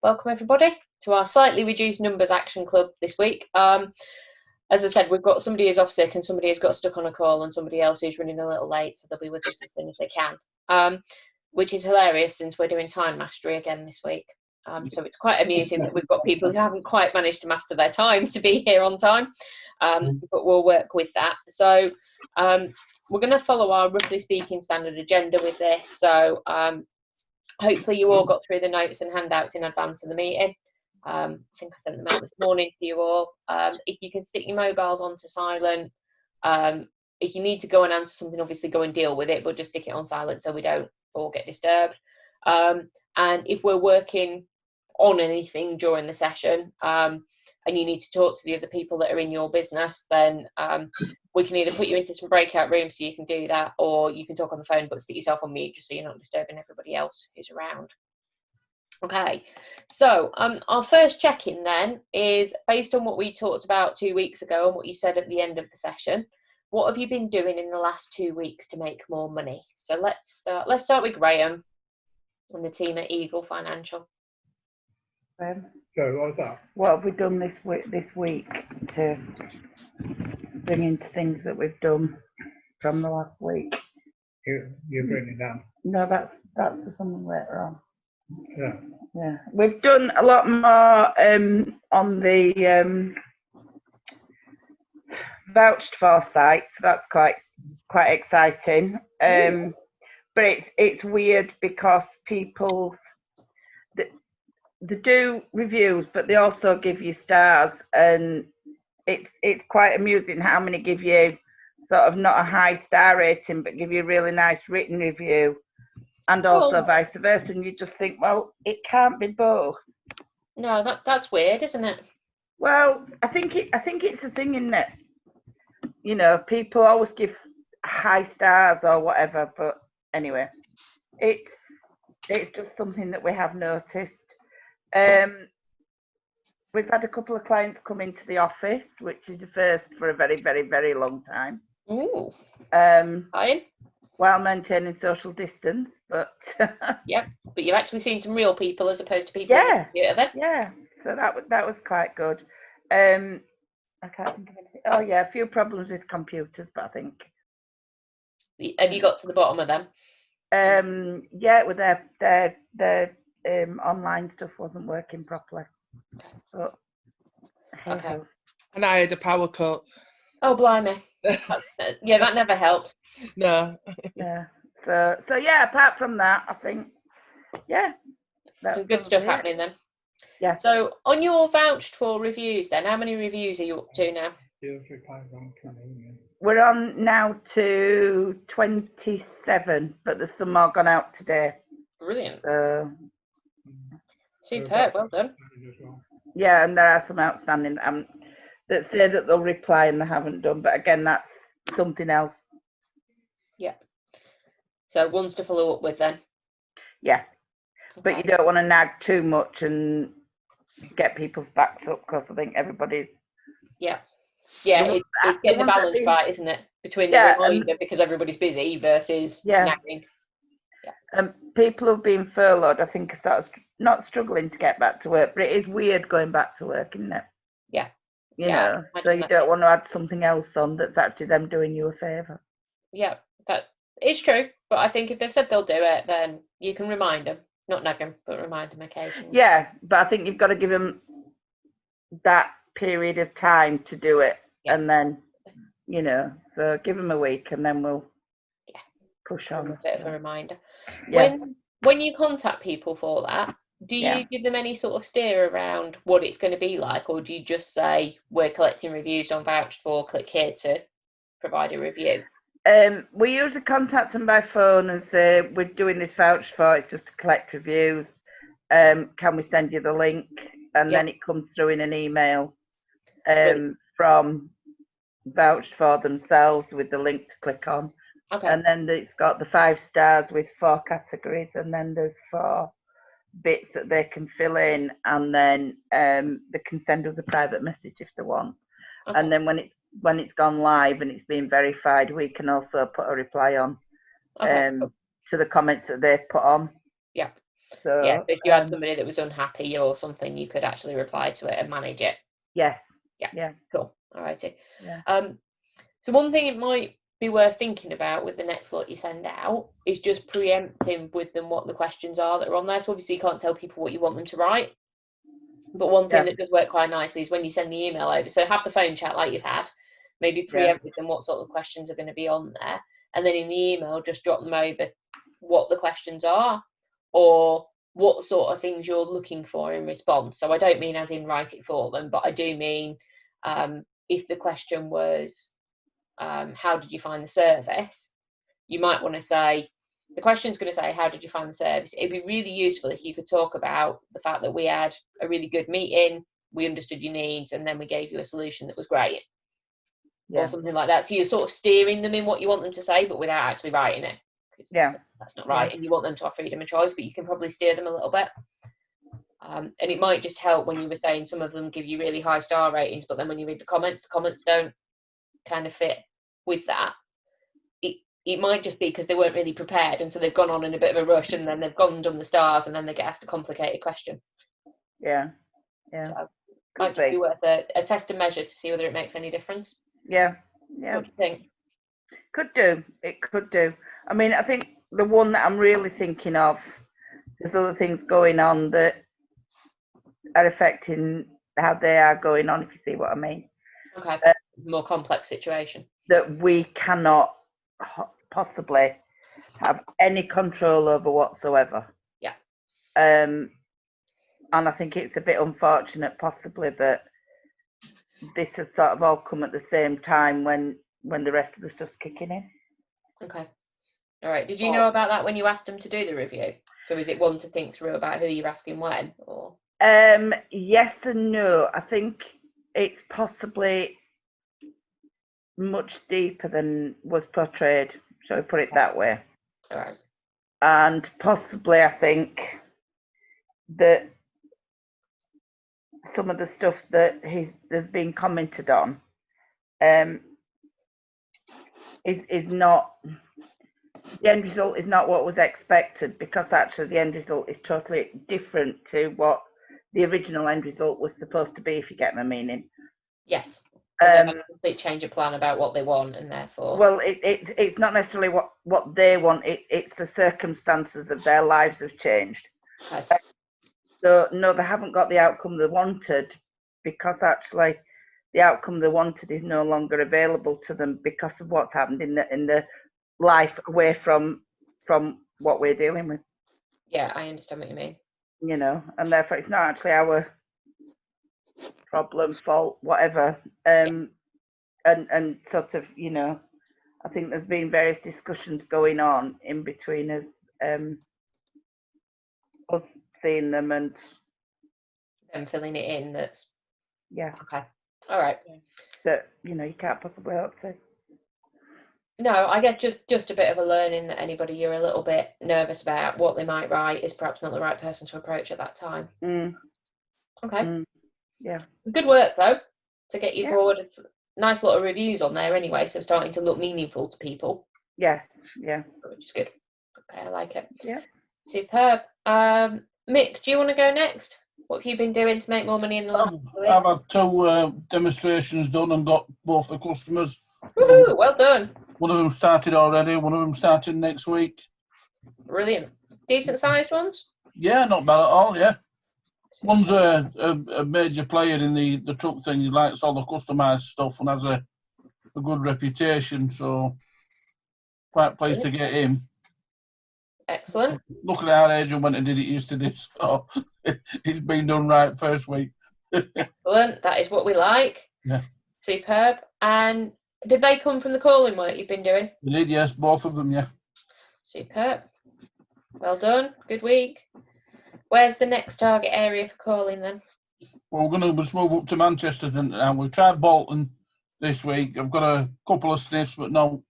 Welcome everybody to our slightly reduced numbers action club this week. As I said, we've got somebody who's off sick and somebody who's got stuck on a call and somebody else who's running a little late, so they'll be with us as soon as they can. Which is hilarious since we're doing time mastery again this week. So it's quite amusing that we've got people who haven't quite managed to master their time to be here on time, but we'll work with that. So we're going to follow our roughly speaking standard agenda with this. So hopefully you all got through the notes and handouts in advance of the meeting. I think I sent them out this morning to you all. If you can stick your mobiles onto silent, if you need to go and answer something, obviously go and deal with it, but just stick it on silent so we don't all get disturbed. And if we're working on anything during the session and you need to talk to the other people that are in your business, then we can either put you into some breakout rooms so you can do that, or you can talk on the phone but stick yourself on mute just so you're not disturbing everybody else who's around. Okay, so our first check-in then is based on what we talked about 2 weeks ago and what you said at the end of the session. What have you been doing in the last 2 weeks to make more money? So let's start with Graham and the team at Eagle Financial. So what was that? What have we done this week to bring into things that we've done from the last week? You've written it down. No, that's for something later on. Yeah. We've done a lot more on the vouched for site, so that's quite exciting. But it's weird because people they do reviews, but they also give you stars, and it's quite amusing how many give you sort of not a high star rating, but give you a really nice written review, and also vice versa. And you just think, well, it can't be both. No, that's weird, isn't it? Well, I think it's a thing, isn't it? You know, people always give high stars or whatever, but anyway, it's just something that we have noticed. We've had a couple of clients come into the office, which is the first for a very, very, very long time. Ooh. Fine. While maintaining social distance, but yep. But you've actually seen some real people as opposed to people. Yeah. Then. Yeah. So that was quite good. I can't think of anything. Oh yeah, a few problems with computers, but I think. Have you got to the bottom of them? Yeah, with their online stuff wasn't working properly. But, okay. And I had a power cut. Oh blimey! Yeah, that never helps. No. Yeah. So yeah. Apart from that, I think some good stuff happening then. Yeah. So on your vouched for reviews, then how many reviews are you up to now? We're on now to 27, but there's some more gone out today. Brilliant. Superb. Well done. Yeah, and there are some outstanding that say that they'll reply and they haven't done. But again, that's something else. Yeah. So ones to follow up with then. Yeah. Okay. But you don't want to nag too much and get people's backs up, because I think everybody's. Yeah. Yeah, it's getting the balance right, isn't it? Between the reminder because everybody's busy versus nagging. Yeah. People who've been furloughed, I think, are sort of not struggling to get back to work, but it is weird going back to work, isn't it? Yeah. You know, so you don't want to add something else on that's actually them doing you a favour. Yeah, that is true. But I think if they've said they'll do it, then you can remind them. Not nag them, but remind them occasionally. Yeah, but I think you've got to give them that period of time to do it. Yeah. And then, you know, so give them a week and then we'll push on. A bit of a reminder. Yeah. When you contact people for that, do you give them any sort of steer around what it's going to be like, or do you just say, we're collecting reviews on vouched for, click here to provide a review? We usually contact them by phone and say, we're doing this vouched for, it's just to collect reviews. Can we send you the link? And then it comes through in an email from vouched for themselves with the link to click on. Okay. And then it's got the 5 stars with 4 categories, and then there's 4 bits that they can fill in, and then they can send us a private message if they want. Okay. And then when it's gone live and it's been verified, we can also put a reply on to the comments that they've put on. Yeah. So Yeah, so if you had somebody that was unhappy or something, you could actually reply to it and manage it. yes, Cool. All righty. yeah, So one thing it might be worth thinking about with the next lot you send out is just preempting with them what the questions are that are on there. So obviously you can't tell people what you want them to write. But one thing Yeah. that does work quite nicely is when you send the email over. So have the phone chat like you've had, maybe preempt with them what sort of questions are going to be on there. And then in the email, just drop them over what the questions are or what sort of things you're looking for in response. So I don't mean as in write it for them, but I do mean if the question was, how did you find the service? You might want to say, the question's going to say, how did you find the service? It'd be really useful if you could talk about the fact that we had a really good meeting, we understood your needs, and then we gave you a solution that was great. Or something like that. So you're sort of steering them in what you want them to say, but without actually writing it. Yeah. That's not right. And you want them to have freedom of choice, but you can probably steer them a little bit. And it might just help when you were saying some of them give you really high star ratings, but then when you read the comments don't kind of fit with that. It might just be because they weren't really prepared, and so they've gone on in a bit of a rush, and then they've gone and done the stars, and then they get asked a complicated question. Yeah. So might just be worth a test and measure to see whether it makes any difference. Yeah. What do you think? Could do. It could do. I mean, I think the one that I'm really thinking of, there's other things going on that are affecting how they are going on, if you see what I mean. Okay. More complex situation. That we cannot possibly have any control over whatsoever. Yeah. And I think it's a bit unfortunate possibly that this has sort of all come at the same time when the rest of the stuff's kicking in. Okay. All right. Did you know about that when you asked them to do the review? So is it one to think through about who you're asking when? Or yes and no. I think it's possibly much deeper than was portrayed, shall we put it that way. All right. And possibly I think that some of the stuff that there's been commented on is not, the end result is not what was expected, because actually the end result is totally different to what the original end result was supposed to be, if you get my meaning. Yes. So they have a complete change of plan about what they want, and therefore. Well, it's not necessarily what they want. It's the circumstances of their lives have changed. Okay. So no, they haven't got the outcome they wanted, because actually the outcome they wanted is no longer available to them because of what's happened in the life away from what we're dealing with. Yeah, I understand what you mean. You know, and therefore it's not actually our problem, fault, whatever. And sort of, you know, I think there's been various discussions going on in between us seeing them and filling it in. That's okay. All right. That, you know, you can't possibly hope to. No, I guess just a bit of a learning that anybody you're a little bit nervous about what they might write is perhaps not the right person to approach at that time. Okay. Yeah. Good work though to get you forward. It's nice lot of reviews on there anyway, so starting to look meaningful to people. Yes. Yeah. Which is good. Okay, I like it. Yeah. Superb. Mick, do you want to go next? What have you been doing to make more money in the last week? I've had 2 demonstrations done and got both the customers. Woohoo, well done. One of them started already, one of them starting next week. Brilliant. Decent sized ones? Yeah, not bad at all, yeah. One's a major player in the truck thing. He likes all the customised stuff and has a good reputation, so quite pleased to get him. Excellent. Luckily our agent went and did it yesterday, so it's been done right first week. Excellent. That is what we like. Yeah. Superb. And did they come from the calling work you've been doing? They did, yes, both of them, yeah. Superb. Well done. Good week. Where's the next target area for calling then? Well, we're going to just move up to Manchester now. We've tried Bolton this week. I've got a couple of sniffs, but no,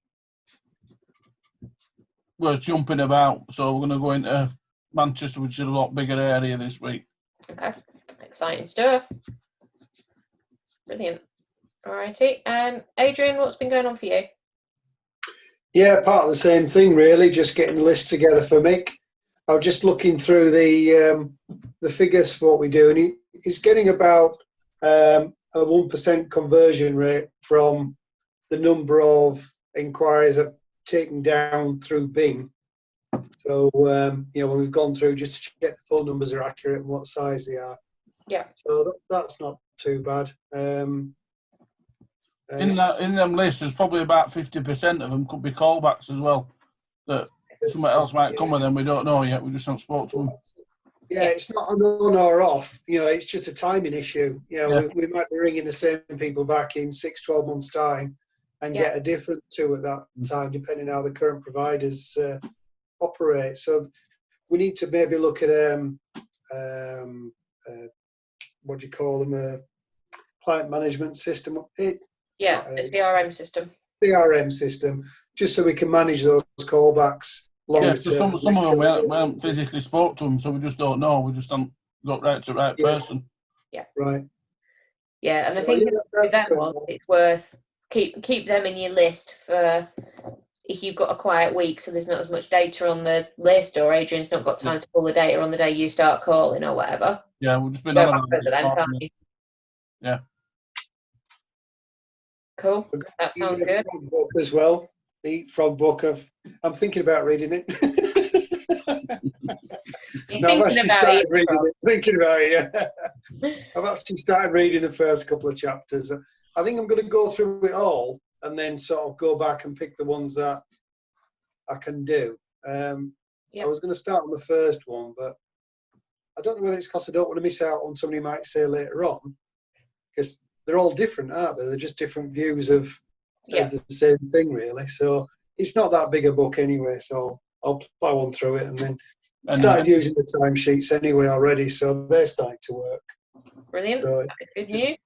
we're jumping about. So we're going to go into Manchester, which is a lot bigger area this week. Okay, exciting stuff. Brilliant. Alrighty. Adrian, what's been going on for you? Yeah, part of the same thing really, just getting the list together for Mick. I was just looking through the figures for what we do, and he's getting about a 1% conversion rate from the number of inquiries I've taken down through Bing. So you know, when we've gone through just to check the phone numbers are accurate and what size they are. Yeah. So that's not too bad. In them lists, there's probably about 50% of them could be callbacks as well. That somebody else might come with them. We don't know yet. We just haven't spoke to them. Yeah, it's not an on or off. You know, it's just a timing issue. You know, Yeah. we might be ringing the same people back in 6-12 months' time and get a different two at that time, depending on how the current providers operate. So we need to maybe look at what do you call them? A client management system. The CRM system. CRM system, just so we can manage those callbacks longer Yeah, so term. some of them we haven't physically spoke to them, so we just don't know. We just haven't got right to the right person. Right. Yeah, and So, I think yeah, with that's that cool. one, it's worth keep them in your list for if you've got a quiet week, so there's not as much data on the list, or Adrian's not got time to pull the data on the day you start calling or whatever. Yeah, we've just been Go on back about further this then, morning. can't you? Yeah. Cool. That sounds good. Frog book as well. The Frog book. I'm thinking about reading it. You're No, I've thinking actually about started it. reading it. Thinking about it, yeah. I've actually started reading the first couple of chapters. I think I'm going to go through it all and then sort of go back and pick the ones that I can do. I was going to start on the first one, but I don't know whether it's because I don't want to miss out on somebody might say later on, because they're all different, aren't they? They're just different views of the same thing, really. So it's not that big a book anyway, so I'll plow on through it and then started using the timesheets anyway already, so they're starting to work. Brilliant. So Good news.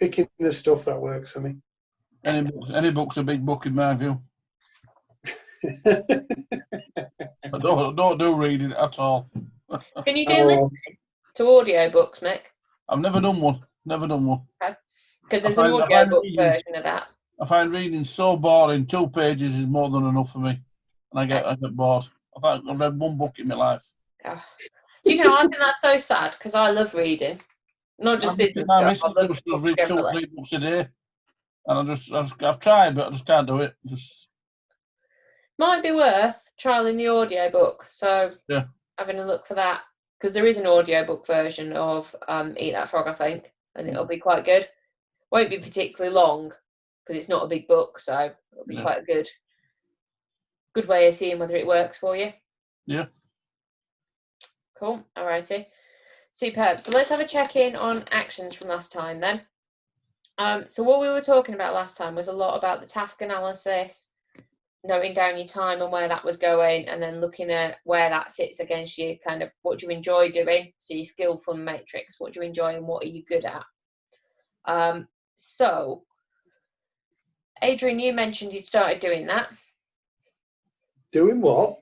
Picking the stuff that works for me. Any book's a big book in my view. I don't do reading at all. Can you do listening to audio books, Mick? I've never done one. Okay. Because there's an audio book version of that. I find reading so boring. 2 pages is more than enough for me, and I get bored. I've read one book in my life. Oh. You know, I think that's so sad because I love reading, not just business stuff. I love just read 2-3 books a day, and I've tried, but I just can't do it. Might be worth trialing the audio book. So having a look for that, because there is an audio book version of Eat That Frog, I think, and it'll be quite good. Won't be particularly long because it's not a big book, so it'll be quite a good way of seeing whether it works for you. Yeah. Cool. Alrighty. Superb. So let's have a check-in on actions from last time then. So what we were talking about last time was a lot about the task analysis, noting down your time and where that was going, and then looking at where that sits against you, kind of what do you enjoy doing, so your skill fun matrix, what do you enjoy and what are you good at. So Adrian, you mentioned you'd started doing that. Doing what?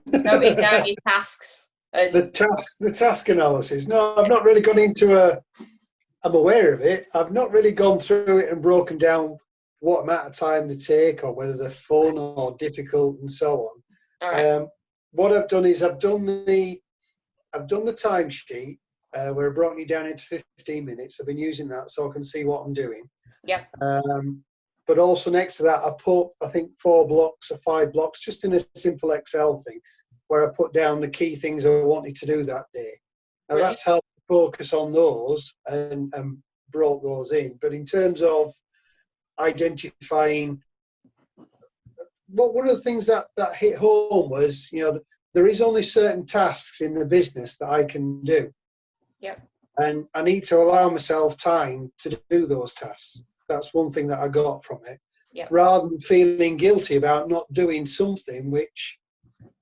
Noting down your tasks. And The task analysis. No, I've not really gone into I'm aware of it. I've not really gone through it and broken down what amount of time they take or whether they're fun or difficult and so on. all right. What I've done is I've done the timesheet where I've broken it down into 15 minutes. I've been using that so I can see what I'm doing. Yep. But also next to that, I put, I think, 4 blocks or 5 blocks just in a simple Excel thing where I put down the key things I wanted to do that day. Now that's helped focus on those and brought those in. But in terms of identifying, one of the things that hit home was, you know, there is only certain tasks in the business that I can do. Yep. And I need to allow myself time to do those tasks. That's one thing that I got from it. Yep. Rather than feeling guilty about not doing something which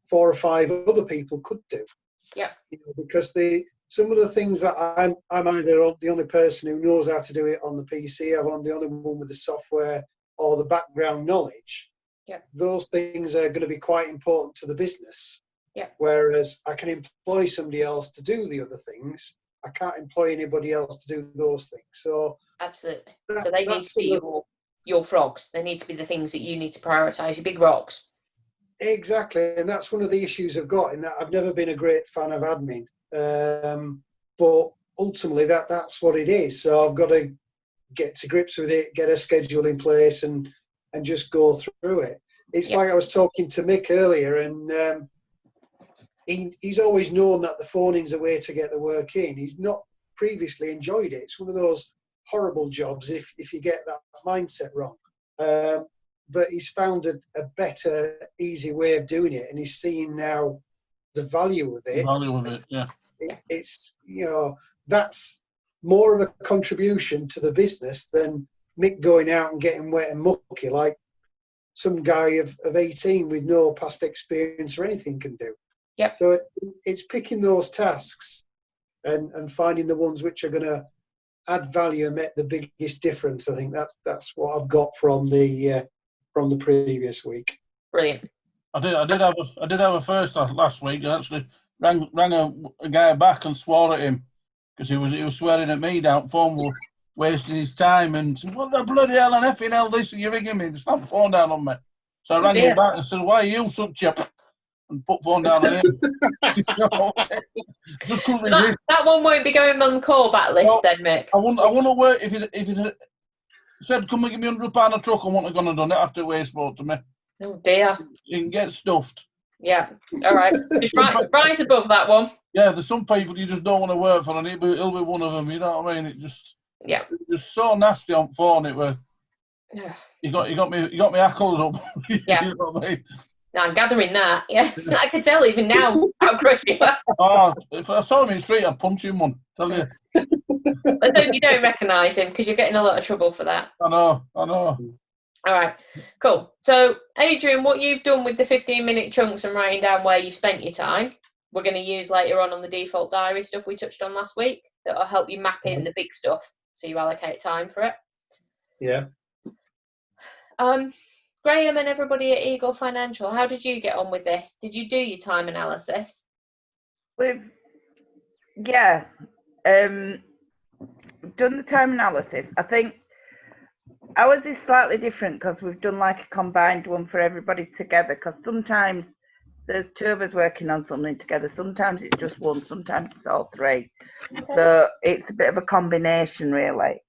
4 or 5 other people could do. Yeah. You know, because some of the things that I'm either the only person who knows how to do it on the PC, I'm the only one with the software or the background knowledge. Yeah. Those things are going to be quite important to the business. Yeah. Whereas I can employ somebody else to do the other things. I can't employ anybody else to do those things. So absolutely. So they need to be your frogs. They need to be the things that you need to prioritise, your big rocks. Exactly, and that's one of the issues I've got in that I've never been a great fan of admin. But ultimately, that's what it is. So I've got to get to grips with it, get a schedule in place, and just go through it. It's like I was talking to Mick earlier, and he's always known that the phoning's a way to get the work in. He's not previously enjoyed it. It's one of those horrible jobs if you get that mindset wrong. But he's found a better, easy way of doing it, and he's seeing now the value of it. The value of it, yeah. It's, that's more of a contribution to the business than Mick going out and getting wet and mucky like some guy of 18 with no past experience or anything can do. Yeah. So it's picking those tasks and finding the ones which are going to add value and make the biggest difference. I think that's what I've got from the previous week. Brilliant. I did have a first last week. I actually rang a guy back and swore at him because he was swearing at me down phone, wasting his time, and said, "What the bloody hell and effing hell this? Are you ringing me? Just slap the phone down on me." So I rang him back and said, "Why are you such a?" and put phone down on him. Just couldn't resist. That one won't be going on the callback list then, Mick. I wouldn't work if it said, "Come and give me £100 a truck," I wouldn't have gone and done it after the way he spoke to me. Oh dear. You can get stuffed. Yeah. All right. Just right above that one. Yeah, there's some people you just don't want to work for, and he'll be one of them. You know what I mean? It just so nasty on phone. It was. Yeah. You got me hackles up. Yeah. You know what I mean? No, I'm gathering that. Yeah, I can tell even now how great you are. Oh, if I saw him in the street, I'd punch him one. Tell you. Let's hope you don't recognise him because you're getting a lot of trouble for that. I know. All right, cool. So, Adrian, what you've done with the 15-minute chunks and writing down where you've spent your time, we're going to use later on the default diary stuff we touched on last week. That'll help you map in the big stuff so you allocate time for it. Yeah. Graham and everybody at Eagle Financial, how did you get on with this? Did you do your time analysis? Done the time analysis. I think ours is slightly different because we've done like a combined one for everybody together, because sometimes there's two of us working on something together, sometimes it's just one, sometimes it's all three. So it's a bit of a combination really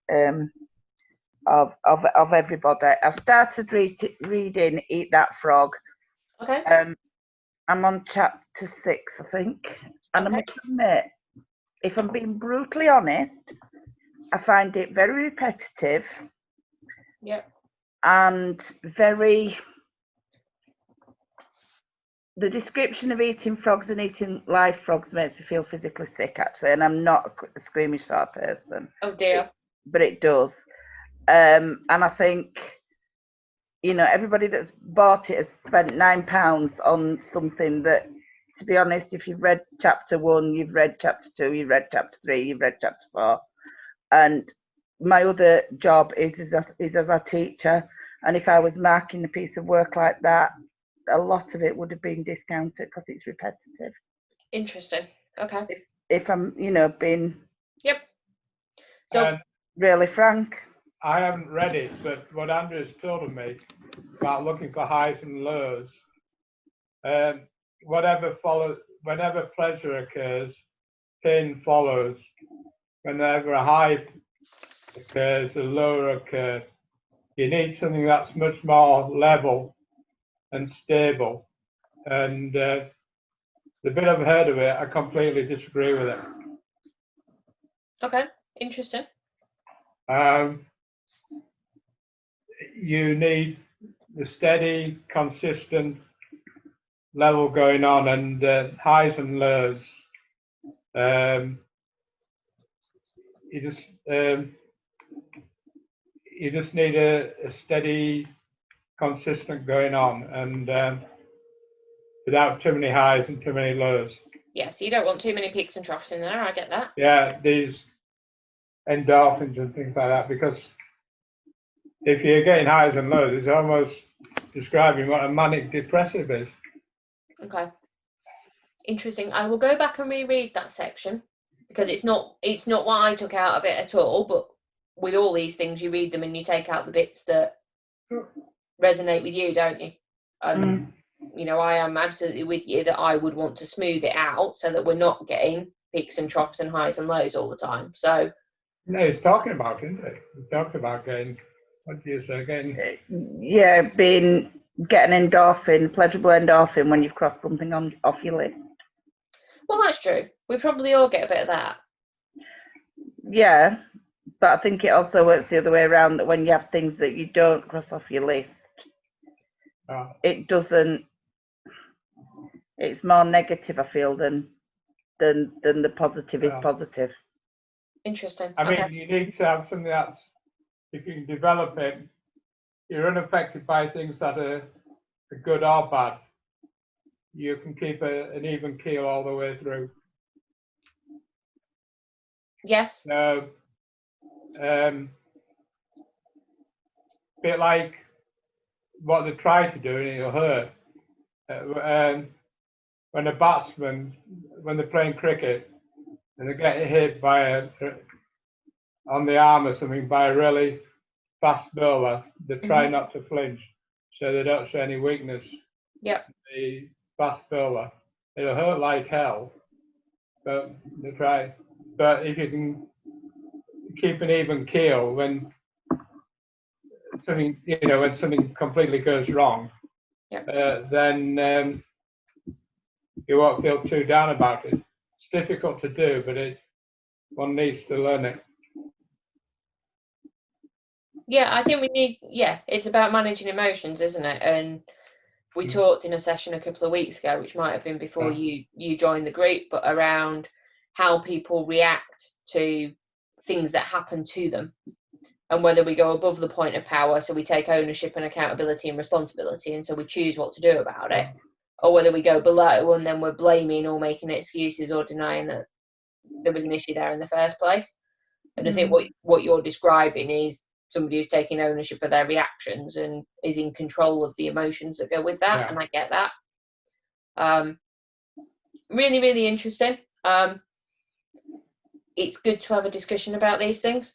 of everybody. I've started reading Eat That Frog. Okay. I'm on chapter 6, I think, and I must admit, if I'm being brutally honest, I find it very repetitive. Yep. And very. The description of eating frogs and eating live frogs makes me feel physically sick, actually, and I'm not a squeamish sort of person. Oh dear. But it does. And I think, everybody that's bought it has spent £9 on something that, to be honest, if you've read chapter 1, you've read chapter 2, you've read chapter 3, you've read chapter 4. And my other job is as a teacher. And if I was marking a piece of work like that, a lot of it would have been discounted because it's repetitive. Interesting. Okay. If I'm, being So really frank. I haven't read it, but what Andrew's told me about looking for highs and lows, whenever pleasure occurs, pain follows. Whenever a high occurs, a lower occurs. You need something that's much more level and stable. And the bit I've heard of it, I completely disagree with it. Okay, interesting. You need the steady, consistent level going on, and highs and lows. You just need a steady, consistent going on, and without too many highs and too many lows. Yeah, so you don't want too many peaks and troughs in there. I get that. Yeah, these endorphins and things like that, because if you're getting highs and lows, it's almost describing what a manic depressive is. Okay. Interesting. I will go back and reread that section because it's not what I took out of it at all, but with all these things you read them and you take out the bits that resonate with you, don't you? I am absolutely with you that I would want to smooth it out so that we're not getting peaks and troughs and highs and lows all the time. So No, he's talking about, isn't he? He's talking about getting, what do you say, getting, Yeah, getting endorphin, pleasurable endorphin when you've crossed something off your list. well, that's true. We probably all get a bit of that. Yeah, but I think it also works the other way around, that when you have things that you don't cross off your list, it doesn't. It's more negative, I feel, than the positive is Yeah. positive. Interesting. I mean, Okay. you need to have something that's, if you can develop it, you're unaffected by things that are good or bad. You can keep an even keel all the way through. Yes. So, bit like what they try to do, and it'll hurt. When a batsman, when they're playing cricket, and they get hit by on the arm or something by a really fast bowler, they try not to flinch, so they don't show any weakness. Yep. The fast bowler, it'll hurt like hell, but they try. But if you can keep an even keel when something, when something completely goes wrong, then you won't feel too down about it. It's difficult to do, but one needs to learn it. Yeah, I think we need. Yeah, it's about managing emotions, isn't it? And we talked in a session a couple of weeks ago, which might have been before you joined the group, but around how people react to things that happen to them, and whether we go above the point of power, so we take ownership and accountability and responsibility, and so we choose what to do about it, or whether we go below and then we're blaming or making excuses or denying that there was an issue there in the first place. And I think what you're describing is somebody who's taking ownership of their reactions and is in control of the emotions that go with that, and I get that. Really, really interesting. It's good to have a discussion about these things.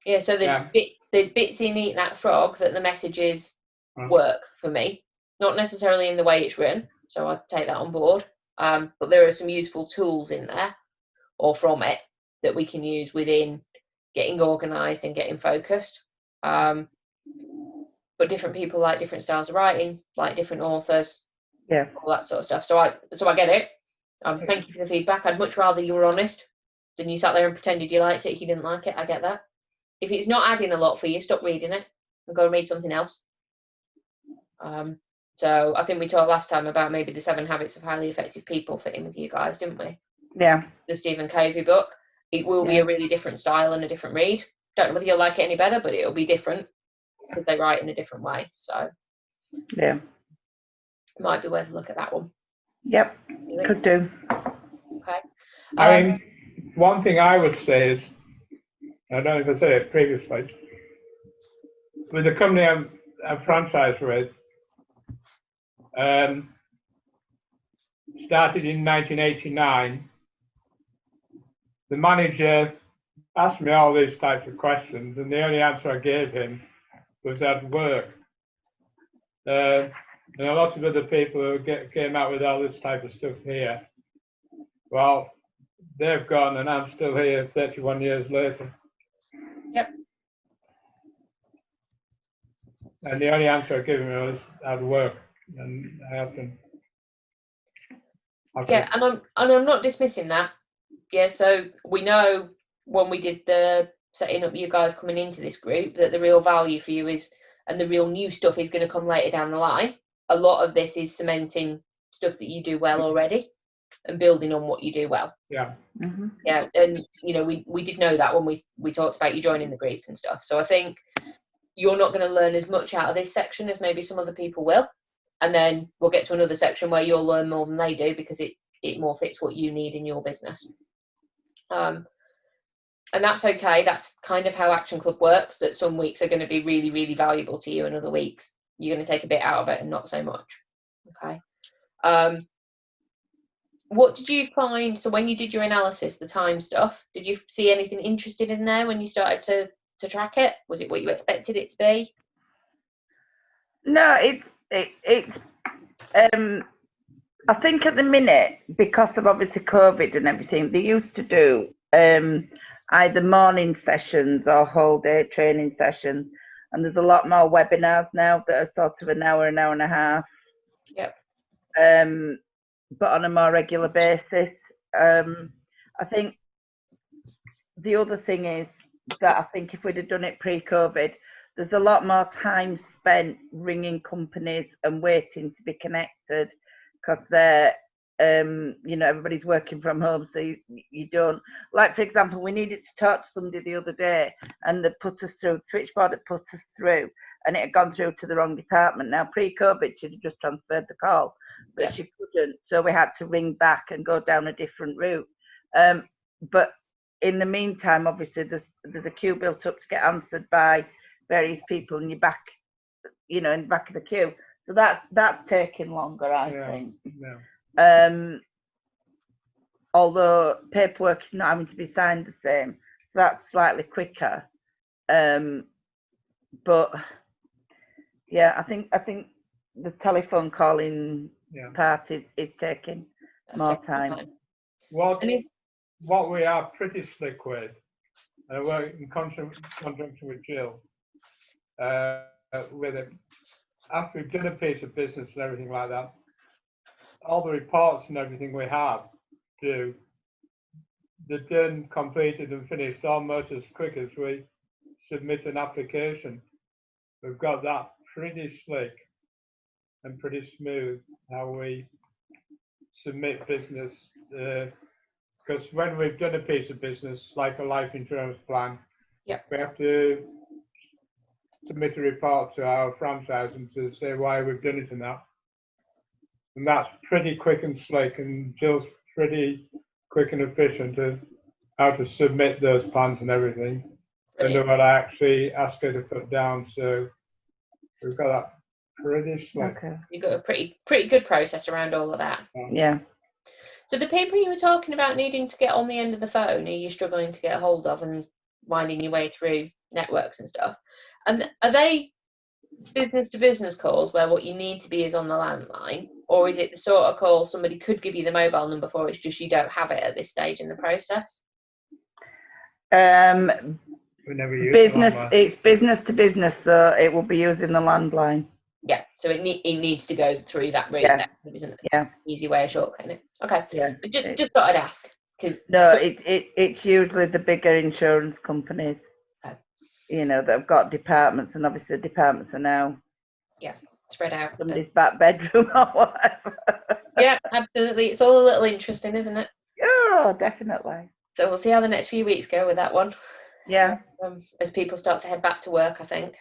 Yeah, so there's bits in Eat That Frog that the messages work for me. Not necessarily in the way it's written, so I take that on board. But there are some useful tools in there, or from it, that we can use within getting organised and getting focused. But different people like different styles of writing, like different authors, all that sort of stuff. So I get it. Thank you for the feedback. I'd much rather you were honest than you sat there and pretended you liked it if you didn't like it. I get that. If it's not adding a lot for you, stop reading it and go and read something else. So I think we talked last time about maybe the 7 Habits of Highly Effective People fitting with you guys, didn't we? Yeah. The Stephen Covey book. It will be a really different style and a different read. Don't know whether you'll like it any better, but it'll be different because they write in a different way. So yeah, might be worth a look at that one. Yep, could do. Okay. I mean, one thing I would say is, I don't know if I said it previously, with the company I'm franchised with, started in 1989. The manager asked me all these types of questions, and the only answer I gave him was at work. And a lot of other people who came out with all this type of stuff here, well, they've gone, and I'm still here 31 years later. Yep. And the only answer I gave him was at work, and I have to. Yeah, and I'm not dismissing that. Yeah, so we know when we did the setting up you guys coming into this group that the real value for you is, and the real new stuff is going to come later down the line. A lot of this is cementing stuff that you do well already and building on what you do well. Yeah. Mm-hmm. Yeah, and we did know that when we talked about you joining the group and stuff. So I think you're not going to learn as much out of this section as maybe some other people will. And then we'll get to another section where you'll learn more than they do because it more fits what you need in your business. And that's okay. That's kind of how Action Club works, that some weeks are going to be really, really valuable to you and other weeks you're going to take a bit out of it and not so much. Okay. What did you find? So when you did your analysis, the time stuff, did you see anything interesting in there when you started to track it? Was it what you expected it to be? No, it's I think at the minute, because of obviously COVID and everything, they used to do either morning sessions or whole day training sessions. And there's a lot more webinars now that are sort of an hour and a half. Yep. But on a more regular basis. I think the other thing is that I think if we'd have done it pre-COVID, there's a lot more time spent ringing companies and waiting to be connected because they're, everybody's working from home, so you don't. Like, for example, we needed to talk to somebody the other day, and they put us through, Switchboard had put us through, and it had gone through to the wrong department. Now, pre-COVID, she'd have just transferred the call, but she couldn't, so we had to ring back and go down a different route. But in the meantime, obviously, there's a queue built up to get answered by various people, and you're back, in the back of the queue. So that's taking longer, I think. Yeah. Although paperwork is not having to be signed the same, so that's slightly quicker. But yeah, I think the telephone calling part is taking more time. What we are pretty slick with, and I work in conjunction with Jill, with it. After we've done a piece of business and everything like that, all the reports and everything we have they're done, completed and finished almost as quick as we submit an application. We've got that pretty slick and pretty smooth how we submit business. Because when we've done a piece of business, like a life insurance plan, we have to submit a report to our franchising to say why we've done it and that. And that's pretty quick and slick, and Jill's pretty quick and efficient of how to submit those plans and everything. And what I actually ask her to put down, so we've got that pretty slick. Okay. You've got a pretty good process around all of that. Yeah. So the people you were talking about needing to get on the end of the phone, are you struggling to get a hold of and winding your way through networks and stuff? And are they business to business calls where what you need to be is on the landline, or is it the sort of call somebody could give you the mobile number for, it's just you don't have it at this stage in the process? It's business to business, so it will be using the landline. Yeah, so it needs to go through that route. Yeah. There isn't Yeah. easy way of shortcutting it. Okay. Yeah. Just thought I'd ask. It's usually the bigger insurance companies, that have got departments, and obviously the departments are now spread out. Somebody's back bedroom or whatever. Yeah, absolutely. It's all a little interesting, isn't it? Oh, definitely. So we'll see how the next few weeks go with that one. Yeah. As people start to head back to work, I think.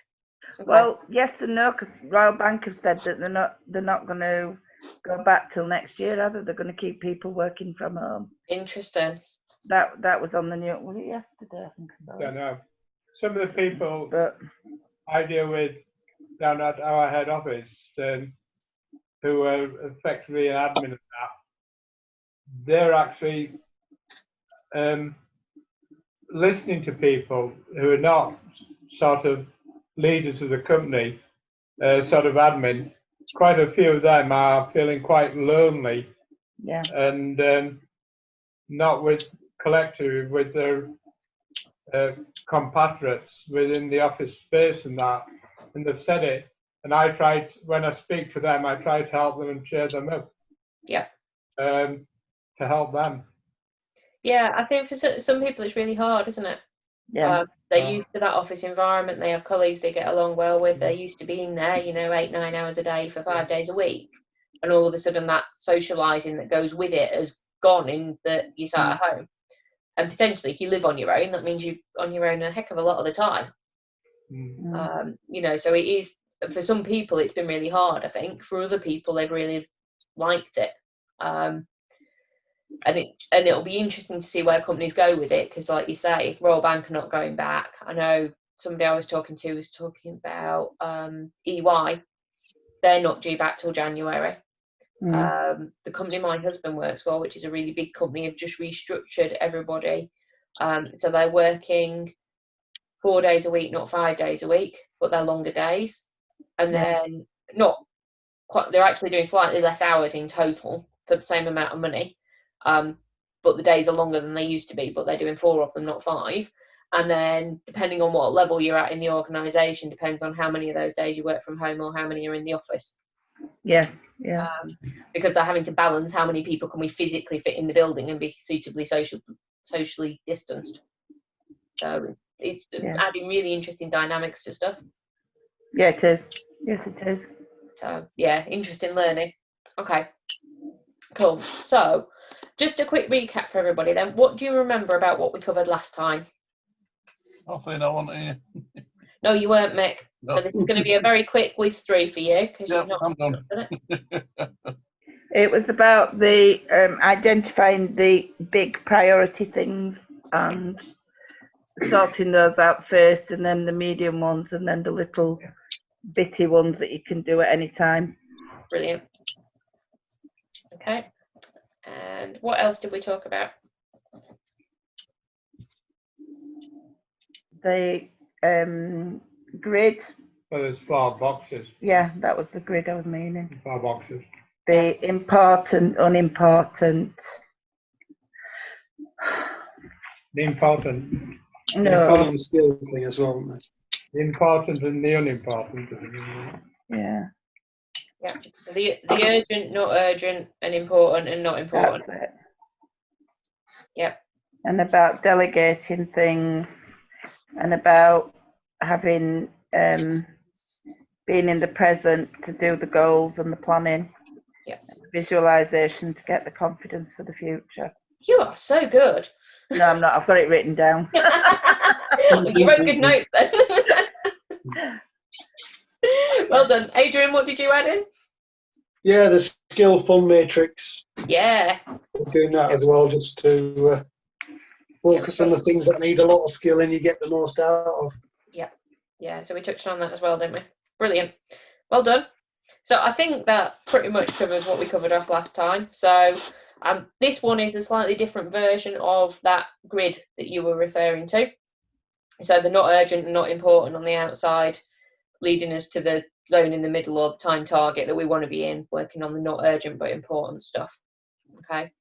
Okay. Well, yes and no, because Royal Bank have said that they're not going to go back till next year, are they? They're going to keep people working from home. Interesting. That was on the news. Was it yesterday? I think. I don't know. Some of the people I deal with down at our head office, who are effectively an admin of that, they're actually listening to people who are not sort of leaders of the company, sort of admin. Quite a few of them are feeling quite lonely, and not collectively with their compatriots within the office space and that. And they've said it, and when I speak to them, I try to help them and cheer them up. Yeah. To help them. Yeah, I think for some people it's really hard, isn't it? Yeah. They're used to that office environment. They have colleagues they get along well with. They're used to being there, 8-9 hours a day for 5 days a week. And all of a sudden that socialising that goes with it has gone in that you sat at home. And potentially if you live on your own, that means you're on your own a heck of a lot of the time. So it is, for some people it's been really hard, I think. For other people they've really liked it. And it'll be interesting to see where companies go with it, because like you say, Royal Bank are not going back. I know somebody I was talking to was talking about EY. They're not due back till January. The company my husband works for, which is a really big company, have just restructured everybody. So they're working 4 days a week, not 5 days a week, but they're longer days. And then not they're actually doing slightly less hours in total for the same amount of money, but the days are longer than they used to be, but they're doing 4 of them, not 5. And then depending on what level you're at in the organisation depends on how many of those days you work from home or how many are in the office. Yeah. Because they're having to balance how many people can we physically fit in the building and be suitably socially distanced. So it's adding really interesting dynamics to stuff. Yeah, it is. Yes, it is. So yeah, interesting learning. Okay, cool. So just a quick recap for everybody then. What do you remember about what we covered last time? Nothing I want to hear. No, you weren't, Mick. No. So this is going to be a very quick whiz through for you because Yep, you've not I'm done. done it. It was about the identifying the big priority things and sorting those out first, and then the medium ones, and then the little bitty ones that you can do at any time. Brilliant. Okay. And what else did we talk about? The grid. So there's 4 boxes. Yeah, that was the grid I was meaning. 4 boxes. The important, unimportant. The important, No. Fun and skill thing as well, isn't it? the important and the unimportant. Yeah, Yeah. The urgent, not urgent, and important and not important. that's it. Yep. And about delegating things, and about having being in the present to do the goals and the planning. Yep. Visualization to get the confidence for the future. You are so good. No, I'm not. I've got it written down. You wrote good notes then. Well done. Adrian, what did you add in? Yeah, the skill fun matrix. Yeah. We're doing that as well, just to focus on the things that need a lot of skill and you get the most out of. Yeah, so we touched on that as well, didn't we? Brilliant. Well done. So I think that pretty much covers what we covered off last time. So this one is a slightly different version of that grid that you were referring to. So the not urgent and not important on the outside, leading us to the zone in the middle or the time target that we want to be in, working on the not urgent but important stuff. Okay.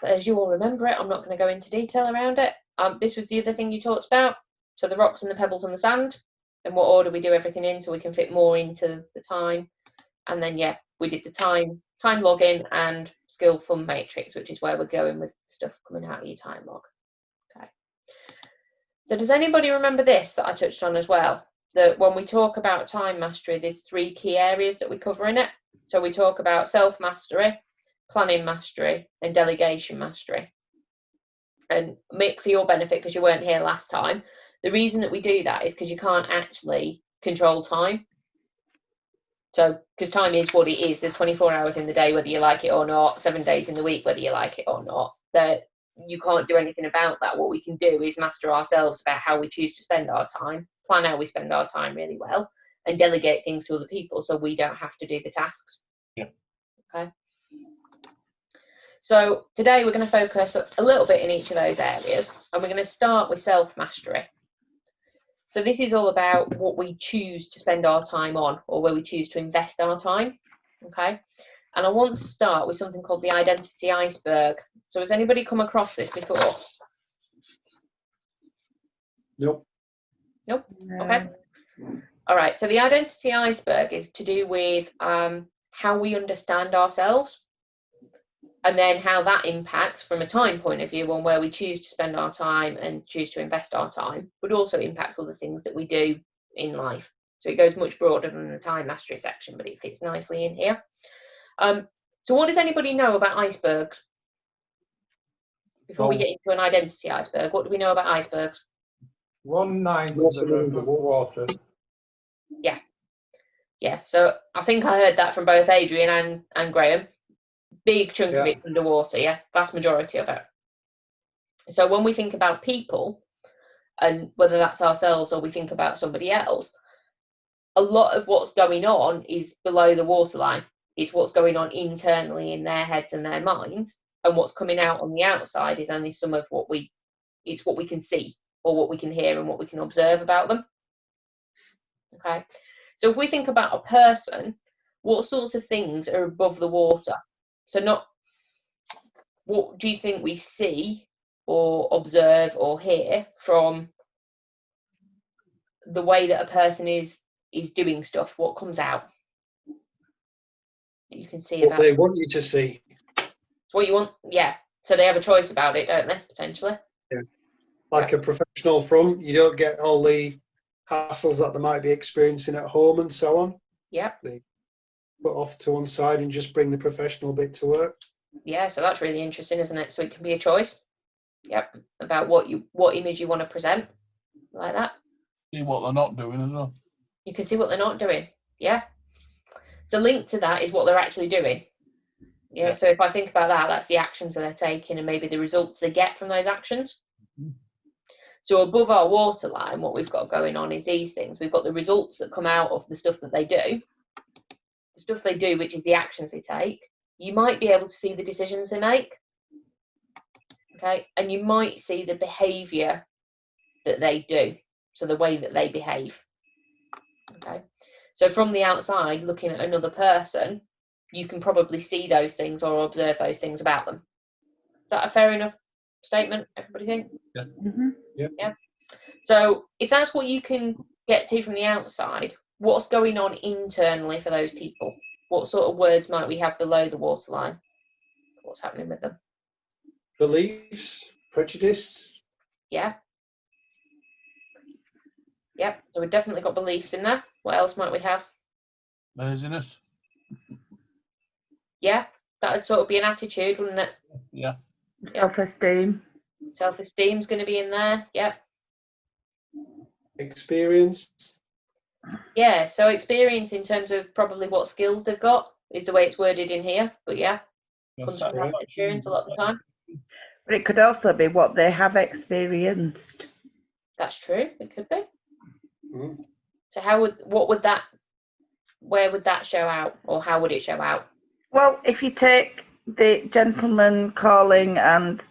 As you all remember it, I'm not going to go into detail around it. This was the other thing you talked about. So the rocks and the pebbles and the sand, and what order we do everything in so we can fit more into the time. And then, yeah, we did the time login and skill fun matrix, which is where we're going with stuff coming out of your time log. Okay. So does anybody remember this that I touched on as well? That when we talk about time mastery, there's 3 key areas that we cover in it. So we talk about self-mastery, planning mastery, and delegation mastery. And Mick, for your benefit, because you weren't here last time, the reason that we do that is because you can't actually control time. So, because time is what it is, there's 24 hours in the day, whether you like it or not, 7 days in the week, whether you like it or not, that you can't do anything about that. What we can do is master ourselves about how we choose to spend our time, plan how we spend our time really well, and delegate things to other people so we don't have to do the tasks. Yeah. Okay. So today we're going to focus a little bit in each of those areas, and we're going to start with self-mastery. So this is all about what we choose to spend our time on, or where we choose to invest our time. Okay. And I want to start with something called the identity iceberg. So has anybody come across this before? Nope. Nope. Okay. All right. So the identity iceberg is to do with how we understand ourselves, and then how that impacts from a time point of view on where we choose to spend our time and choose to invest our time, but also impacts other things that we do in life. So it goes much broader than the time mastery section, but it fits nicely in here. So what does anybody know about icebergs? Before we get into an identity iceberg, what do we know about icebergs? 1/9 of the river water. Yeah, so I think I heard that from both Adrian and Graham. Big chunk of it underwater, yeah, vast majority of it. So when we think about people, and whether that's ourselves or we think about somebody else, a lot of what's going on is below the waterline. It's what's going on internally in their heads and their minds, and what's coming out on the outside is only some of what we can see, or what we can hear and what we can observe about them. Okay, so if we think about a person, what sorts of things are above the water? So not what do you think we see or observe or hear from the way that a person is doing stuff? What comes out that you can see What about they want you to see. what you want? Yeah. So they have a choice about it, don't they? Potentially. Like a professional front, you don't get all the hassles that they might be experiencing at home and so on. Yep. Put off to one side and just bring the professional bit to work. Yeah. So that's really interesting, isn't it? So it can be a choice. Yep. About what image you want to present, like that. See what they're not doing as well. You can see what they're not doing. Yeah. So linked to that is what they're actually doing. Yeah. So if I think about that, that's the actions that they're taking and maybe the results they get from those actions. So above our waterline, what we've got going on is these things. We've got the results that come out of the stuff that they do. The stuff they do, which is the actions they take. You might be able to see the decisions they make. Okay. And you might see the behavior that they do. So the way that they behave. Okay. So from the outside, looking at another person, you can probably see those things or observe those things about them. Is that a fair enough statement, everybody think? Yeah. Mhm. Yeah. So if that's what you can get to from the outside, what's going on internally for those people? What sort of words might we have below the waterline? What's happening with them? Beliefs, prejudice. Yeah. Yep. So we've definitely got beliefs in there. What else might we have? Laziness. Yeah. That would sort of be an attitude, wouldn't it? Yeah. Self-esteem. Self-esteem's going to be in there. Yep. Experience. Yeah, so experience in terms of probably what skills they've got is the way it's worded in here. But yeah, comes from that experience a lot of the time. But it could also be what they have experienced. That's true. It could be. Mm. So where would that show out, or how would it show out? Well, if you take the gentleman calling and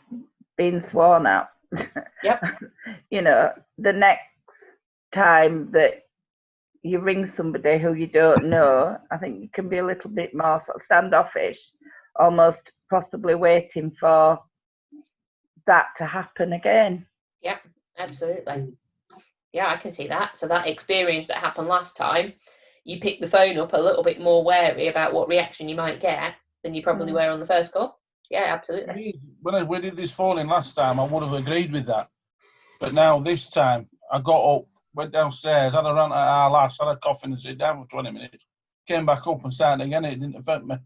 being sworn at, Yep. you know, the next time that you ring somebody who you don't know, I think you can be a little bit more sort of standoffish, almost possibly waiting for that to happen again. Yep, absolutely. Yeah, I can see that. So that experience that happened last time, you pick the phone up a little bit more wary about what reaction you might get than you probably were on the first call. Yeah, absolutely. When we did this phoning last time, I would have agreed with that. But now this time, I got up, went downstairs, had a rant at our lass, had a coffee and sit down for 20 minutes, came back up and started again. It didn't affect me.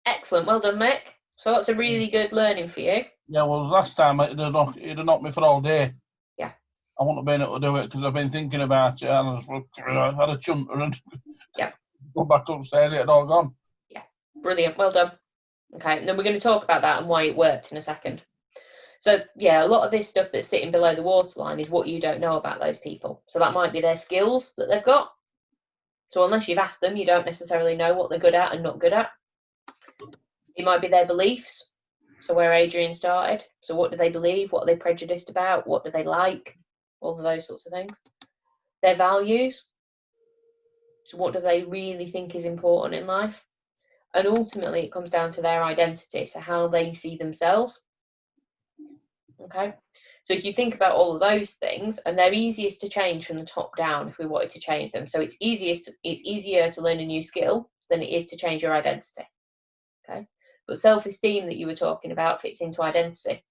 Excellent. Well done, Mick. So that's a really good learning for you. Yeah, well, last time it'd have knocked me for all day. Yeah. I wouldn't have been able to do it because I've been thinking about it and I had a chunter and go back upstairs, it had all gone. Yeah, brilliant. Well done. Okay, and then we're going to talk about that and why it worked in a second. So yeah, a lot of this stuff that's sitting below the waterline is what you don't know about those people. So that might be their skills that they've got. So unless you've asked them, you don't necessarily know what they're good at and not good at. It might be their beliefs. So where Adrian started. So what do they believe? What are they prejudiced about? What do they like? All of those sorts of things. Their values. So what do they really think is important in life? And ultimately it comes down to their identity. So how they see themselves. Okay. So if you think about all of those things, and they're easiest to change from the top down if we wanted to change them. So it's easier to learn a new skill than it is to change your identity. Okay. But self-esteem that you were talking about fits into identity.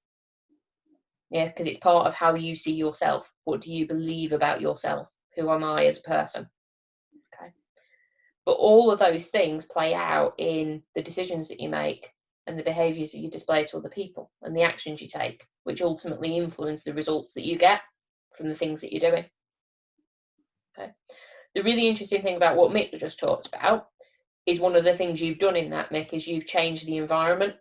Yeah, because it's part of how you see yourself. What do you believe about yourself? Who am I as a person? Okay. But all of those things play out in the decisions that you make and the behaviours that you display to other people and the actions you take, which ultimately influence the results that you get from the things that you're doing. Okay. The really interesting thing about what Mick just talked about is one of the things you've done in that, Mick, is you've changed the environment.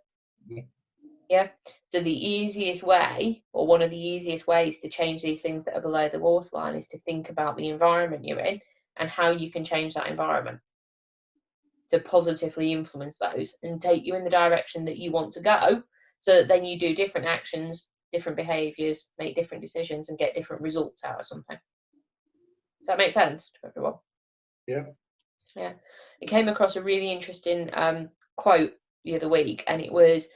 Yeah. So the easiest way, or one of the easiest ways to change these things that are below the waterline is to think about the environment you're in and how you can change that environment to positively influence those and take you in the direction that you want to go, so that then you do different actions, different behaviours, make different decisions and get different results out of something. Does that make sense to everyone? Yeah. Yeah, I came across a really interesting quote the other week, and it was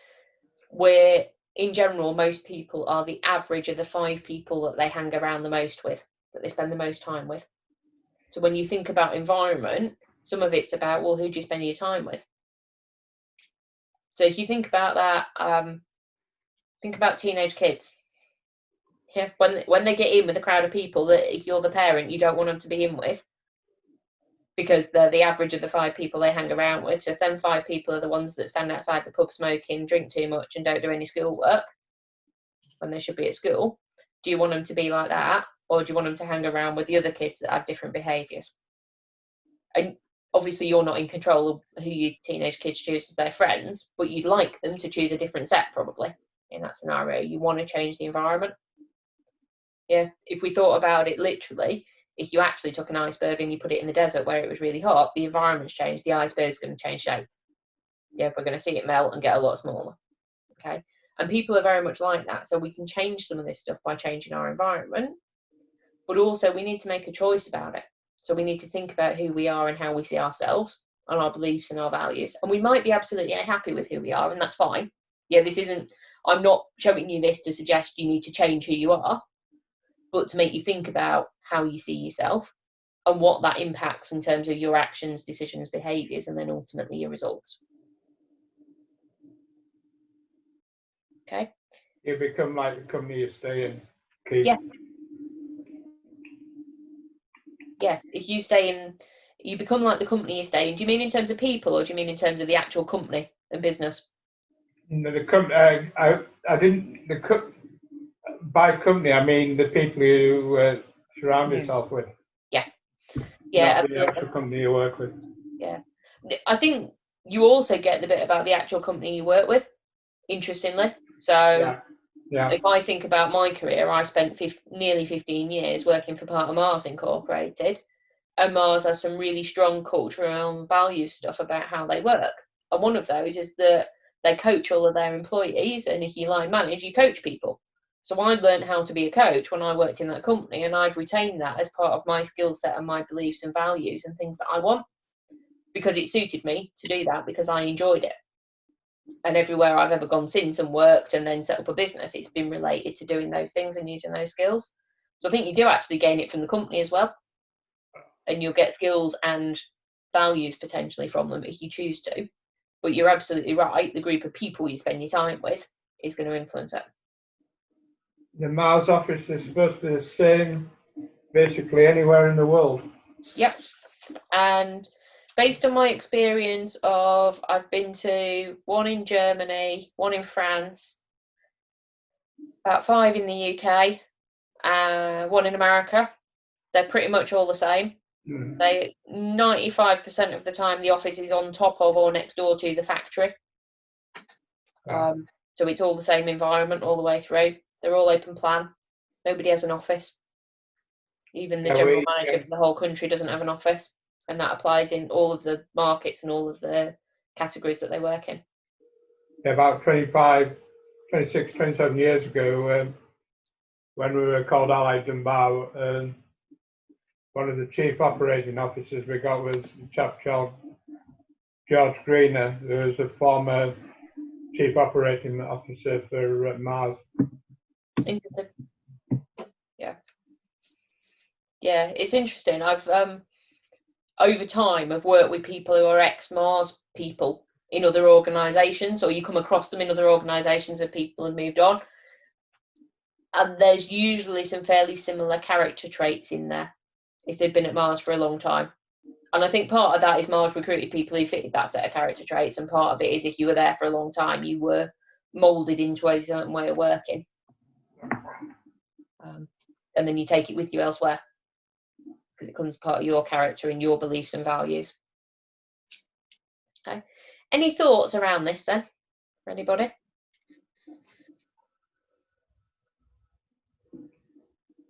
where, in general, most people are the average of the 5 people that they hang around the most with, that they spend the most time with. So when you think about environment, some of it's about, well, who do you spend your time with? So if you think about that, think about teenage kids. Yeah, when they get in with a crowd of people that if you're the parent, you don't want them to be in with, because they're the average of the 5 people they hang around with. So if them 5 people are the ones that stand outside the pub smoking, drink too much, and don't do any schoolwork when they should be at school, do you want them to be like that, or do you want them to hang around with the other kids that have different behaviours? And obviously you're not in control of who your teenage kids choose as their friends, but you'd like them to choose a different set probably in that scenario. You want to change the environment. Yeah, if we thought about it literally, if you actually took an iceberg and you put it in the desert where it was really hot, the environment's changed, the iceberg's going to change shape. Yeah, we're going to see it melt and get a lot smaller. Okay, and people are very much like that. So we can change some of this stuff by changing our environment, but also we need to make a choice about it. So we need to think about who we are and how we see ourselves and our beliefs and our values. And we might be absolutely happy with who we are, and that's fine. Yeah, this isn't, I'm not showing you this to suggest you need to change who you are, but to make you think about how you see yourself and what that impacts in terms of your actions, decisions, behaviours, and then ultimately your results. Okay? You become like the company you stay in. Keep. Yeah. Yeah, if you stay in, you become like the company you stay in. Do you mean in terms of people, or do you mean in terms of the actual company and business? No, I didn't. By company, I mean the people you surround yourself with. Yeah, Not the actual company you work with. Yeah, I think you also get the bit about the actual company you work with, interestingly. So Yeah. if I think about my career, I spent nearly 15 years working for part of Mars Incorporated, and Mars has some really strong cultural and value stuff about how they work. And one of those is that they coach all of their employees, and if you line manage, you coach people. So I learned how to be a coach when I worked in that company, and I've retained that as part of my skill set and my beliefs and values and things that I want, because it suited me to do that, because I enjoyed it. And everywhere I've ever gone since and worked and then set up a business, it's been related to doing those things and using those skills. So I think you do actually gain it from the company as well, and you'll get skills and values potentially from them if you choose to. But you're absolutely right, the group of people you spend your time with is going to influence it. The Mars office is supposed to be the same basically anywhere in the world. Yep. And based on my experience of, I've been to one in Germany, one in France, about 5 in the UK, one in America. They're pretty much all the same. They 95% of the time the office is on top of or next door to the factory. So it's all the same environment all the way through. They're all open plan. Nobody has an office. Even the general manager for the whole country doesn't have an office, and that applies in all of the markets and all of the categories that they work in. About 25, 26, 27 years ago, when we were called Allied Dunbar, one of the chief operating officers we got was a chap called George Greener, who was a former chief operating officer for Mars. Interesting. Yeah, it's interesting. I've over time I've worked with people who are ex-Mars people in other organisations, or you come across them in other organisations of people who moved on, and there's usually some fairly similar character traits in there if they've been at Mars for a long time. And I think part of that is Mars recruited people who fitted that set of character traits, and part of it is if you were there for a long time, you were moulded into a certain way of working, and then you take it with you elsewhere, because it becomes part of your character and your beliefs and values. Okay. Any thoughts around this then, for anybody?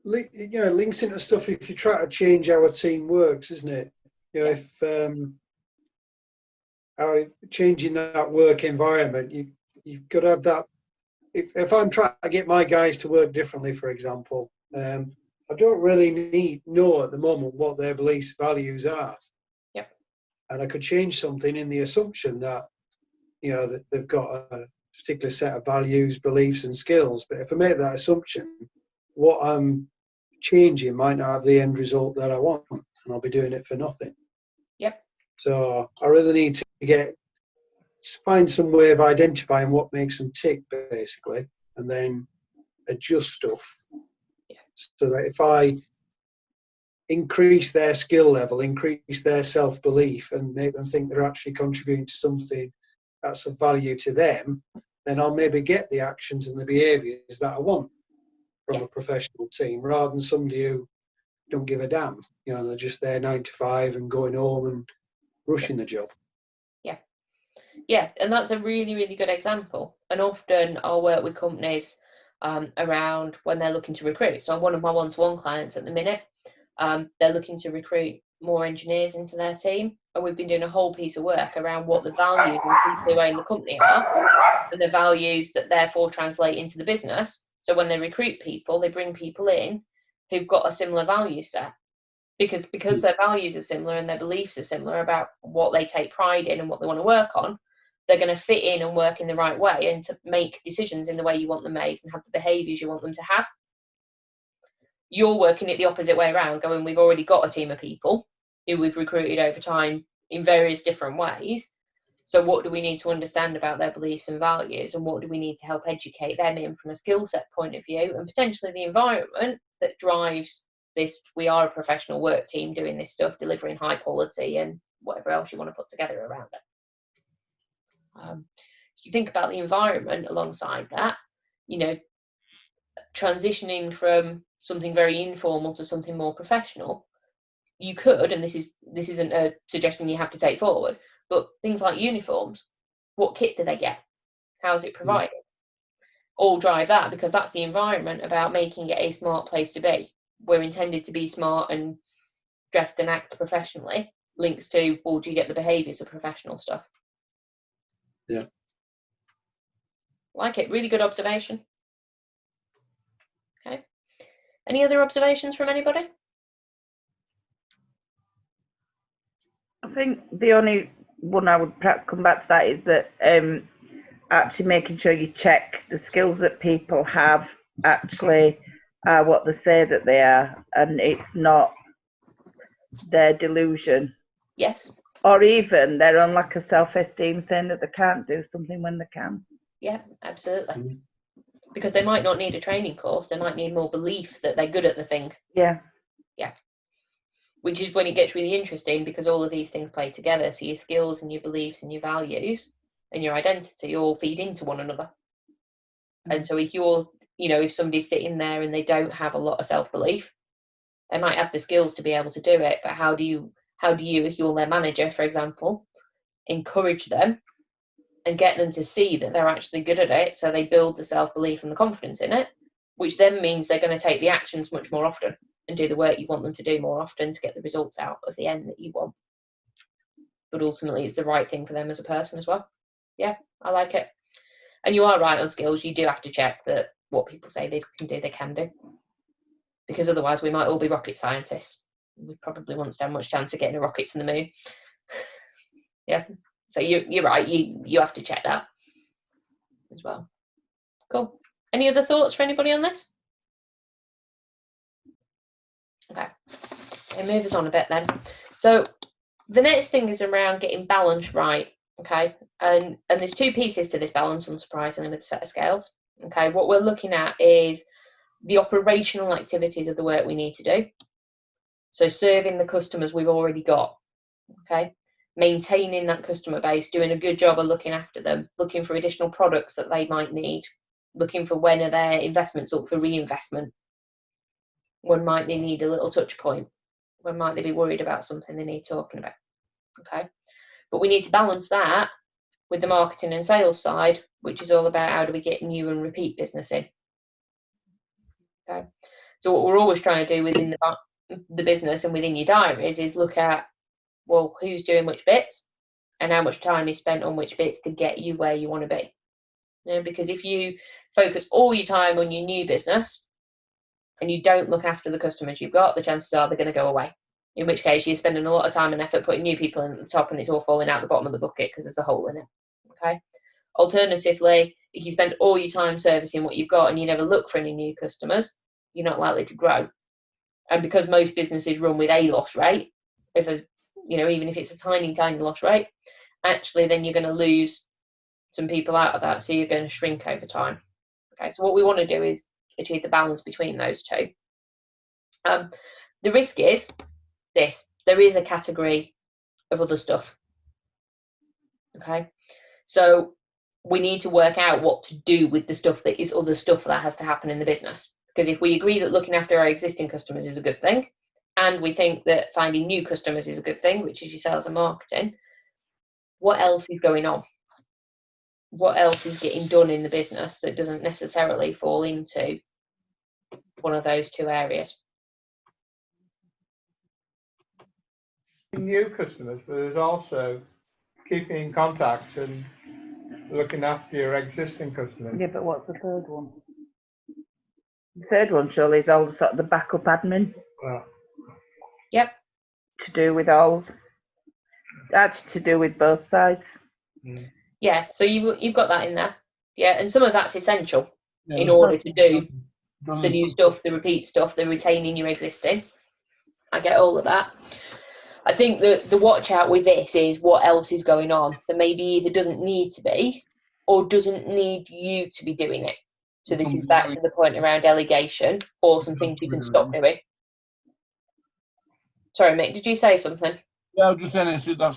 Links into stuff if you try to change how a team works, isn't it? If changing that work environment, you've got to have that. If I'm trying to get my guys to work differently, for example, I don't really know at the moment what their beliefs, values are. Yep. and I could change something in the assumption that, you know, that they've got a particular set of values, beliefs, and skills. But if I make that assumption, what I'm changing might not have the end result that I want, and I'll be doing it for nothing. Yep. So I really need to find some way of identifying what makes them tick, basically, and then adjust stuff. Yeah. So that if I increase their skill level, increase their self-belief, and make them think they're actually contributing to something that's of value to them, then I'll maybe get the actions and the behaviours that I want from a professional team, rather than somebody who don't give a damn. You know, they're just there 9 to 5 and going home and rushing the job. Yeah, and that's a really, really good example. And often I'll work with companies around when they're looking to recruit. So one of my one-to-one clients at the minute, they're looking to recruit more engineers into their team. And we've been doing a whole piece of work around what the values of the people who own the company are, and the values that therefore translate into the business. So when they recruit people, they bring people in who've got a similar value set. Because their values are similar and their beliefs are similar about what they take pride in and what they want to work on, they're going to fit in and work in the right way and to make decisions in the way you want them made and have the behaviours you want them to have. You're working it the opposite way around, going, we've already got a team of people who we've recruited over time in various different ways. So what do we need to understand about their beliefs and values, and what do we need to help educate them in from a skill set point of view, and potentially the environment that drives this, we are a professional work team doing this stuff, delivering high quality and whatever else you want to put together around it. If you think about the environment alongside that, you know, transitioning from something very informal to something more professional, you could, and this isn't a suggestion you have to take forward, but things like uniforms, what kit do they get? How is it provided? All drive that, because that's the environment about making it a smart place to be. We're intended to be smart and dressed and act professionally. Links to, well, do you get the behaviours of professional stuff? Yeah. Like it. Really good observation. Okay. Any other observations from anybody? I think the only one I would perhaps come back to that is that actually making sure you check the skills that people have actually are what they say that they are, and it's not their delusion. Yes. Or even their own lack of self-esteem saying that they can't do something when they can. Yeah, absolutely. Because they might not need a training course, they might need more belief that they're good at the thing. Yeah. Yeah. Which is when it gets really interesting, because all of these things play together. So your skills and your beliefs and your values and your identity all feed into one another. And so if you're, you know, if somebody's sitting there and they don't have a lot of self-belief, they might have the skills to be able to do it, but how do you, if you're their manager, for example, encourage them and get them to see that they're actually good at it, so they build the self-belief and the confidence in it, which then means they're going to take the actions much more often and do the work you want them to do more often to get the results out of the end that you want. But ultimately, it's the right thing for them as a person as well. Yeah, I like it. And you are right on skills. You do have to check that what people say they can do. Because otherwise we might all be rocket scientists. We probably won't stand much chance of getting a rocket to the moon. Yeah. So you're right. You have to check that as well. Cool. Any other thoughts for anybody on this? Okay. Okay, move us on a bit then. So the next thing is around getting balance right. Okay. And there's two pieces to this balance, unsurprisingly, with a set of scales. Okay. What we're looking at is the operational activities of the work we need to do. So serving the customers we've already got. Okay. Maintaining that customer base, doing a good job of looking after them, looking for additional products that they might need, looking for when are their investments up for reinvestment. When might they need a little touch point? When might they be worried about something they need talking about? Okay. But we need to balance that with the marketing and sales side, which is all about how do we get new and repeat business in. Okay. So what we're always trying to do within the business and within your diaries is look at, well, who's doing which bits and how much time is spent on which bits to get you where you want to be. You know, because if you focus all your time on your new business and you don't look after the customers you've got, the chances are they're going to go away. in which case you're spending a lot of time and effort putting new people in at the top and it's all falling out the bottom of the bucket because there's a hole in it. Okay. Alternatively, if you spend all your time servicing what you've got and you never look for any new customers, you're not likely to grow. And because most businesses run with a loss rate, even if it's a tiny loss rate, actually then you're going to lose some people out of that, so you're going to shrink over time. Okay, so what we want to do is achieve the balance between those two. The risk is this: there is a category of other stuff. Okay, so we need to work out what to do with the stuff that is other stuff that has to happen in the business. Because if we agree that looking after our existing customers is a good thing, and we think that finding new customers is a good thing, which is your sales and marketing, what else is going on? What else is getting done in the business that doesn't necessarily fall into one of those two areas? New customers, but there's also keeping in contact and looking after your existing customers. Yeah, but what's the third one? The third one surely is all sort of the backup admin. Well, Yep. To do with all. That's to do with both sides. Yeah, so you've got that in there. Yeah, and some of that's essential Yeah, in that's order right. to do Done the new stuff, the repeat stuff, the retaining your existing. I get all of that. I think the watch out with this is what else is going on that maybe either doesn't need to be or doesn't need you to be doing it. So this is back to the point around delegation or some things you can stop doing. Sorry, mate, did you say something? Yeah, I was just saying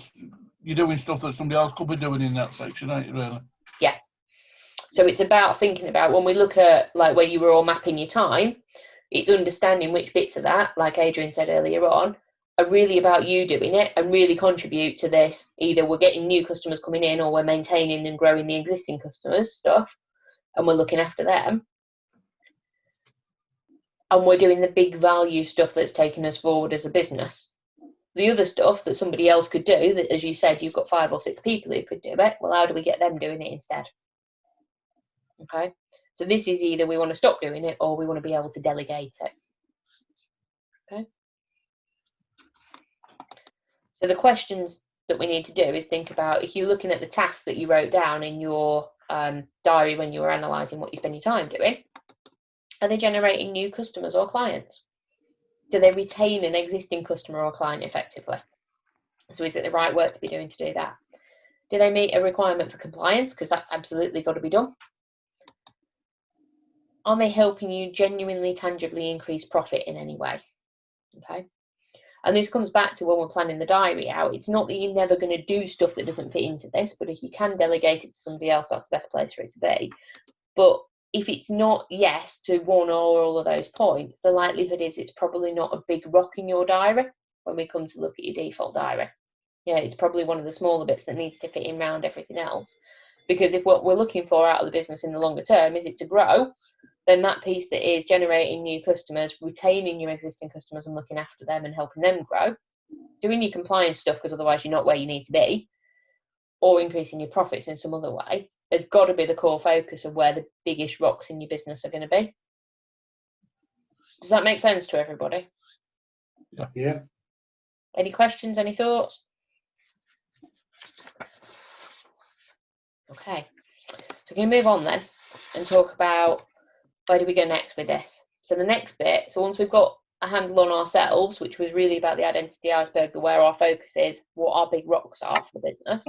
you're doing stuff that somebody else could be doing in that section, aren't you, really? Yeah. So it's about thinking about, when we look at like where you were all mapping your time, it's understanding which bits of that, like Adrian said earlier on, are really about you doing it and really contribute to this. Either we're getting new customers coming in or we're maintaining and growing the existing customers stuff and we're looking after them. And we're doing the big value stuff that's taking us forward as a business. The other stuff that somebody else could do, that, as you said, you've got 5 or 6 people who could do it. Well, how do we get them doing it instead? Okay, so this is either we want to stop doing it or we want to be able to delegate it. Okay, so the questions that we need to do is think about, if you're looking at the tasks that you wrote down in your diary when you were analysing what you spend your time doing, are they generating new customers or clients? Do they retain an existing customer or client effectively? So is it the right work to be doing to do that? Do they meet a requirement for compliance? Because that's absolutely got to be done. Are they helping you genuinely, tangibly increase profit in any way? Okay. And this comes back to when we're planning the diary out. It's not that you're never going to do stuff that doesn't fit into this, but if you can delegate it to somebody else, that's the best place for it to be. But if it's not yes to one or all of those points, the likelihood is it's probably not a big rock in your diary when we come to look at your default diary. Yeah, it's probably one of the smaller bits that needs to fit in around everything else. Because if what we're looking for out of the business in the longer term is it to grow, then that piece that is generating new customers, retaining your existing customers and looking after them and helping them grow, doing your compliance stuff because otherwise you're not where you need to be, or increasing your profits in some other way, has got to be the core focus of where the biggest rocks in your business are going to be. Does that make sense to everybody? Yeah. Any questions, any thoughts? Okay, so we're going to move on then and talk about where do we go next with this. So the next bit, so once we've got a handle on ourselves, which was really about the identity iceberg, the where our focus is, what our big rocks are for the business,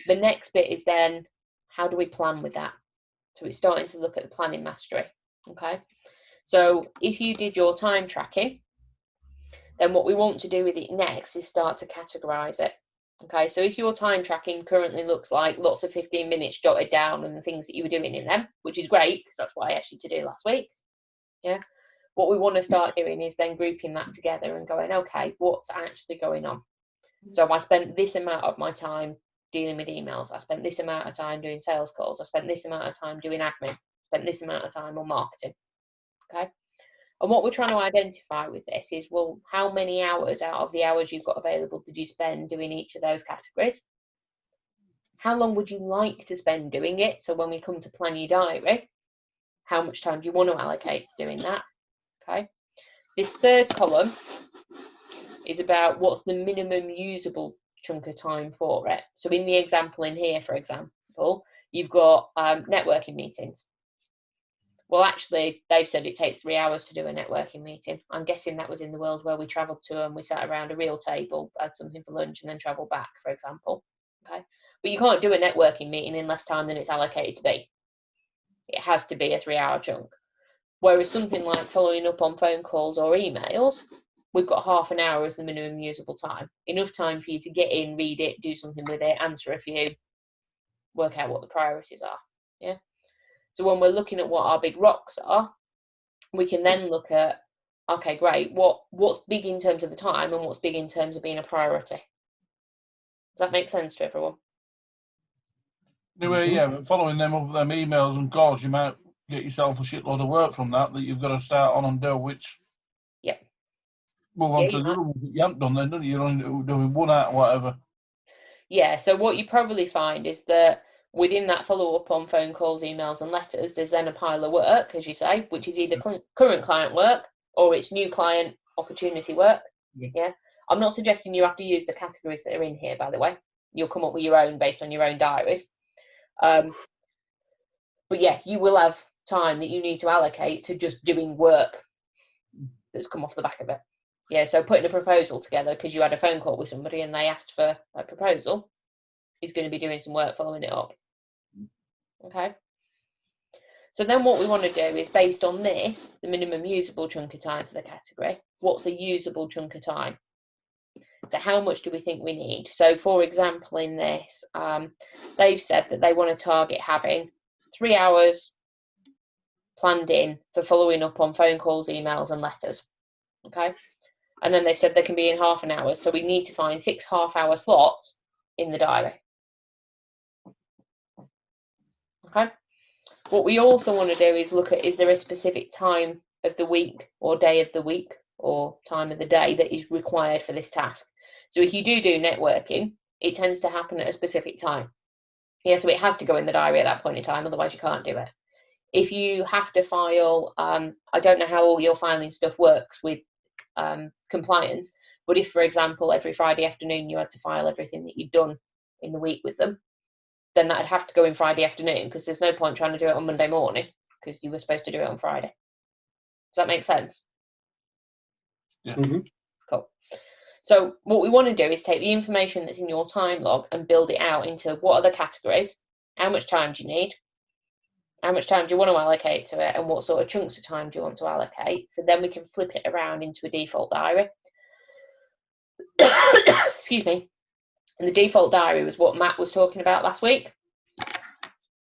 the next bit is then how do we plan with that? So it's starting to look at the planning mastery. Okay, so if you did your time tracking, then what we want to do with it next is start to categorize it. Okay, so if your time tracking currently looks like lots of 15 minutes jotted down and the things that you were doing in them, which is great because that's what I asked you to do last week. Yeah, what we want to start doing is then grouping that together and going, okay, what's actually going on? So I spent this amount of my time dealing with emails. I spent this amount of time doing sales calls. I spent this amount of time doing admin. I spent this amount of time on marketing. Okay. And what we're trying to identify with this is, well, how many hours out of the hours you've got available did you spend doing each of those categories? How long would you like to spend doing it? So when we come to plan your diary, how much time do you want to allocate to doing that? Okay. This third column is about what's the minimum usable chunk of time for it. So in the example in here, for example, you've got networking meetings. Well, actually, they've said it takes 3 hours to do a networking meeting. I'm guessing that was in the world where we travelled to and we sat around a real table, had something for lunch, and then travelled back, for example. Okay, but you can't do a networking meeting in less time than it's allocated to be. It has to be a 3-hour chunk. Whereas something like following up on phone calls or emails, we've got half an hour as the minimum usable time. Enough time for you to get in, read it, do something with it, answer a few, work out what the priorities are. Yeah. So when we're looking at what our big rocks are, we can then look at, okay, great, what's big in terms of the time and what's big in terms of being a priority. Does that make sense to everyone? Anyway, yeah, but following them up with them emails and calls, you might get yourself a shitload of work from that you've got to start on and do, which Yep. move on Yeah, to you the other ones that you haven't done then, don't you? You're only doing one out or whatever. Yeah, so what you probably find is that within that follow-up on phone calls, emails and letters, there's then a pile of work, as you say, which is either current client work or it's new client opportunity work. Yeah. I'm not suggesting you have to use the categories that are in here, by the way. You'll come up with your own based on your own diaries. But yeah, you will have time that you need to allocate to just doing work that's come off the back of it. Yeah, so putting a proposal together because you had a phone call with somebody and they asked for a proposal is going to be doing some work following it up. Okay. So then what we want to do is, based on this, the minimum usable chunk of time for the category, what's a usable chunk of time? So how much do we think we need? So for example, in this, they've said that they want to target having 3 hours planned in for following up on phone calls, emails and letters. Okay. And then they've said they can be in half an hour. So we need to find 6 half-hour slots in the diary. Okay. What we also want to do is look at, is there a specific time of the week or day of the week or time of the day that is required for this task? So if you do networking, it tends to happen at a specific time. Yeah, so it has to go in the diary at that point in time, otherwise you can't do it. If you have to file, I don't know how all your filing stuff works with compliance, but if, for example, every Friday afternoon you had to file everything that you've done in the week with them, then that'd have to go in Friday afternoon, because there's no point trying to do it on Monday morning because you were supposed to do it on Friday. Does that make sense? Yeah. Cool. So what we want to do is take the information that's in your time log and build it out into what are the categories, how much time do you need, how much time do you want to allocate to it, and what sort of chunks of time do you want to allocate. So then we can flip it around into a default diary. Excuse me. And the default diary was what Matt was talking about last week.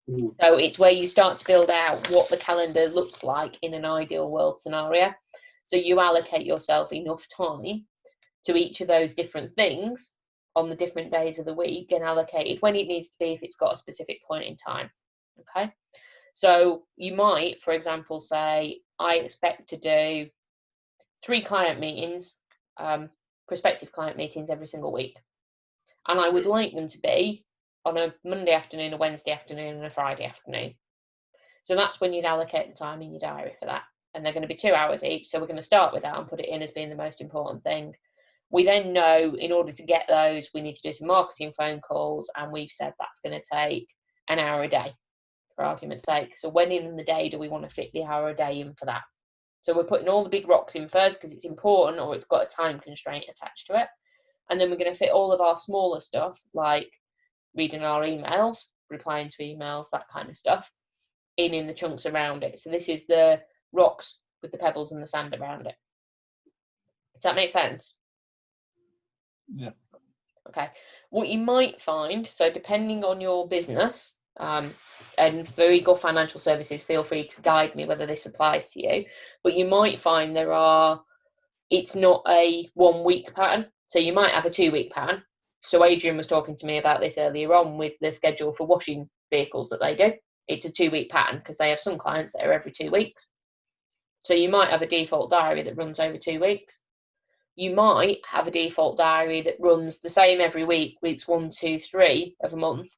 So it's where you start to build out what the calendar looks like in an ideal world scenario. So you allocate yourself enough time to each of those different things on the different days of the week and allocate it when it needs to be if it's got a specific point in time. Okay. So you might, for example, say, I expect to do 3 client meetings, prospective client meetings every single week. And I would like them to be on a Monday afternoon, a Wednesday afternoon, and a Friday afternoon. So that's when you'd allocate the time in your diary for that. And they're going to be 2 hours each. So we're going to start with that and put it in as being the most important thing. We then know in order to get those, we need to do some marketing phone calls. And we've said that's going to take an hour a day, for argument's sake. So when in the day do we want to fit the hour a day in for that? So we're putting all the big rocks in first because it's important or it's got a time constraint attached to it. And then we're going to fit all of our smaller stuff, like reading our emails, replying to emails, that kind of stuff, in the chunks around it. So this is the rocks with the pebbles and the sand around it. Does that make sense? Yeah. Okay. What you might find, so depending on your business, and for Eagle Financial Services, feel free to guide me whether this applies to you, but you might find it's not a 1 week pattern. So you might have a 2 week pattern. So Adrian was talking to me about this earlier on with the schedule for washing vehicles that they do. It's a 2 week pattern because they have some clients that are every 2 weeks. So you might have a default diary that runs over 2 weeks. You might have a default diary that runs the same every week, weeks 1, 2, 3 of a month.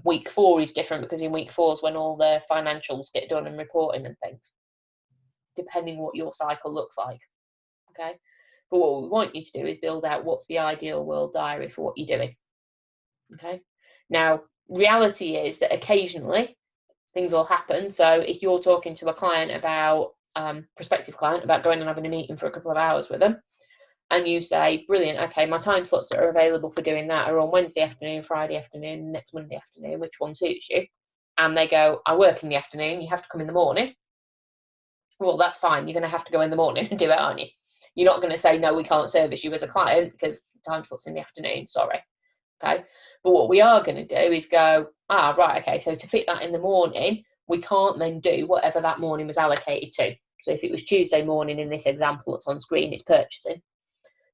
Week 4 is different because in week 4 is when all the financials get done and reporting and things, depending what your cycle looks like. Okay. But what we want you to do is build out what's the ideal world diary for what you're doing. Okay. Now, reality is that occasionally things will happen. So if you're talking to a client about, prospective client, about going and having a meeting for a couple of hours with them, and you say, brilliant, okay, my time slots that are available for doing that are on Wednesday afternoon, Friday afternoon, next Monday afternoon, which one suits you? And they go, I work in the afternoon, you have to come in the morning. Well, that's fine. You're going to have to go in the morning and do it, aren't you? You're not going to say, no, we can't service you as a client because the time slot's in the afternoon, sorry. Okay. But what we are going to do is go, right, okay, so to fit that in the morning, we can't then do whatever that morning was allocated to. So if it was Tuesday morning in this example that's on screen, it's purchasing.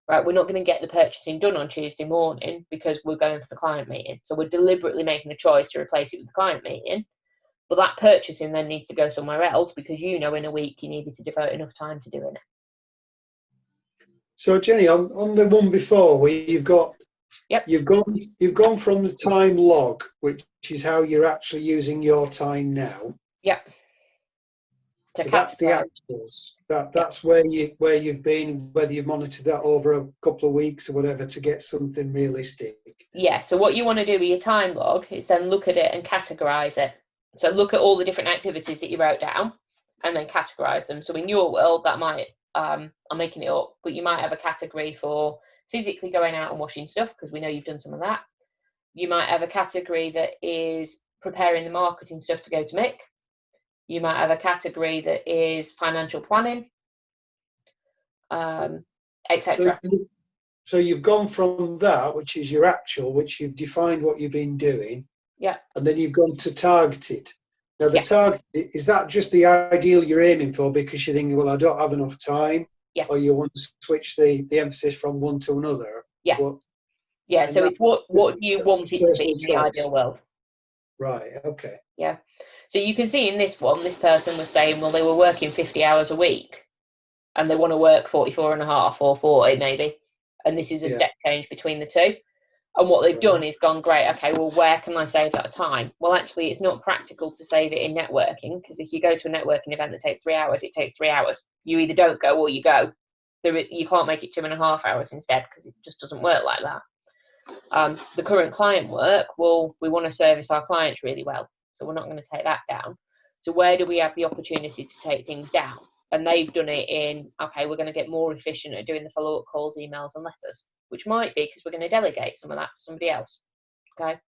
Right, we're not going to get the purchasing done on Tuesday morning because we're going for the client meeting. So we're deliberately making a choice to replace it with the client meeting. But that purchasing then needs to go somewhere else because in a week you needed to devote enough time to doing it. So Jenny, on the one before where you've got, you've gone from the time log, which is how you're actually using your time now. Yep. So that's the actuals. That's where you've been, whether you've monitored that over a couple of weeks or whatever to get something realistic. Yeah. So what you want to do with your time log is then look at it and categorize it. So look at all the different activities that you wrote down and then categorize them. So in your world, that might, I'm making it up, but you might have a category for physically going out and washing stuff because we know you've done some of that. You might have a category that is preparing the marketing stuff to go to Mick. You might have a category that is financial planning, etc. So you've gone from that, which is your actual, which you've defined what you've been doing. Yeah. And then you've gone to targeted. Now the targeted, is that just the ideal you're aiming for because you're thinking, well, I don't have enough time? Yeah. Or you want to switch the emphasis from one to another? Yeah. So it's what do you want it to be in the ideal world? Right, okay. Yeah. So you can see in this one, this person was saying, well, they were working 50 hours a week and they want to work 44 and a half or 40 maybe. And this is a step change between the two. And what they've done is gone, great, okay, well, where can I save that time? Well, actually, it's not practical to save it in networking because if you go to a networking event that takes 3 hours, it takes 3 hours. You either don't go or you go. You can't make it 2.5 hours instead because it just doesn't work like that. The current client work, well, we want to service our clients really well. So we're not going to take that down. So where do we have the opportunity to take things down? And they've done it in, okay, we're going to get more efficient at doing the follow-up calls, emails and letters, which might be because we're going to delegate some of that to somebody else. Okay.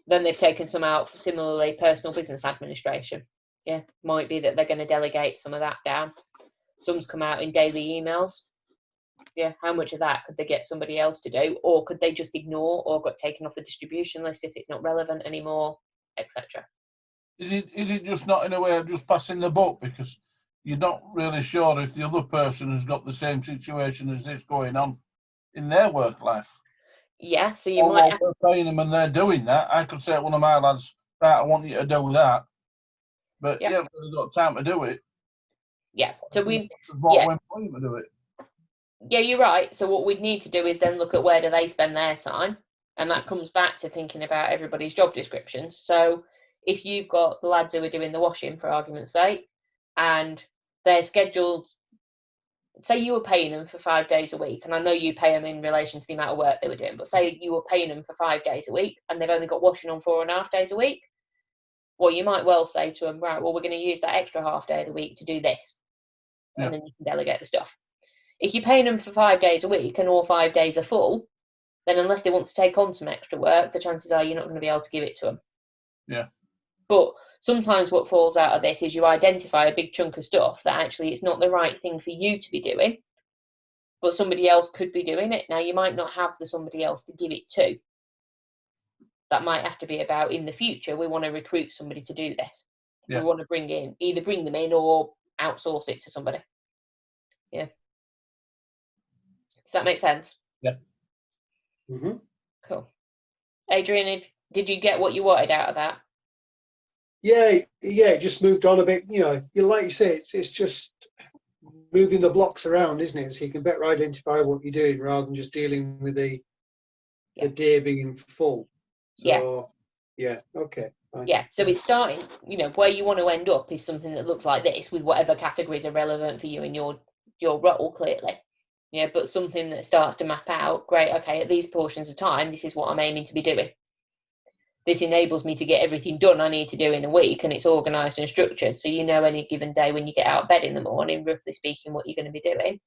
Then they've taken some out for similarly personal business administration. Yeah, might be that they're going to delegate some of that down. Some's come out in daily emails. Yeah, how much of that could they get somebody else to do, or could they just ignore or got taken off the distribution list if it's not relevant anymore, etc. Is it just not in a way of just passing the buck because you're not really sure if the other person has got the same situation as this going on in their work life? Yeah, so you might have... we're paying them and they're doing that. I could say to one of my lads, right, I want you to do that, but you haven't really got time to do it. Yeah, so we employing to do it. Yeah, you're right. So what we'd need to do is then look at where do they spend their time, and that comes back to thinking about everybody's job descriptions. So if you've got the lads who are doing the washing, for argument's sake, and they're scheduled, say you were paying them for 5 days a week, and I know you pay them in relation to the amount of work they were doing, but say you were paying them for 5 days a week and they've only got washing on 4.5 days a week, well, you might well say to them, right, well, we're going to use that extra half day of the week to do this, and then you can delegate the stuff. If you're paying them for 5 days a week and all 5 days are full, then unless they want to take on some extra work, the chances are you're not going to be able to give it to them. Yeah. But sometimes what falls out of this is you identify a big chunk of stuff that actually it's not the right thing for you to be doing, but somebody else could be doing it. Now, you might not have the somebody else to give it to. That might have to be about in the future, we want to recruit somebody to do this. We want to either bring them in or outsource it to somebody. Yeah. Does that make sense? Yeah. Mm-hmm. Cool. Adrian, did you get what you wanted out of that? Yeah, it just moved on a bit. Like you say, it's just moving the blocks around, isn't it? So you can better identify what you're doing rather than just dealing with the day being full. So, okay. Fine. Yeah, so it's starting, where you want to end up is something that looks like this with whatever categories are relevant for you in your role, clearly. Yeah, but something that starts to map out, great, okay, at these portions of time, this is what I'm aiming to be doing. This enables me to get everything done I need to do in a week, and it's organised and structured. So you know any given day when you get out of bed in the morning, roughly speaking, what you're going to be doing.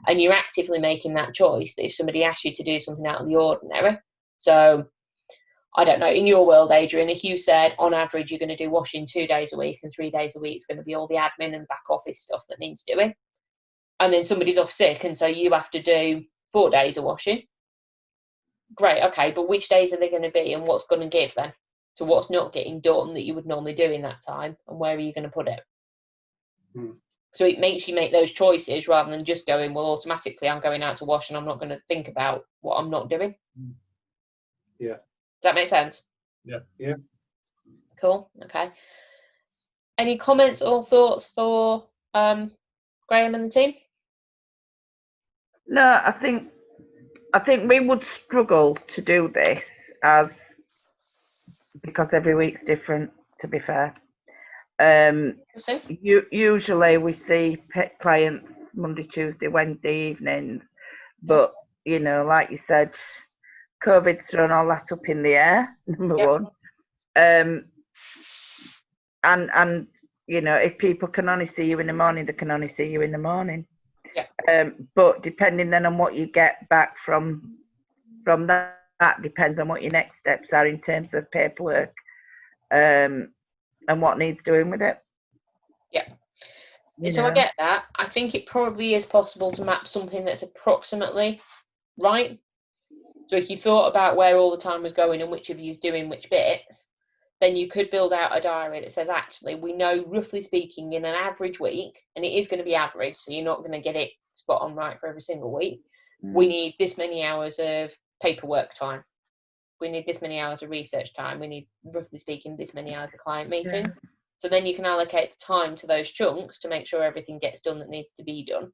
And you're actively making that choice that if somebody asks you to do something out of the ordinary. So, I don't know, in your world, Adrian, if you said on average you're going to do washing 2 days a week and 3 days a week is going to be all the admin and back office stuff that needs doing, and then somebody's off sick and so you have to do 4 days of washing, great, okay, but which days are they going to be and what's going to give then? So what's not getting done that you would normally do in that time, and where are you going to put it? So it makes you make those choices rather than just going, well, automatically I'm going out to wash and I'm not going to think about what I'm not doing. Yeah. Does that make sense? Yeah. Yeah. Cool. Okay. Any comments or thoughts for Graham and the team? No, I think we would struggle to do this because every week's different, to be fair. Usually we see clients Monday, Tuesday, Wednesday evenings, but you know, like you said, COVID's thrown all that up in the air, number one. And you know, if people can only see you in the morning, they can only see you in the morning. But depending then on what you get back from that depends on what your next steps are in terms of paperwork, and what needs doing with it. So I get that. I think it probably is possible to map something that's approximately right. So if you thought about where all the time was going and which of you's doing which bits, then you could build out a diary that says, actually, we know, roughly speaking, in an average week, and it is going to be average, so you're not going to get it spot on right for every single week, we need this many hours of paperwork time. We need this many hours of research time. We need, roughly speaking, this many hours of client meeting. So then you can allocate the time to those chunks to make sure everything gets done that needs to be done.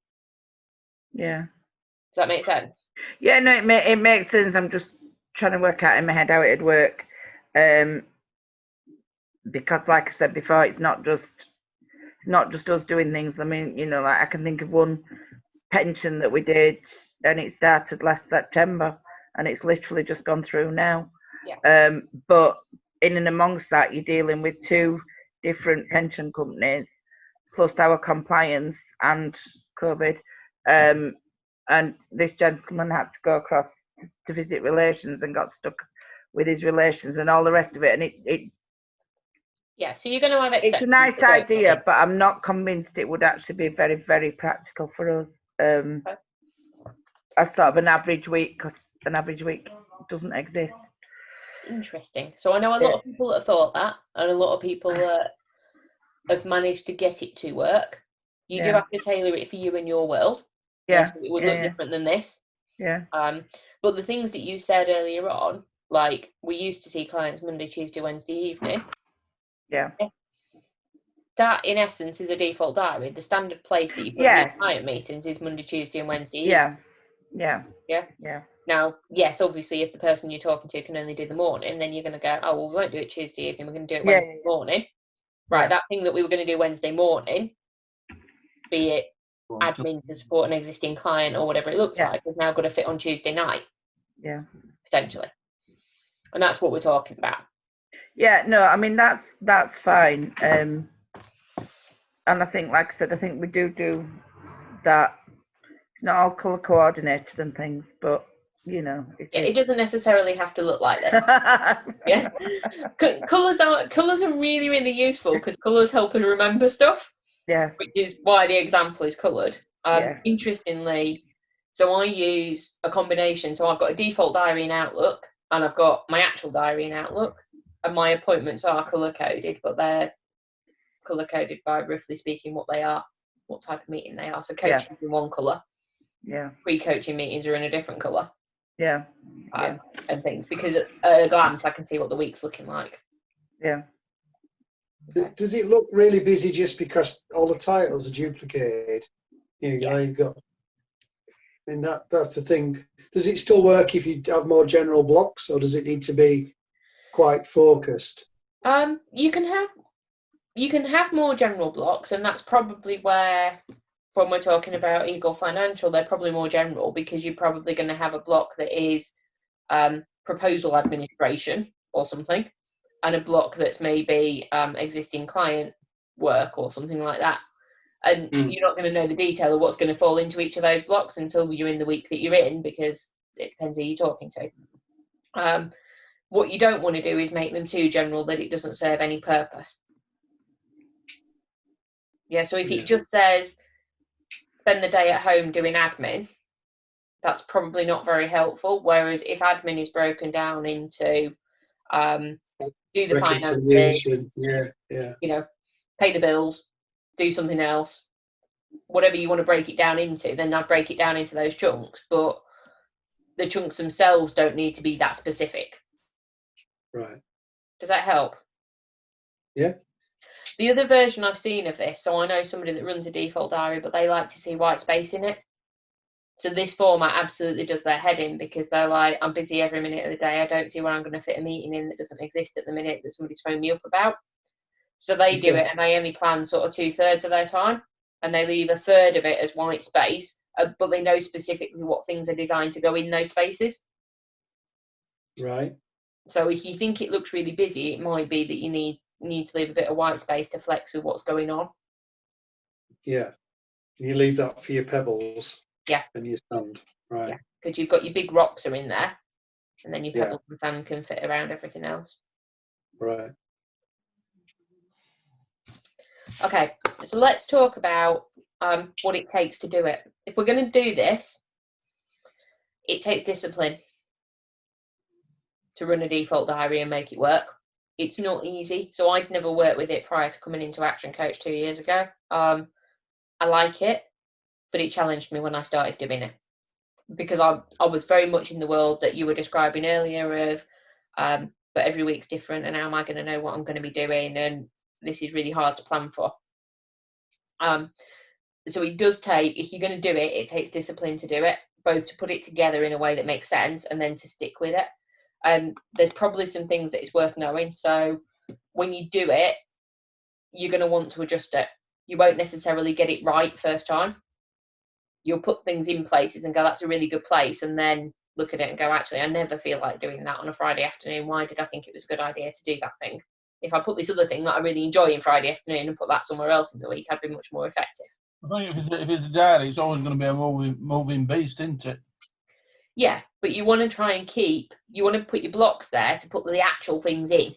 Yeah. Does that make sense? Yeah, no, it makes sense. I'm just trying to work out in my head how it'd work. Because like I said before, it's not just us doing things. I mean, you know, like I can think of one pension that we did and it started last September and it's literally just gone through now. But in and amongst that, you're dealing with 2 different pension companies, plus our compliance and COVID. And this gentleman had to go across to visit relations and got stuck with his relations and all the rest of it. And so you're going to have it's a nice idea, but I'm not convinced it would actually be very, very practical for us. As sort of an average week, because an average week doesn't exist. Interesting. So I know a lot of people that have thought that, and a lot of people that have managed to get it to work. You do have to tailor it for you and your world. So it would look different than this. But the things that you said earlier on, like we used to see clients Monday, Tuesday, Wednesday evening. That in essence is a default diary. The standard place that you put your client meetings is Monday, Tuesday, and Wednesday evening. Now, yes, obviously, if the person you're talking to can only do the morning, then you're going to go, oh, well, we won't do it Tuesday evening, we're going to do it Wednesday morning. Right, that thing that we were going to do Wednesday morning, be it admin to support an existing client or whatever it looks like, is now going to fit on Tuesday night. Potentially. And that's what we're talking about. No, I mean, that's fine. And I think, like I said, I think we do that. It's not all colour coordinated and things, but you know, it doesn't necessarily have to look like that. Colours are really, really useful because colours help us remember stuff. Which is why the example is coloured. Interestingly, so I use a combination. So I've got a default diary in Outlook, and I've got my actual diary in Outlook, and my appointments are colour coded, but they're colour coded by, roughly speaking, what they are, what type of meeting they are. So coaching in one colour. Pre-coaching meetings are in a different colour. And things, because at a glance I can see what the week's looking like. Does it look really busy just because all the titles are duplicated? You've got. I mean, that's the thing. Does it still work if you have more general blocks, or does it need to be quite focused? You can have more general blocks, and that's probably where, when we're talking about Eagle Financial, they're probably more general because you're probably going to have a block that is proposal administration or something, and a block that's maybe existing client work or something like that. And you're not going to know the detail of what's going to fall into each of those blocks until you're in the week that you're in, because it depends who you're talking to. What you don't want to do is make them too general that it doesn't serve any purpose. Yeah, so if it just says spend the day at home doing admin, that's probably not very helpful. Whereas if admin is broken down into do the finances, pay the bills, do something else, whatever you want to break it down into, then I'd break it down into those chunks. But the chunks themselves don't need to be that specific. Right. Does that help? Yeah. The other version I've seen of this, so I know somebody that runs a default diary, but they like to see white space in it. So this format absolutely does their head in, because they're like, I'm busy every minute of the day. I don't see where I'm going to fit a meeting in that doesn't exist at the minute that somebody's phoned me up about. So they do it, and they only plan sort of 2/3 of their time, and they leave 1/3 of it as white space, but they know specifically what things are designed to go in those spaces. Right. So if you think it looks really busy, it might be that you need to leave a bit of white space to flex with what's going on. Yeah. You leave that for your pebbles. Yeah. And your sand. Right. Yeah, because you've got your big rocks are in there, and then your pebbles and sand can fit around everything else. Right. Okay, so let's talk about what it takes to do it. If we're going to do this, it takes discipline to run a default diary and make it work. It's not easy. So I'd never worked with it prior to coming into Action Coach 2 years ago. I like it, but it challenged me when I started doing it, because I was very much in the world that you were describing earlier of, but every week's different, and how am I going to know what I'm going to be doing? And this is really hard to plan for. So it does take, if you're going to do it, it takes discipline to do it, both to put it together in a way that makes sense and then to stick with it. And there's probably some things that it's worth knowing. So when you do it, you're going to want to adjust it. You won't necessarily get it right first time. You'll put things in places and go, that's a really good place, and then look at it and go, actually, I never feel like doing that on a Friday afternoon. Why did I think it was a good idea to do that thing? If I put this other thing that I really enjoy in Friday afternoon and put that somewhere else in the week, I'd be much more effective. I think if it's a diary, it's always going to be a moving beast, isn't it? Yeah, but you want to try and you want to put your blocks there to put the actual things in.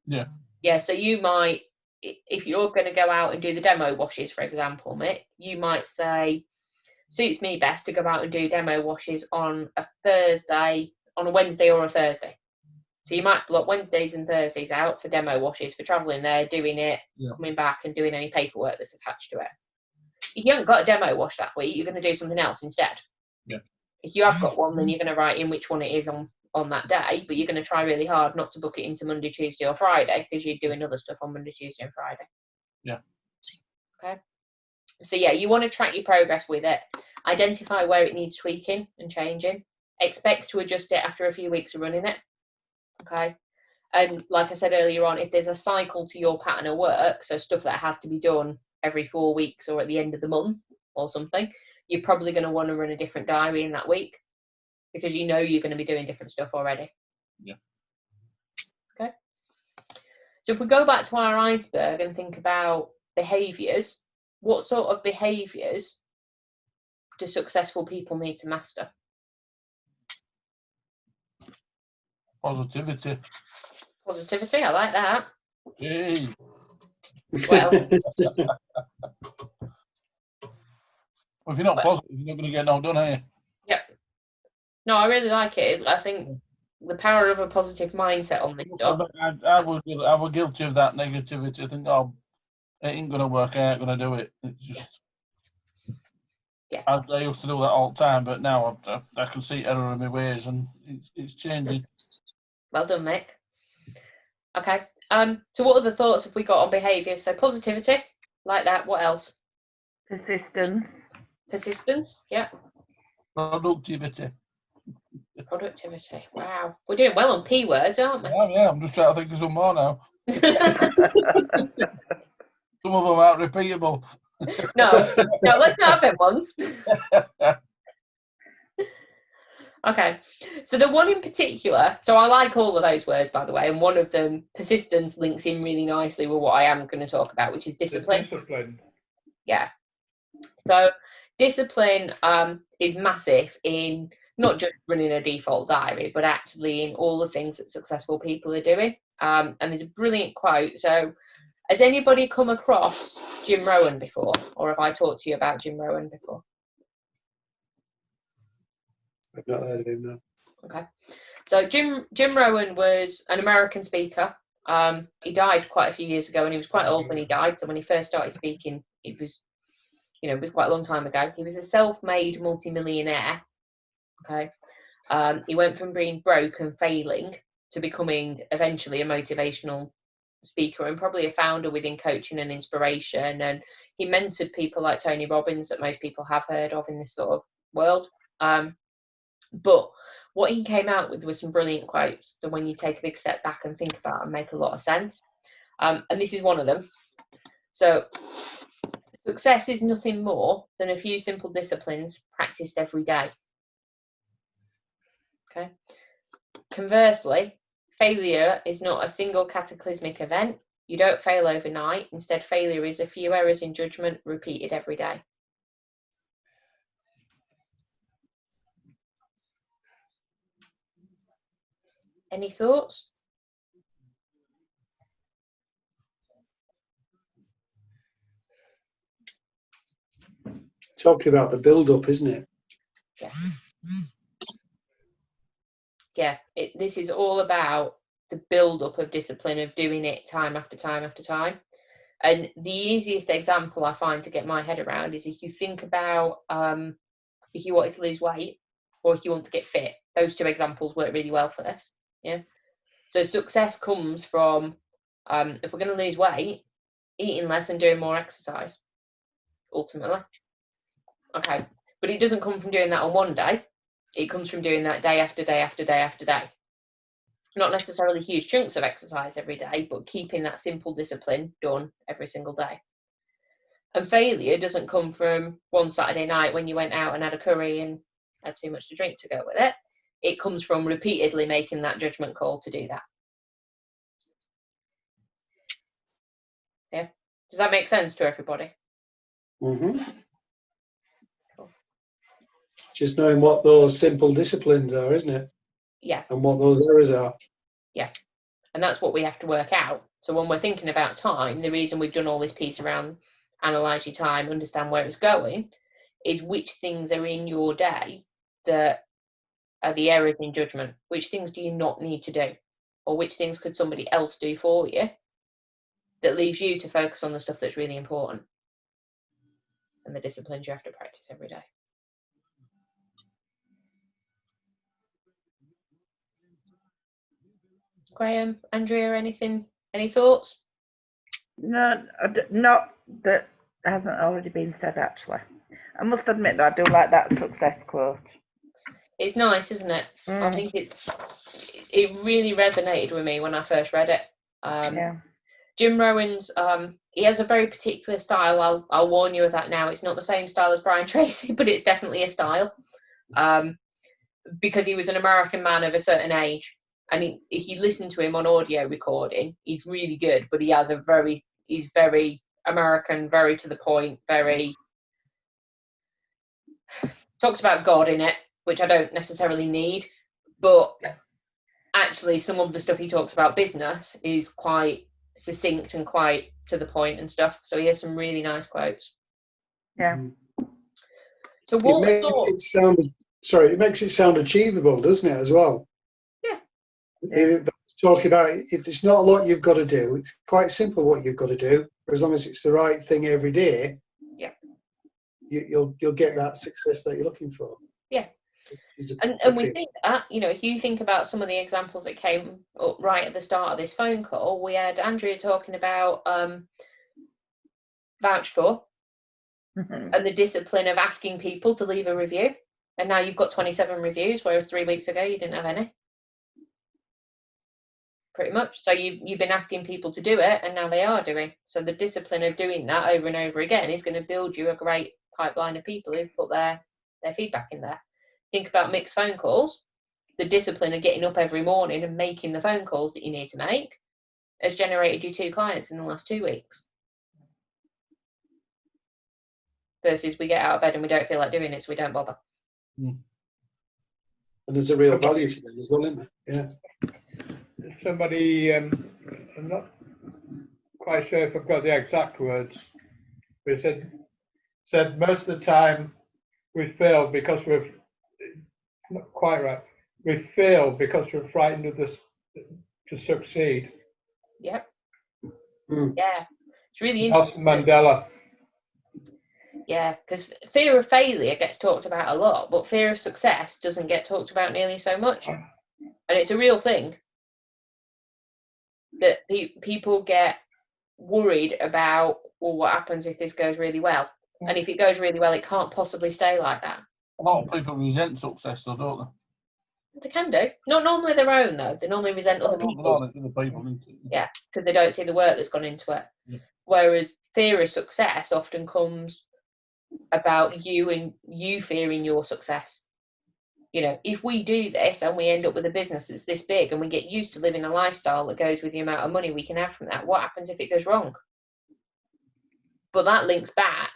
Yeah. Yeah, so you might, if you're going to go out and do the demo washes, for example, Mick, you might say, suits me best to go out and do demo washes on a Wednesday or a Thursday. So you might block Wednesdays and Thursdays out for demo washes, for travelling there, doing it, coming back and doing any paperwork that's attached to it. If you haven't got a demo wash that week, you're going to do something else instead. Yeah. If you have got one, then you're going to write in which one it is on that day, but you're going to try really hard not to book it into Monday, Tuesday or Friday, because you're doing other stuff on Monday, Tuesday and Friday. Yeah. Okay. So yeah, you want to track your progress with it. Identify where it needs tweaking and changing. Expect to adjust it after a few weeks of running it. Okay. And like I said earlier on, if there's a cycle to your pattern of work, so stuff that has to be done every 4 weeks or at the end of the month or something, you're probably going to want to run a different diary in that week, because you know you're going to be doing different stuff already. Yeah. Okay. So if we go back to our iceberg and think about behaviours, what sort of behaviours do successful people need to master? Positivity. Positivity, I like that. Hey. Well, Well, if you're not positive, you're not going to get no done, are you? yep. No, I really like it. I think the power of a positive mindset on this stuff. I was guilty of that negativity. I think, oh, it ain't going to work. I ain't going to do it. It's just. Yeah. I used to do that all the time, but now I can see error in my ways, and it's changing. Well done, Mick. Okay. So what other thoughts have we got on behaviour? So positivity, like that. What else? Persistence. Persistence. Yeah. Productivity. Productivity. Wow. We're doing well on P words, aren't we? Yeah, I'm just trying to think of some more now. Some of them aren't repeatable. No, let's not have them ones. Okay, so the one in particular, so I like all of those words, by the way, and one of them, persistence, links in really nicely with what I am going to talk about, which is discipline. Discipline. Yeah. So discipline is massive in not just running a default diary, but actually in all the things that successful people are doing. And there's a brilliant quote. So has anybody come across Jim Rohn before? Or have I talked to you about Jim Rohn before? I've not heard of him, no. Okay. So Jim Rohn was an American speaker. He died quite a few years ago, and he was quite old when he died. So when he first started speaking, it was quite a long time ago. He was a self-made multimillionaire. Okay. He went from being broke and failing to becoming eventually a motivational speaker and probably a founder within coaching and inspiration. And he mentored people like Tony Robbins that most people have heard of in this sort of world. But what he came out with was some brilliant quotes that when you take a big step back and think about and make a lot of sense. And this is one of them. So success is nothing more than a few simple disciplines practiced every day. Okay. Conversely, failure is not a single cataclysmic event. You don't fail overnight. Instead, failure is a few errors in judgment repeated every day. Any thoughts? Talking about the build-up, isn't it? Yeah, this is all about the build-up of discipline, of doing it time after time after time. And the easiest example I find to get my head around is if you think about if you wanted to lose weight or if you want to get fit. Those two examples work really well for this. Yeah. So success comes from, if we're going to lose weight, eating less and doing more exercise, ultimately. Okay. But it doesn't come from doing that on one day. It comes from doing that day after day after day after day. Not necessarily huge chunks of exercise every day, but keeping that simple discipline done every single day. And failure doesn't come from one Saturday night when you went out and had a curry and had too much to drink to go with it. It comes from repeatedly making that judgment call to do that. Yeah. Does that make sense to everybody? Mm-hmm. Cool. Just knowing what those simple disciplines are, isn't it? Yeah. And what those errors are. Yeah. And that's what we have to work out. So when we're thinking about time, the reason we've done all this piece around analyse your time, understand where it's going, is which things are in your day that are the errors in judgment. Which things do you not need to do? Or which things could somebody else do for you that leaves you to focus on the stuff that's really important and the disciplines you have to practice every day. Graham, Andrea, any thoughts? No, not that hasn't already been said, actually. I must admit that I do like that success quote. It's nice, isn't it? I think it really resonated with me when I first read it. Yeah. Jim Rohn's, he has a very particular style. I'll warn you of that now. It's not the same style as Brian Tracy, but it's definitely a style. Because he was an American man of a certain age. And if you listen to him on audio recording, he's really good, but he's very American, very to the point, talks about God in it, which I don't necessarily need, but actually some of the stuff he talks about business is quite succinct and quite to the point and stuff. So he has some really nice quotes. Yeah. So it makes it sound achievable, doesn't it, as well? Yeah. Talking about it's not a lot you've got to do. It's quite simple what you've got to do. As long as it's the right thing every day, you'll get that success that you're looking for. Yeah. And we think that, if you think about some of the examples that came up right at the start of this phone call, we had Andrea talking about vouched for and the discipline of asking people to leave a review. And now you've got 27 reviews, whereas 3 weeks ago you didn't have any. pretty much. So you've been asking people to do it, and now they are doing. So the discipline of doing that over and over again is going to build you a great pipeline of people who put their feedback in there. Think about mixed phone calls. The discipline of getting up every morning and making the phone calls that you need to make has generated you 2 clients in the last 2 weeks. Versus we get out of bed and we don't feel like doing it, so we don't bother. And there's a real value to them as well, isn't there? Yeah. Somebody, I'm not quite sure if I've got the exact words, but said most of the time we fail because we're not quite right. We fail because we're frightened of this to succeed. Yep. Mm. Yeah. It's really interesting. Nelson Mandela. Yeah, because fear of failure gets talked about a lot, but fear of success doesn't get talked about nearly so much. And it's a real thing that people get worried about, well, what happens if this goes really well? And if it goes really well, it can't possibly stay like that. A lot of people resent success, though, don't They can do. Not normally their own, though. They normally resent they? other people. Yeah, because they don't see the work that's gone into it. Yeah. Whereas fear of success often comes about you and you fearing your success. You know, if we do this and we end up with a business that's this big and we get used to living a lifestyle that goes with the amount of money we can have from that, what happens if it goes wrong? But that links back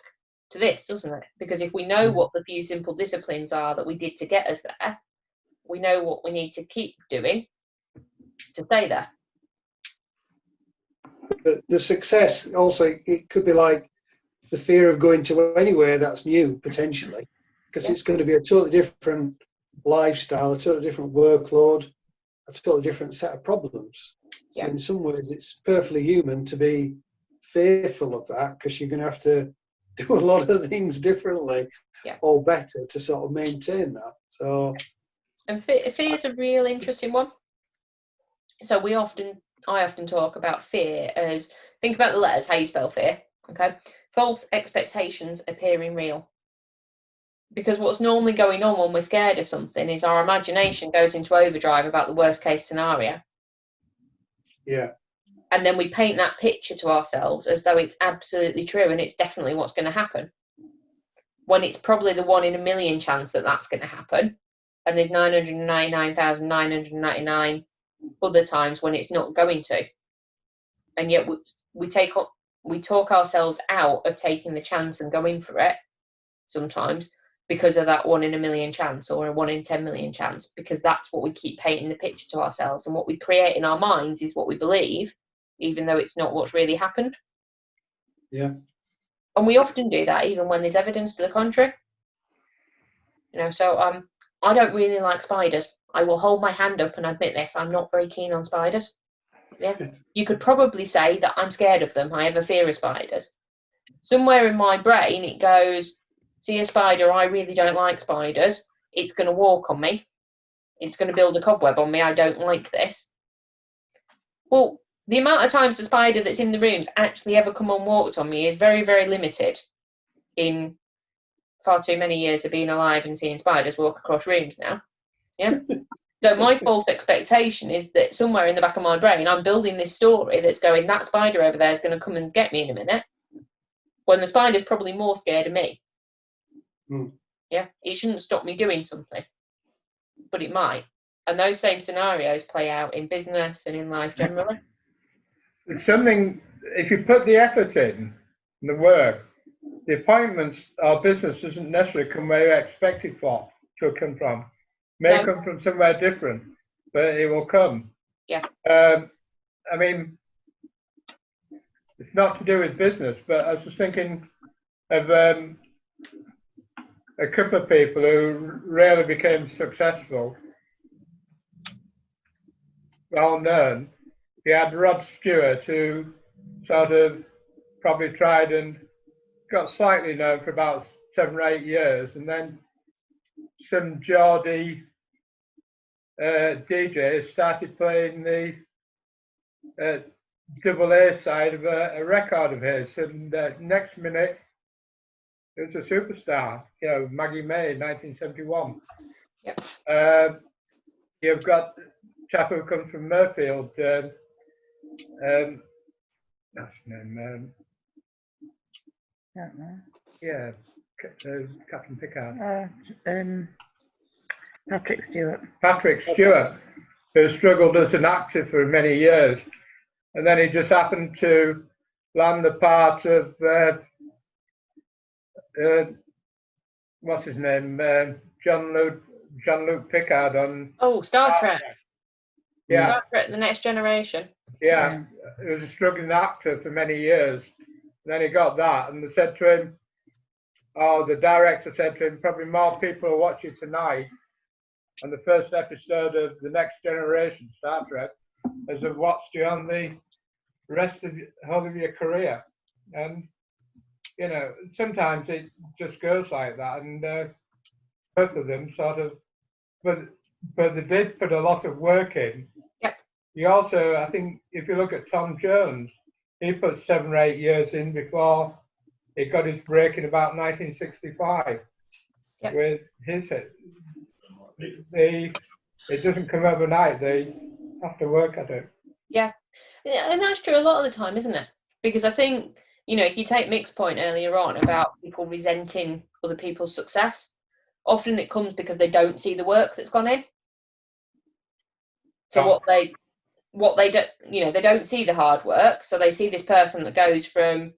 to this, doesn't it? Because if we know what the few simple disciplines are that we did to get us there, we know what we need to keep doing to stay there. But the success also, it could be like the fear of going to anywhere that's new, potentially, because it's going to be a totally different lifestyle, a totally different workload, a totally different set of problems. So in some ways, it's perfectly human to be fearful of that, because you're going to have to do a lot of things differently or better to sort of maintain that. So, and fear is a real interesting one. So I often talk about fear as, think about the letters, how you spell fear. Okay, false expectations appearing real. Because what's normally going on when we're scared of something is our imagination goes into overdrive about the worst case scenario. Yeah. And then we paint that picture to ourselves as though it's absolutely true and it's definitely what's going to happen. When it's probably the 1 in a million chance that that's going to happen. And there's 999,999 other times when it's not going to. And yet we talk ourselves out of taking the chance and going for it sometimes because of that 1 in a million chance or a 1 in 10 million chance, because that's what we keep painting the picture to ourselves. And what we create in our minds is what we believe, even though it's not what's really happened. Yeah. And we often do that even when there's evidence to the contrary. You know, so I don't really like spiders. I will hold my hand up and admit this. I'm not very keen on spiders. Yeah. You could probably say that I'm scared of them. I have a fear of spiders. Somewhere in my brain it goes, see a spider, I really don't like spiders. It's going to walk on me. It's going to build a cobweb on me. I don't like this. Well, the amount of times the spider that's in the rooms actually ever come and walked on me is very, very limited in far too many years of being alive and seeing spiders walk across rooms now. Yeah. So my false expectation is that somewhere in the back of my brain, I'm building this story that's going, that spider over there is going to come and get me in a minute, when the spider's probably more scared of me. Yeah, it shouldn't stop me doing something, but it might. And those same scenarios play out in business and in life generally. It's something, if you put the effort in, the work, the appointments, our business doesn't necessarily come where you expect it to come from. May come from somewhere different, but it will come. Yeah. I mean, it's not to do with business, but I was just thinking of a couple of people who really became successful, well known. You had Rod Stewart, who sort of probably tried and got slightly known for about 7 or 8 years, and then some Geordie DJ started playing the double A side of a record of his, and next minute it was a superstar. You know, Maggie May, 1971. Yep. You've got chap who comes from Murfield. That's his name. Don't know. Yeah, Captain Pickard. Patrick Stewart. Patrick Stewart, who struggled as an actor for many years, and then he just happened to land the part of what's his name, Jean-Luc Picard on. Oh, Star Trek. Yeah, Star Trek: The Next Generation. yeah. He was a struggling actor for many years. And then he got that, and they said to him, the director said to him, probably more people will watch it tonight on the first episode of The Next Generation, Star Trek, as have watched you on the rest of whole of your career. And, you know, sometimes it just goes like that, and both of them sort of, but they did put a lot of work in. Yep. You also, I think, if you look at Tom Jones, he put 7 or 8 years in before he got his break in about 1965. Yep. With his, it doesn't come overnight. They have to work at it. Yeah, and that's true a lot of the time, isn't it? Because I think, you know, if you take Mick's point earlier on about people resenting other people's success, often it comes because they don't see the work that's gone in. So what they don't, you know, they don't see the hard work. So they see this person that goes from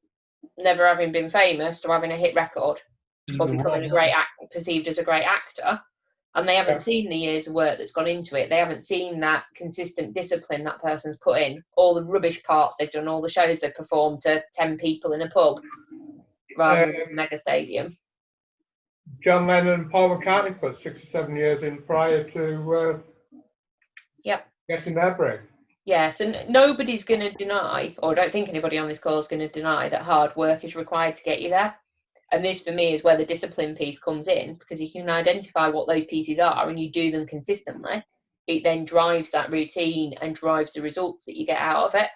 never having been famous to having a hit record or becoming a great perceived as a great actor, and they haven't seen the years of work that's gone into it. They haven't seen that consistent discipline that person's put in, all the rubbish parts they've done, all the shows they've performed to 10 people in a pub rather than a mega stadium. John Lennon and Paul McCartney put 6 or 7 years in prior to getting their break. Yes, and nobody's going to deny, or I don't think anybody on this call is going to deny, that hard work is required to get you there. And this, for me, is where the discipline piece comes in, because if you can identify what those pieces are and you do them consistently, it then drives that routine and drives the results that you get out of it.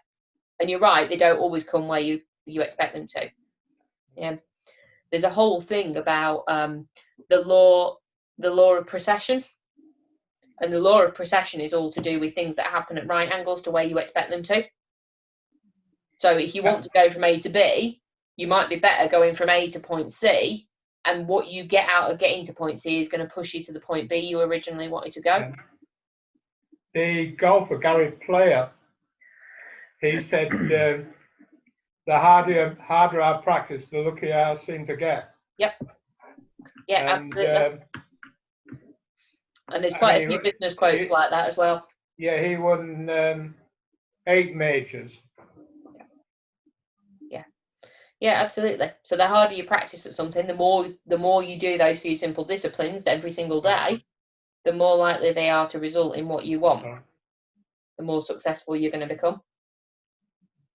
And you're right, they don't always come where you expect them to. Yeah, there's a whole thing about the law of precession. And the law of precession is all to do with things that happen at right angles to where you expect them to. So if you want to go from A to B, you might be better going from A to point C, and what you get out of getting to point C is going to push you to the point B you originally wanted to go. The golfer, Gary Player, he said the harder I practice, the luckier I seem to get. Yep. Yeah, and, absolutely. And there's quite a few business quotes like that as well. Yeah, he won 8 majors. Yeah, absolutely. So the harder you practice at something, the more you do those few simple disciplines every single day, the more likely they are to result in what you want. The more successful you're going to become.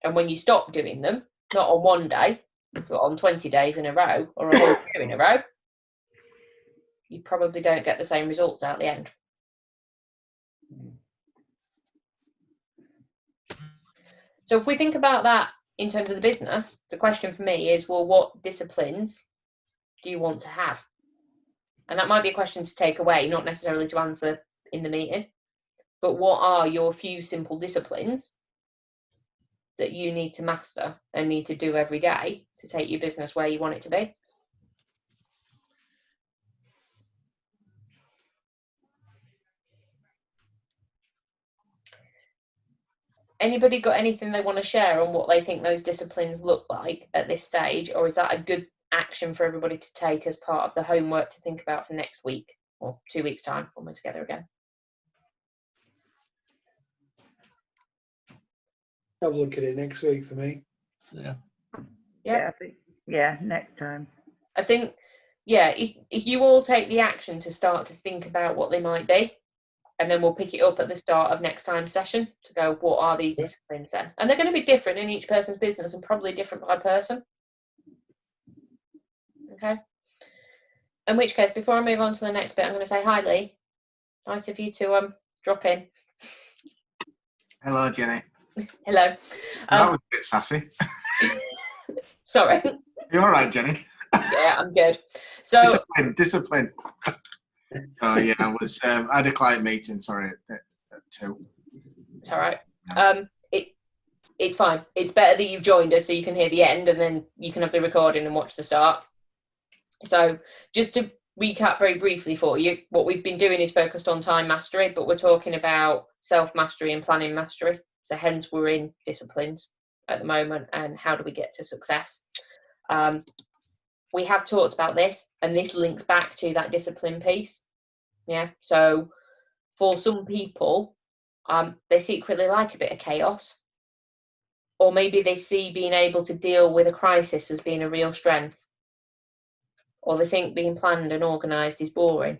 And when you stop doing them, not on one day, but on 20 days in a row or a whole year in a row, you probably don't get the same results out the end. So if we think about that in terms of the business, the question for me is, well, what disciplines do you want to have? And that might be a question to take away, not necessarily to answer in the meeting, but what are your few simple disciplines that you need to master and need to do every day to take your business where you want it to be? Anybody got anything they want to share on what they think those disciplines look like at this stage, or is that a good action for everybody to take as part of the homework to think about for next week or 2 weeks' time when we're together again? Have a look at it next week for me. Yeah. I think, next time. I think, if you all take the action to start to think about what they might be, and then we'll pick it up at the start of next time's session to go, what are these disciplines then? And they're going to be different in each person's business and probably different by person. Okay. In which case, before I move on to the next bit, I'm going to say hi, Lee. Nice of you to drop in. Hello, Jenny. Hello. That was a bit sassy. Sorry. You all right, Jenny? Yeah, I'm good. So discipline. Oh yeah, I had a client meeting. Sorry, at at 2. It's all right. It's fine. It's better that you've joined us so you can hear the end and then you can have the recording and watch the start. So just to recap very briefly for you, what we've been doing is focused on time mastery, but we're talking about self-mastery and planning mastery. So hence we're in disciplines at the moment and how do we get to success. We have talked about this and this links back to that discipline piece. Yeah. So for some people, they secretly like a bit of chaos. Or maybe they see being able to deal with a crisis as being a real strength. Or they think being planned and organised is boring.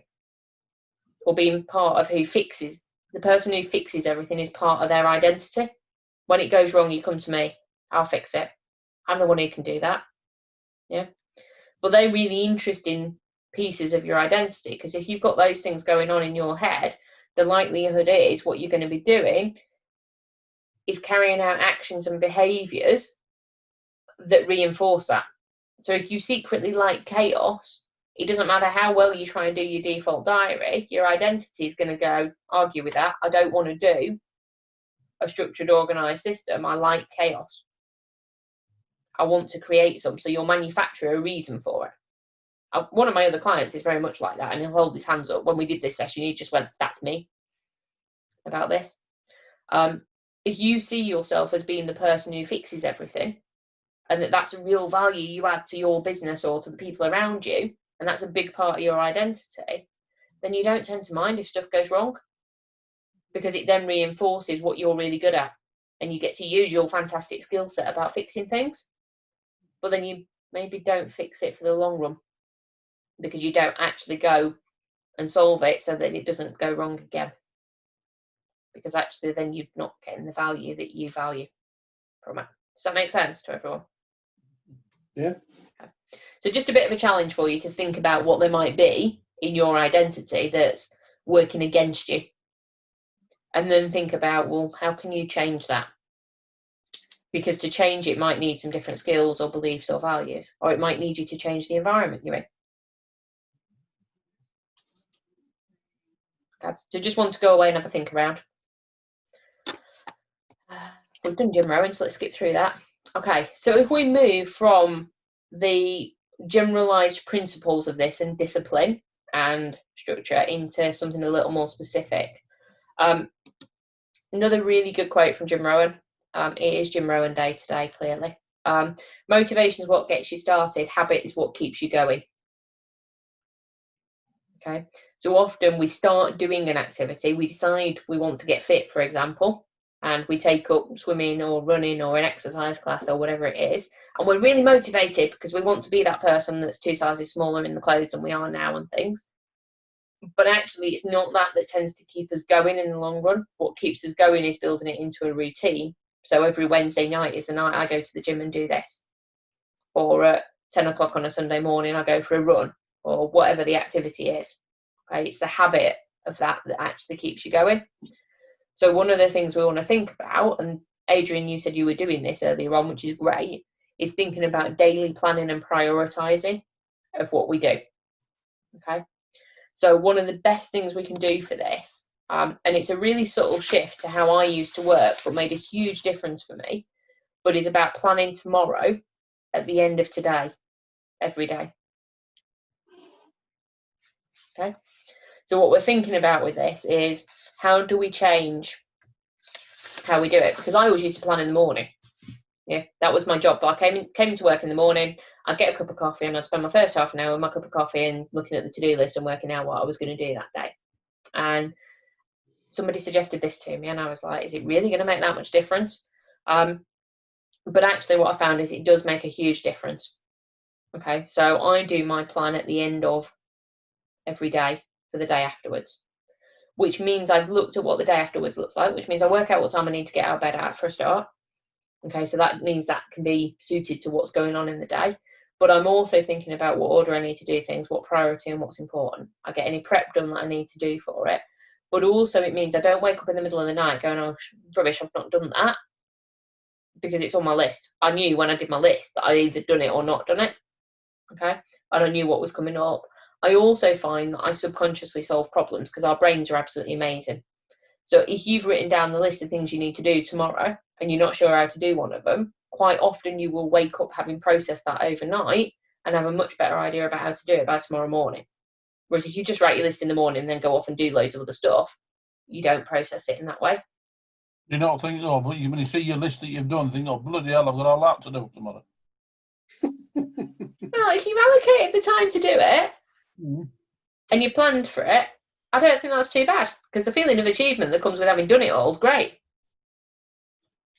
Or being part of who fixes, the person who fixes everything is part of their identity. When it goes wrong, you come to me, I'll fix it. I'm the one who can do that. Yeah. But they're really interesting pieces of your identity, because if you've got those things going on in your head, the likelihood is what you're going to be doing is carrying out actions and behaviours that reinforce that. So if you secretly like chaos, it doesn't matter how well you try and do your default diary, your identity is going to go, argue with that. I don't want to do a structured, organised system. I like chaos. I want to create some. So you'll manufacture a reason for it. One of my other clients is very much like that, and he'll hold his hands up. When we did this session, he just went, that's me about this. If you see yourself as being the person who fixes everything, and that's a real value you add to your business or to the people around you, and that's a big part of your identity, then you don't tend to mind if stuff goes wrong, because it then reinforces what you're really good at, and you get to use your fantastic skill set about fixing things, but then you maybe don't fix it for the long run, because you don't actually go and solve it so that it doesn't go wrong again. Because actually then you're not getting the value that you value from it. Does that make sense to everyone? Yeah. Okay. So just a bit of a challenge for you to think about what there might be in your identity that's working against you. And then think about, well, how can you change that? Because to change it might need some different skills or beliefs or values, or it might need you to change the environment you're in. Okay. So just want to go away and have a think around. We've done Jim Rohn, so let's skip through that. Okay, so if we move from the generalized principles of this and discipline and structure into something a little more specific. Another really good quote from Jim Rohn. It is Jim Rohn Day today, clearly. Motivation is what gets you started. Habit is what keeps you going. Okay, so often we start doing an activity, we decide we want to get fit, for example, and we take up swimming or running or an exercise class or whatever it is, and we're really motivated because we want to be that person that's 2 sizes smaller in the clothes than we are now and things. But actually it's not that tends to keep us going in the long run. What keeps us going is building it into a routine. So every Wednesday night is the night I go to the gym and do this, or at 10 o'clock on a Sunday morning I go for a run, or whatever the activity is. Okay, it's the habit of that actually keeps you going. So one of the things we want to think about, and Adrian, you said you were doing this earlier on, which is great, is thinking about daily planning and prioritizing of what we do. Okay, so one of the best things we can do for this, and it's a really subtle shift to how I used to work, but made a huge difference for me, but is about planning tomorrow at the end of today, every day. Okay, so what we're thinking about with this is, how do we change how we do it? Because I always used to plan in the morning. Yeah, that was my job. But I came to work in the morning, I'd get a cup of coffee and I'd spend my first half an hour with my cup of coffee and looking at the to-do list and working out what I was going to do that day. And somebody suggested this to me and I was like, is it really going to make that much difference? But actually what I found is it does make a huge difference. Okay, so I do my plan at the end of every day for the day afterwards, which means I've looked at what the day afterwards looks like, which means I work out what time I need to get out of bed at for a start. Okay, so that means that can be suited to what's going on in the day. But I'm also thinking about what order I need to do things, what priority and what's important. I get any prep done that I need to do for it. But also it means I don't wake up in the middle of the night going, oh, rubbish, I've not done that, because it's on my list. I knew when I did my list that I'd either done it or not done it. Okay, and I knew what was coming up. I also find that I subconsciously solve problems because our brains are absolutely amazing. So if you've written down the list of things you need to do tomorrow and you're not sure how to do one of them, quite often you will wake up having processed that overnight and have a much better idea about how to do it by tomorrow morning. Whereas if you just write your list in the morning and then go off and do loads of other stuff, you don't process it in that way. You don't think, oh, but when you see your list that you've done, think, oh, bloody hell, I've got all that to do tomorrow. Well, if you've allocated the time to do it and you planned for it, I don't think that's too bad, because the feeling of achievement that comes with having done it all is great.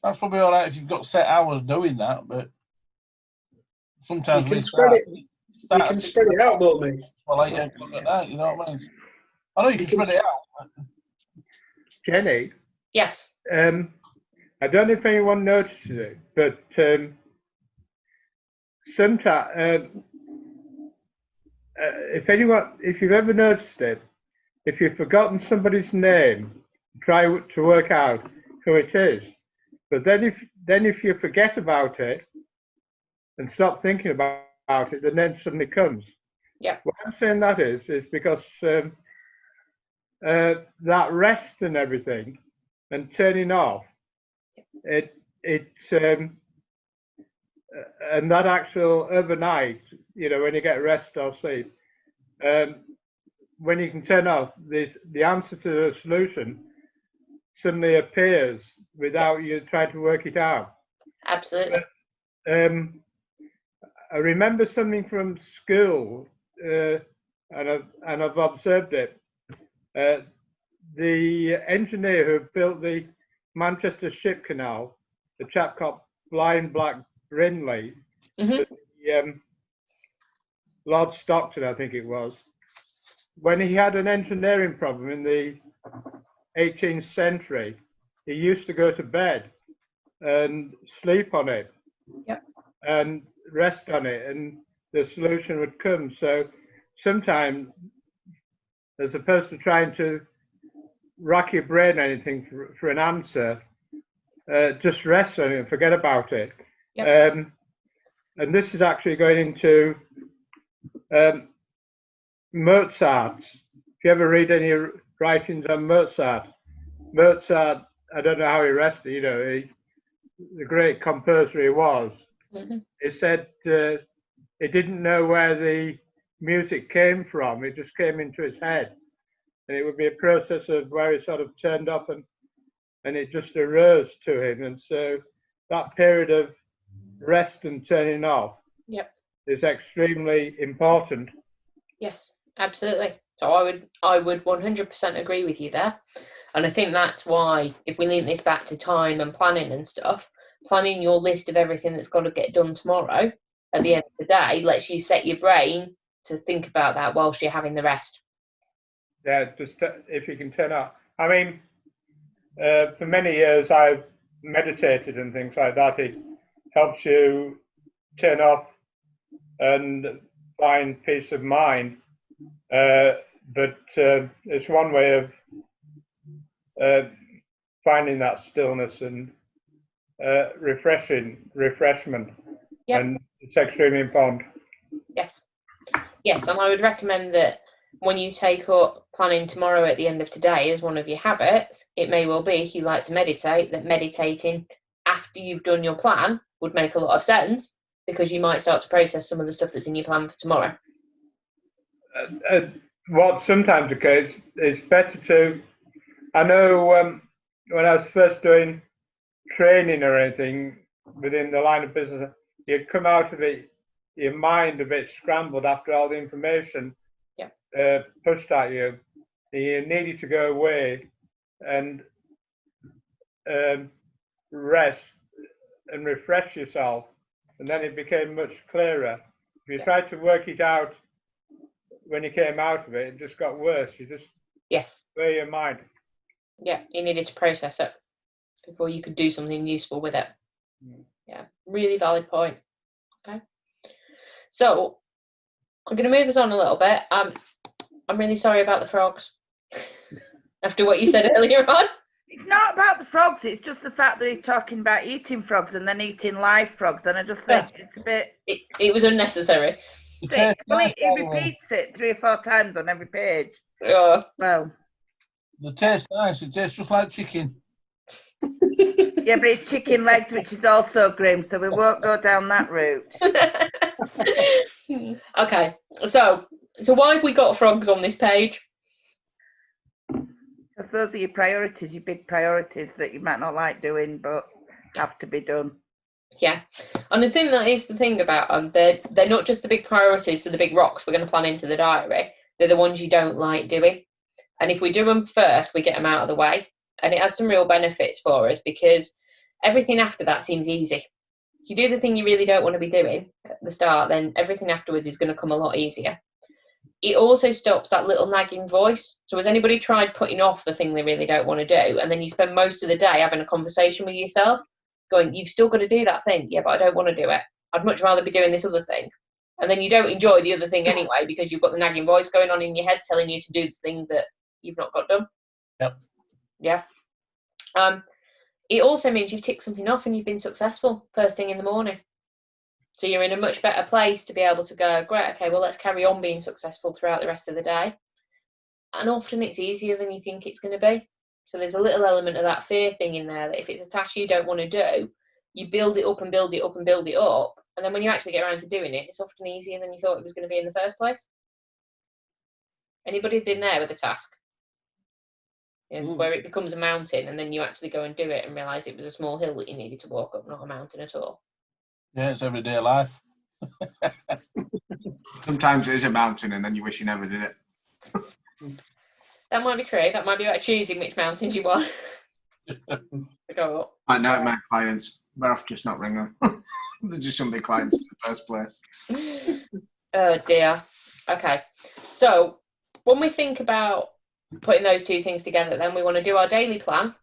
That's probably all right if you've got set hours doing that, but sometimes You can we spread start, it. You can spread it out, though, mate. well, 8 o'clock at night, you know what I mean? I know you can spread it out. Jenny, Yes. I don't know if anyone notices it, but sometimes, if you've ever noticed it, if you've forgotten somebody's name, try to work out who it is. But then if you forget about it and stop thinking about it, and then suddenly comes. Yeah. What I'm saying that is because that rest and everything and turning off, and that actual overnight, when you get rest or sleep, when you can turn off, the answer to the solution suddenly appears without you trying to work it out. Absolutely. I remember something from school, and I've observed it. The engineer who built the Manchester Ship Canal, the chap called Blind Black Brindley, Lord Stockton, I think it was, when he had an engineering problem in the 18th century, he used to go to bed and sleep on it. Yep. And rest on it, and the solution would come. So sometimes, as opposed to trying to rack your brain or anything for an answer, just rest on it and forget about it. Yep. And this is actually going into Mozart. If you ever read any writings on Mozart, I don't know how he rested, the great composer he was. He said he didn't know where the music came from. It just came into his head. And it would be a process of where he sort of turned up and it just arose to him. And so that period of rest and turning off is extremely important. Yes, absolutely. So I would 100% agree with you there. And I think that's why, if we link this back to time and planning and stuff, planning your list of everything that's got to get done tomorrow at the end of the day lets you set your brain to think about that whilst you're having the rest. Yeah, just if you can turn off. I mean, for many years I've meditated and things like that. It helps you turn off and find peace of mind. But it's one way of finding that stillness and refreshment. Yep. And it's extremely important. Yes, and I would recommend that when you take up planning tomorrow at the end of today as one of your habits, it may well be, if you like to meditate, that meditating after you've done your plan would make a lot of sense, because you might start to process some of the stuff that's in your plan for tomorrow. What sometimes occurs is better to, I know when I was first doing training or anything within the line of business, you'd come out of it, your mind a bit scrambled after all the information pushed at you. You needed to go away and rest and refresh yourself, and then it became much clearer. If you tried to work it out when you came out of it, it just got worse. You just clear your mind. Yeah, you needed to process it before you could do something useful with it. Yeah, really valid point. Okay, so I'm going to move us on a little bit. I'm really sorry about the frogs after what you said earlier on. It's not about the frogs, it's just the fact that he's talking about eating frogs and then eating live frogs, and I just think it's a bit... It was unnecessary. Well, he repeats it 3 or 4 times on every page. Yeah. Well, The taste nice. It tastes just like chicken. Yeah, but it's chicken legs, which is also grim, so we won't go down that route. Okay, so why have we got frogs on this page? Because those are your priorities, your big priorities that you might not like doing, but have to be done. Yeah, and the thing that is the thing about them, they're not just the big priorities, so the big rocks we're going to plan into the diary. They're the ones you don't like doing, and if we do them first, we get them out of the way, and it has some real benefits for us because everything after that seems easy. If you do the thing you really don't want to be doing at the start, then everything afterwards is going to come a lot easier. It also stops that little nagging voice. So has anybody tried putting off the thing they really don't want to do, and then you spend most of the day having a conversation with yourself, going, you've still got to do that thing. Yeah, but I don't want to do it. I'd much rather be doing this other thing. And then you don't enjoy the other thing anyway because you've got the nagging voice going on in your head telling you to do the thing that you've not got done. Yep. Yeah. It also means you've ticked something off and you've been successful first thing in the morning. So you're in a much better place to be able to go, great, okay, well, let's carry on being successful throughout the rest of the day. And often it's easier than you think it's going to be. So there's a little element of that fear thing in there that if it's a task you don't want to do, you build it up and build it up and build it up. And then when you actually get around to doing it, it's often easier than you thought it was going to be in the first place. Anybody been there with a task? Where it becomes a mountain and then you actually go and do it and realise it was a small hill that you needed to walk up, not a mountain at all. Yeah, it's everyday life. Sometimes it is a mountain and then you wish you never did it. That might be true. That might be about choosing which mountains you want to go up. I know my clients, better off just not ring them. They're just some big clients in the first place. Oh dear. Okay. So when we think about putting those two things together, then we want to do our daily plan,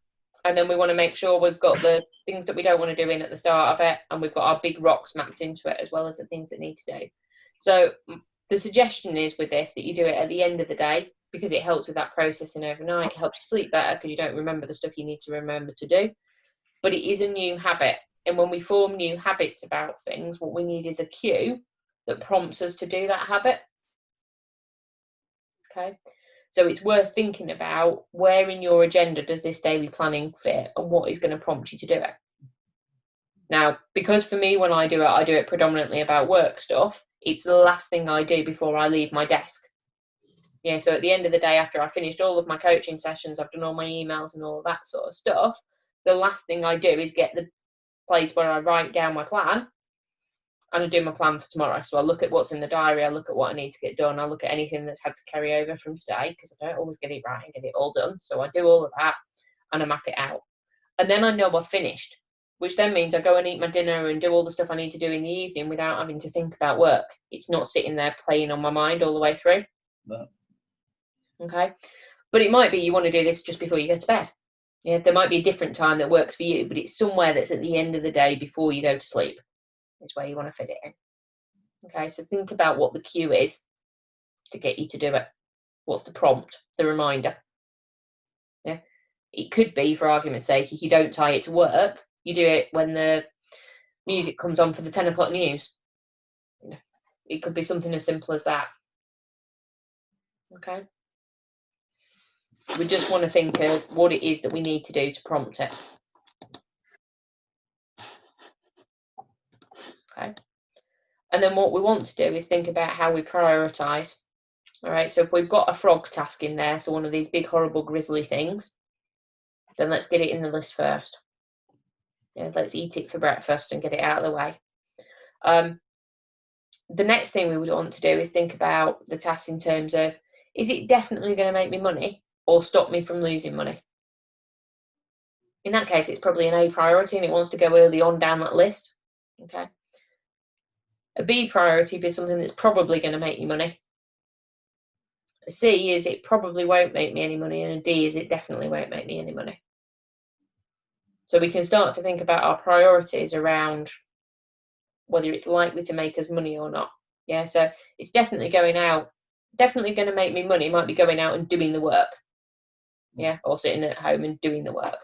and then we want to make sure we've got the things that we don't want to do in at the start of it, and we've got our big rocks mapped into it as well as the things that need to do. So the suggestion is with this that you do it at the end of the day because it helps with that processing overnight. It helps you sleep better because you don't remember the stuff you need to remember to do. But it is a new habit, and when we form new habits about things, what we need is a cue that prompts us to do that habit. Okay. So it's worth thinking about where in your agenda does this daily planning fit and what is going to prompt you to do it. Now, because for me, when I do it predominantly about work stuff. It's the last thing I do before I leave my desk. Yeah, so at the end of the day, after I've finished all of my coaching sessions, I've done all my emails and all that sort of stuff, the last thing I do is get the place where I write down my plan and I do my plan for tomorrow. So I look at what's in the diary, I look at what I need to get done, I look at anything that's had to carry over from today because I don't always get it right and get it all done. So I do all of that and I map it out. And then I know I've finished, which then means I go and eat my dinner and do all the stuff I need to do in the evening without having to think about work. It's not sitting there playing on my mind all the way through. No. Okay. But it might be you want to do this just before you go to bed. Yeah, there might be a different time that works for you, but it's somewhere that's at the end of the day before you go to sleep. Is where you want to fit it in. Okay, so think about what the cue is to get you to do it. What's the prompt, the reminder? Yeah, it could be, for argument's sake, if you don't tie it to work, you do it when the music comes on for the 10 o'clock news. You know, it could be something as simple as that. Okay. We just want to think of what it is that we need to do to prompt it. Okay. And then what we want to do is think about how we prioritise. All right, so if we've got a frog task in there, so one of these big, horrible, grisly things, then let's get it in the list first. Yeah, let's eat it for breakfast and get it out of the way. The next thing we would want to do is think about the task in terms of, is it definitely going to make me money or stop me from losing money? In that case, it's probably an A priority and it wants to go early on down that list. Okay. A B priority is something that's probably going to make you money. A C is it probably won't make me any money, and a D is it definitely won't make me any money. So we can start to think about our priorities around whether it's likely to make us money or not. Yeah, so it's definitely going out, definitely going to make me money, might be going out and doing the work. Yeah, or sitting at home and doing the work.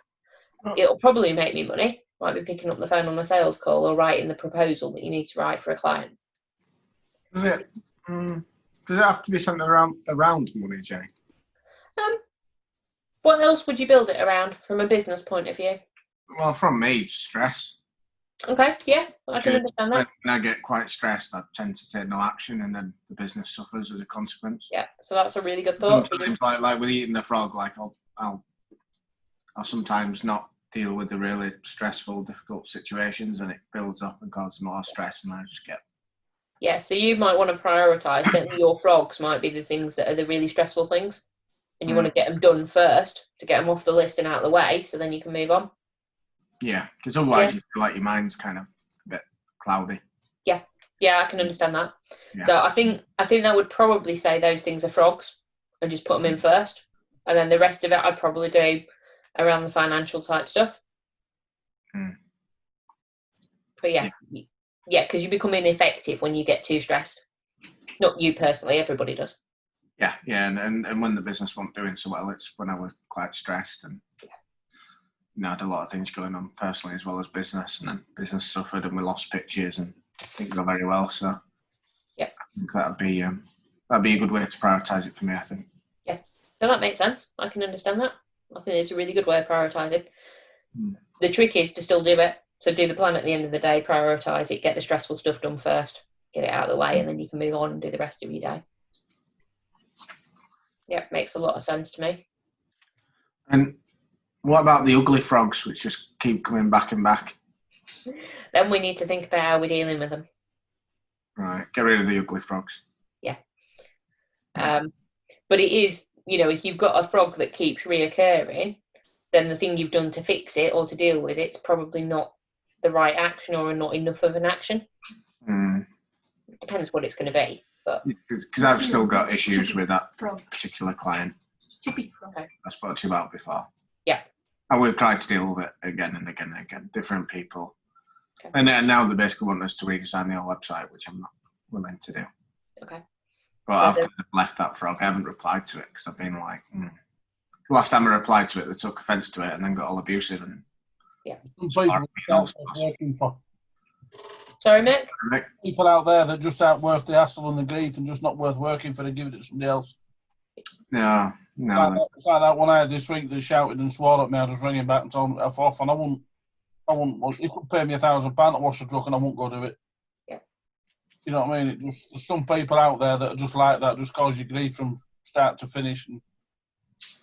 It'll probably make me money. Might be picking up the phone on a sales call or writing the proposal that you need to write for a client. Does it have to be something around money, Jenny? What else would you build it around from a business point of view? Well, from me, stress. Okay, yeah, I can Because understand when that. I get quite stressed, I tend to take no action, and then the business suffers as a consequence. Yeah, so that's a really good thought. Sometimes, like with eating the frog, like I'll sometimes not deal with the really stressful, difficult situations, and it builds up and causes more stress, and I just get. Yeah, so you might want to prioritise. Certainly, your frogs might be the things that are the really stressful things, and you want to get them done first to get them off the list and out of the way, so then you can move on. Yeah, because otherwise you feel like your mind's kind of a bit cloudy. Yeah, I can understand that. Yeah. So I think that would probably say those things are frogs, and just put them in first, and then the rest of it I'd probably do around the financial type stuff. But yeah, because you become ineffective when you get too stressed. Not you personally, everybody does. Yeah, and when the business wasn't doing so well, it's when I was quite stressed and I had a lot of things going on personally as well as business, and then business suffered and we lost pitches and didn't go very well. So yeah, I think that'd be a good way to prioritise it for me, I think. Yeah, so that makes sense. I can understand that. I think it's a really good way of prioritising. The trick is to still do it. So do the plan at the end of the day, prioritise it, get the stressful stuff done first, get it out of the way, and then you can move on and do the rest of your day. Yeah, makes a lot of sense to me. And what about the ugly frogs, which just keep coming back and back? Then we need to think about how we're dealing with them. Right, get rid of the ugly frogs. Yeah. But it is, if you've got a frog that keeps reoccurring, then the thing you've done to fix it or to deal with it's probably not the right action or not enough of an action. It depends what it's going to be. But because I've still got issues with that particular client. Okay. I spoke to you about before. Yeah. And we've tried to deal with it again and again and again, different people. Okay. And now they basically want us to redesign the whole website, which I'm not willing to do. Okay. But I've kind of left that frog. I haven't replied to it because I've been like, Last time I replied to it, they took offence to it and then got all abusive. And Working for sorry, Mick? people out there that just aren't worth the hassle and the grief and just not worth working for, to give it to somebody else. No. It's like that one I had this week that shouted and swore at me. I just rang him back and told him to F off, and I wouldn't. He could pay me £1,000 to wash the truck, and I won't go do it. Yeah. You know what I mean? There's some people out there that are just like that, just cause you grief from start to finish. And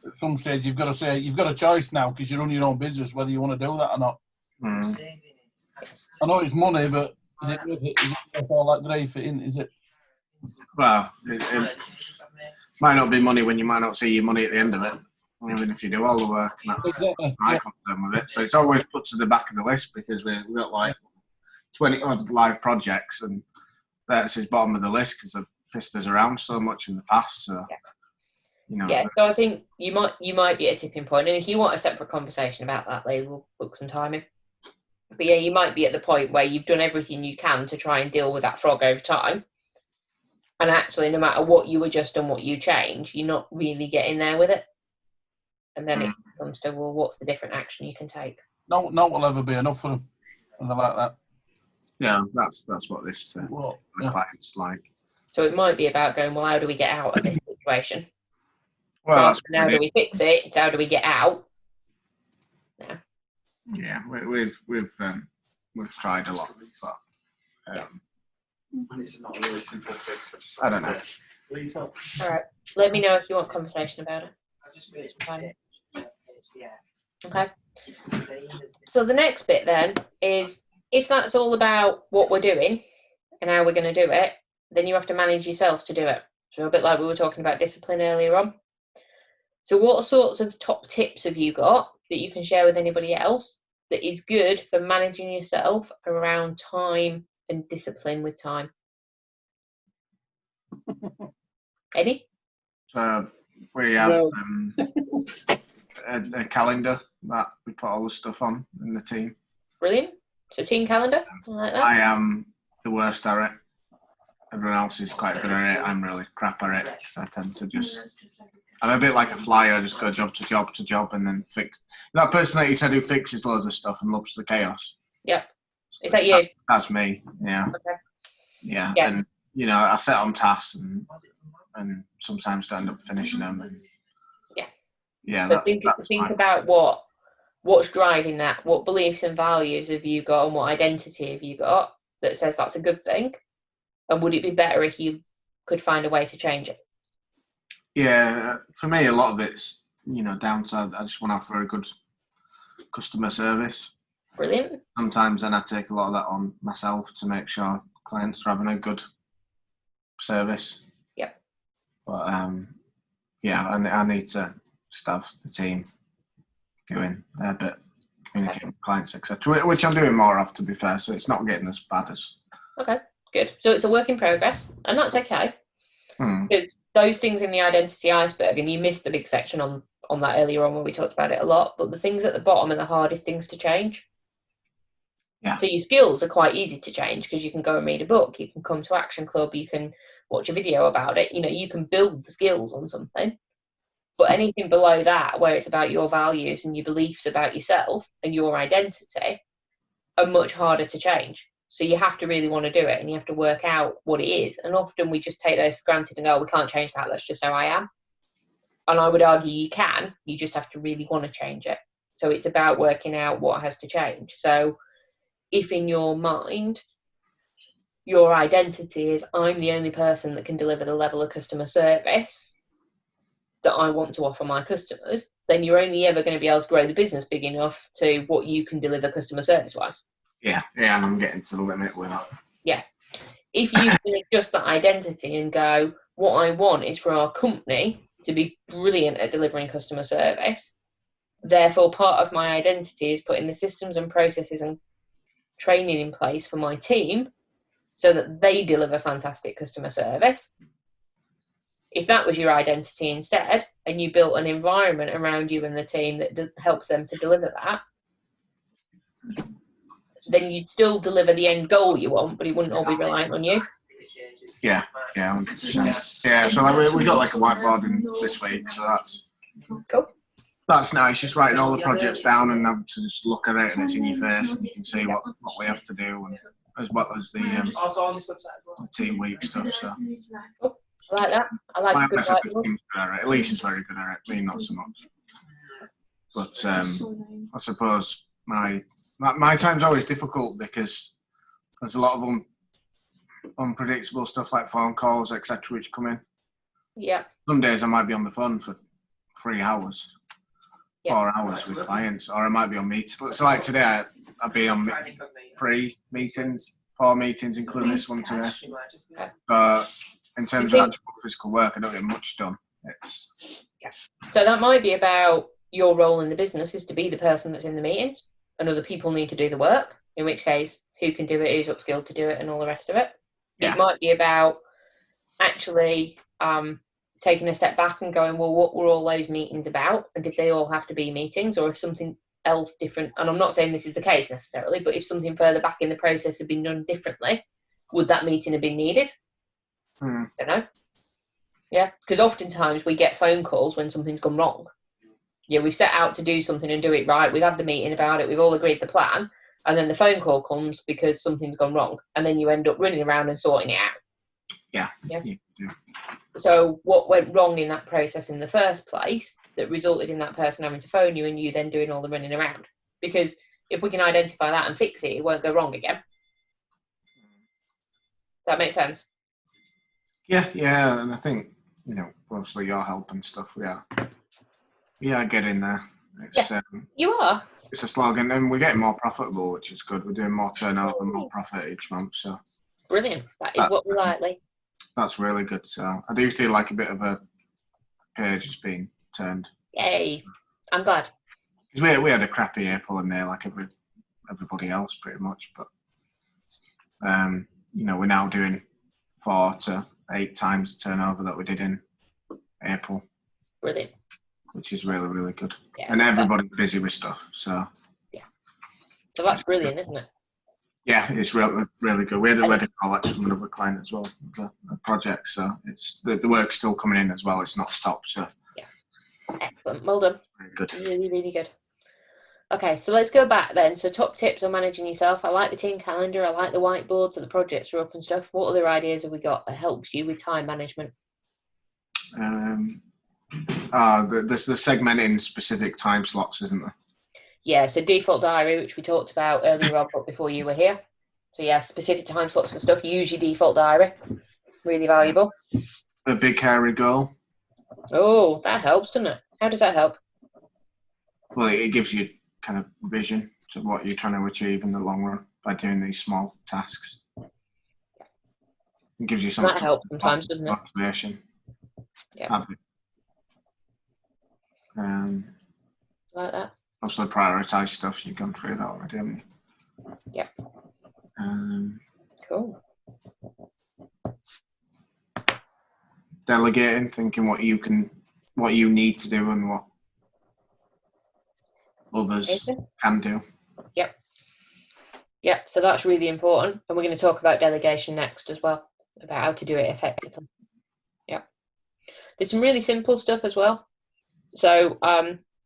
at some stage, you've got to say you've got a choice now because you run your own business whether you want to do that or not. I know it's money, but is it worth it? Is it worth all that grief? Is it? Well, it might not be money when you might not see your money at the end of it, even if you do all the work. And that's my concern with it. So it's always put to the back of the list because we've got like 20 odd live projects, and that's his bottom of the list because I've pissed us around so much in the past. So Yeah, so I think you might be at a tipping point, and if you want a separate conversation about that, Lee, we'll book some time in. But yeah, you might be at the point where you've done everything you can to try and deal with that frog over time. And actually, no matter what you adjust and what you change, you're not really getting there with it. And then it comes to, well, what's the different action you can take? No will ever be enough for them. And they're like that. Yeah, that's what this client's like. So it might be about going, well, how do we get out of this situation? Well, now do we fix it? It's how do we get out? No. Yeah, we've tried a lot, but and it's not a really simple fix. I don't know. Please help. All right. Let me know if you want conversation about it. I just made Okay. So the next bit then is, if that's all about what we're doing and how we're going to do it, then you have to manage yourself to do it. So a bit like we were talking about discipline earlier on. So what sorts of top tips have you got that you can share with anybody else that is good for managing yourself around time and discipline with time? Eddie? So we have a calendar that we put all the stuff on in the team. Brilliant. So team calendar, I like that. I am the worst at it. Everyone else is quite good at it. I'm really crap at it because I tend to I'm a bit like a flyer. I just go job to job to job and then fix. That person that you said who fixes loads of stuff and loves the chaos. Yep. Is that you? That's me. Yeah. Okay. Yeah. And I set on tasks and sometimes don't end up finishing them. And Yeah, So that's think fine. about what's driving that. What beliefs and values have you got, and what identity have you got that says that's a good thing? And would it be better if you could find a way to change it? Yeah, for me, a lot of it's down to I just want to offer a good customer service. Brilliant. Sometimes then I take a lot of that on myself to make sure clients are having a good service. Yep. But yeah, I need to just have the team doing their bit, communicating with clients, etc. Which I'm doing more of, to be fair. So it's not getting as bad as. Okay, good. So it's a work in progress, and that's okay. Hmm. It's those things in the identity iceberg, and you missed the big section on that earlier on where we talked about it a lot. But the things at the bottom are the hardest things to change. Yeah. So your skills are quite easy to change because you can go and read a book, you can come to Action Club, you can watch a video about it. You can build the skills on something. But anything below that, where it's about your values and your beliefs about yourself and your identity, are much harder to change. So you have to really want to do it, and you have to work out what it is. And often we just take those for granted and go, we can't change that, that's just how I am. And I would argue you can, you just have to really want to change it. So it's about working out what has to change. So if in your mind, your identity is I'm the only person that can deliver the level of customer service that I want to offer my customers, then you're only ever going to be able to grow the business big enough to what you can deliver customer service wise. Yeah, and I'm getting to the limit with that. Yeah. If you can adjust that identity and go, what I want is for our company to be brilliant at delivering customer service, therefore part of my identity is putting the systems and processes and training in place for my team so that they deliver fantastic customer service. If that was your identity instead, and you built an environment around you and the team that helps them to deliver that, then you'd still deliver the end goal you want, but it wouldn't all be reliant on you. Yeah, 100%. Yeah, so we got like a whiteboard in this week, so that's cool. That's nice. Just writing all the projects down and having to just look at it, and it's in your face, and you can see what we have to do, and as well as the team week stuff. So cool. I like that. I like a good whiteboard. Alicia's very good at it, me not so much. But I suppose my time's always difficult because there's a lot of unpredictable stuff like phone calls, etc., which come in. Yeah. Some days I might be on the phone for 3 hours, 4 hours with clients, or I might be on meetings. So like today, I'll be on 3 meetings, 4 meetings, including this one today. But in terms of actual physical work, I don't get much done. So that might be about your role in the business is to be the person that's in the meetings, and other people need to do the work, in which case who can do it, who's upskilled to do it, and all the rest of it. It might be about actually taking a step back and going, well, what were all those meetings about, and did they all have to be meetings, or if something else different, and I'm not saying this is the case necessarily, but if something further back in the process had been done differently, would that meeting have been needed? I don't know. Yeah, because oftentimes we get phone calls when something's gone wrong. Yeah, we've set out to do something and do it right. We've had the meeting about it. We've all agreed the plan. And then the phone call comes because something's gone wrong. And then you end up running around and sorting it out. Yeah. So what went wrong in that process in the first place that resulted in that person having to phone you and you then doing all the running around? Because if we can identify that and fix it, it won't go wrong again. Does that make sense? Yeah, and I think, obviously your help and stuff, I get in there. You are. It's a slog, and we're getting more profitable, which is good. We're doing more turnover, more profit each month. So brilliant. That is what we like. That's really good. So I do feel like a bit of a page has been turned. Yay! I'm glad. Because we had a crappy April and May like everybody else pretty much, but we're now doing 4 to 8 times the turnover that we did in April. Brilliant. Which is really, really good. Yeah, and everybody's busy with stuff, so. Yeah. So that's brilliant, isn't it? Yeah, it's really, really good. We had a call actually from another client as well, the project, so it's the work's still coming in as well. It's not stopped, so. Yeah. Excellent. Well done. Very good. Really, really good. Okay, so let's go back then. So top tips on managing yourself. I like the team calendar. I like the whiteboard, so the projects are up and stuff. What other ideas have we got that helps you with time management? There's the segmenting specific time slots, isn't there? Yeah, so default diary, which we talked about earlier on, but before you were here. So yeah, specific time slots for stuff. Use your default diary. Really valuable. A big hairy goal. Oh, that helps, doesn't it? How does that help? Well, it gives you kind of vision to what you're trying to achieve in the long run by doing these small tasks. It gives you some That helps sometimes, doesn't it? motivation. Yeah. Like that. Also prioritise stuff. You've gone through that already, haven't you? Yeah. Cool. Delegating, thinking what you need to do and what others can do. Yep. Yep. So that's really important, and we're going to talk about delegation next as well, about how to do it effectively. Yep. There's some really simple stuff as well. So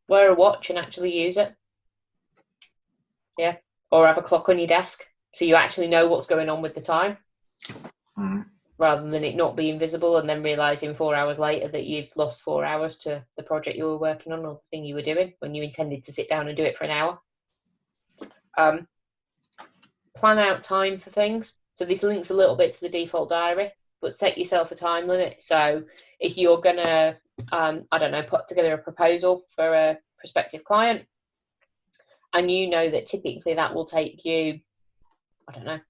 wear a watch and actually use it. Yeah. Or have a clock on your desk so you actually know what's going on with the time, rather than it not being visible and then realising 4 hours later that you've lost 4 hours to the project you were working on or the thing you were doing when you intended to sit down and do it for an hour. Plan out time for things. So this links a little bit to the default diary, but set yourself a time limit. So if you're going to, I don't know, put together a proposal for a prospective client, and you know that typically that will take you, I don't know,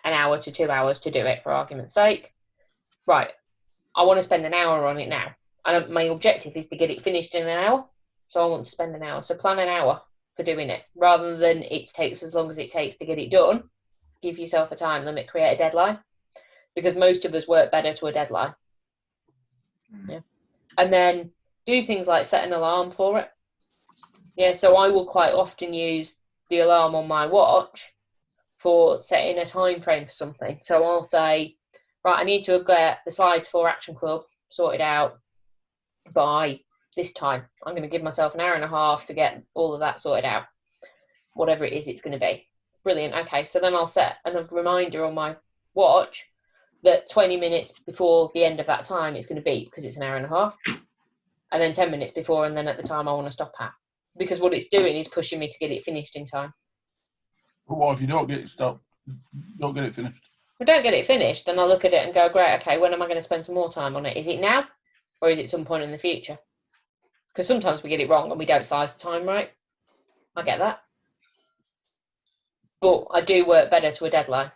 an hour to 2 hours to do it, for argument's sake. Right, I want to spend an hour on it now. And my objective is to get it finished in an hour. So I want to spend an hour. So plan an hour for doing it. Rather than it takes as long as it takes to get it done, give yourself a time limit, create a deadline. Because most of us work better to a deadline. Yeah. And then do things like set an alarm for it. Yeah, so I will quite often use the alarm on my watch for setting a time frame for something. So I'll say, right, I need to get the slides for Action Club sorted out by this time. I'm going to give myself an hour and a half to get all of that sorted out, whatever it is it's going to be. Brilliant. Okay, so then I'll set a reminder on my watch that 20 minutes before the end of that time it's going to beep, because it's an hour and a half, and then 10 minutes before, and then at the time I want to stop at. Because what it's doing is pushing me to get it finished in time. But what if you don't get it stopped? Don't get it finished? If I don't get it finished, then I'll look at it and go, great, okay, when am I going to spend some more time on it? Is it now, or is it some point in the future? Because sometimes we get it wrong and we don't size the time right. I get that. But I do work better to a deadline.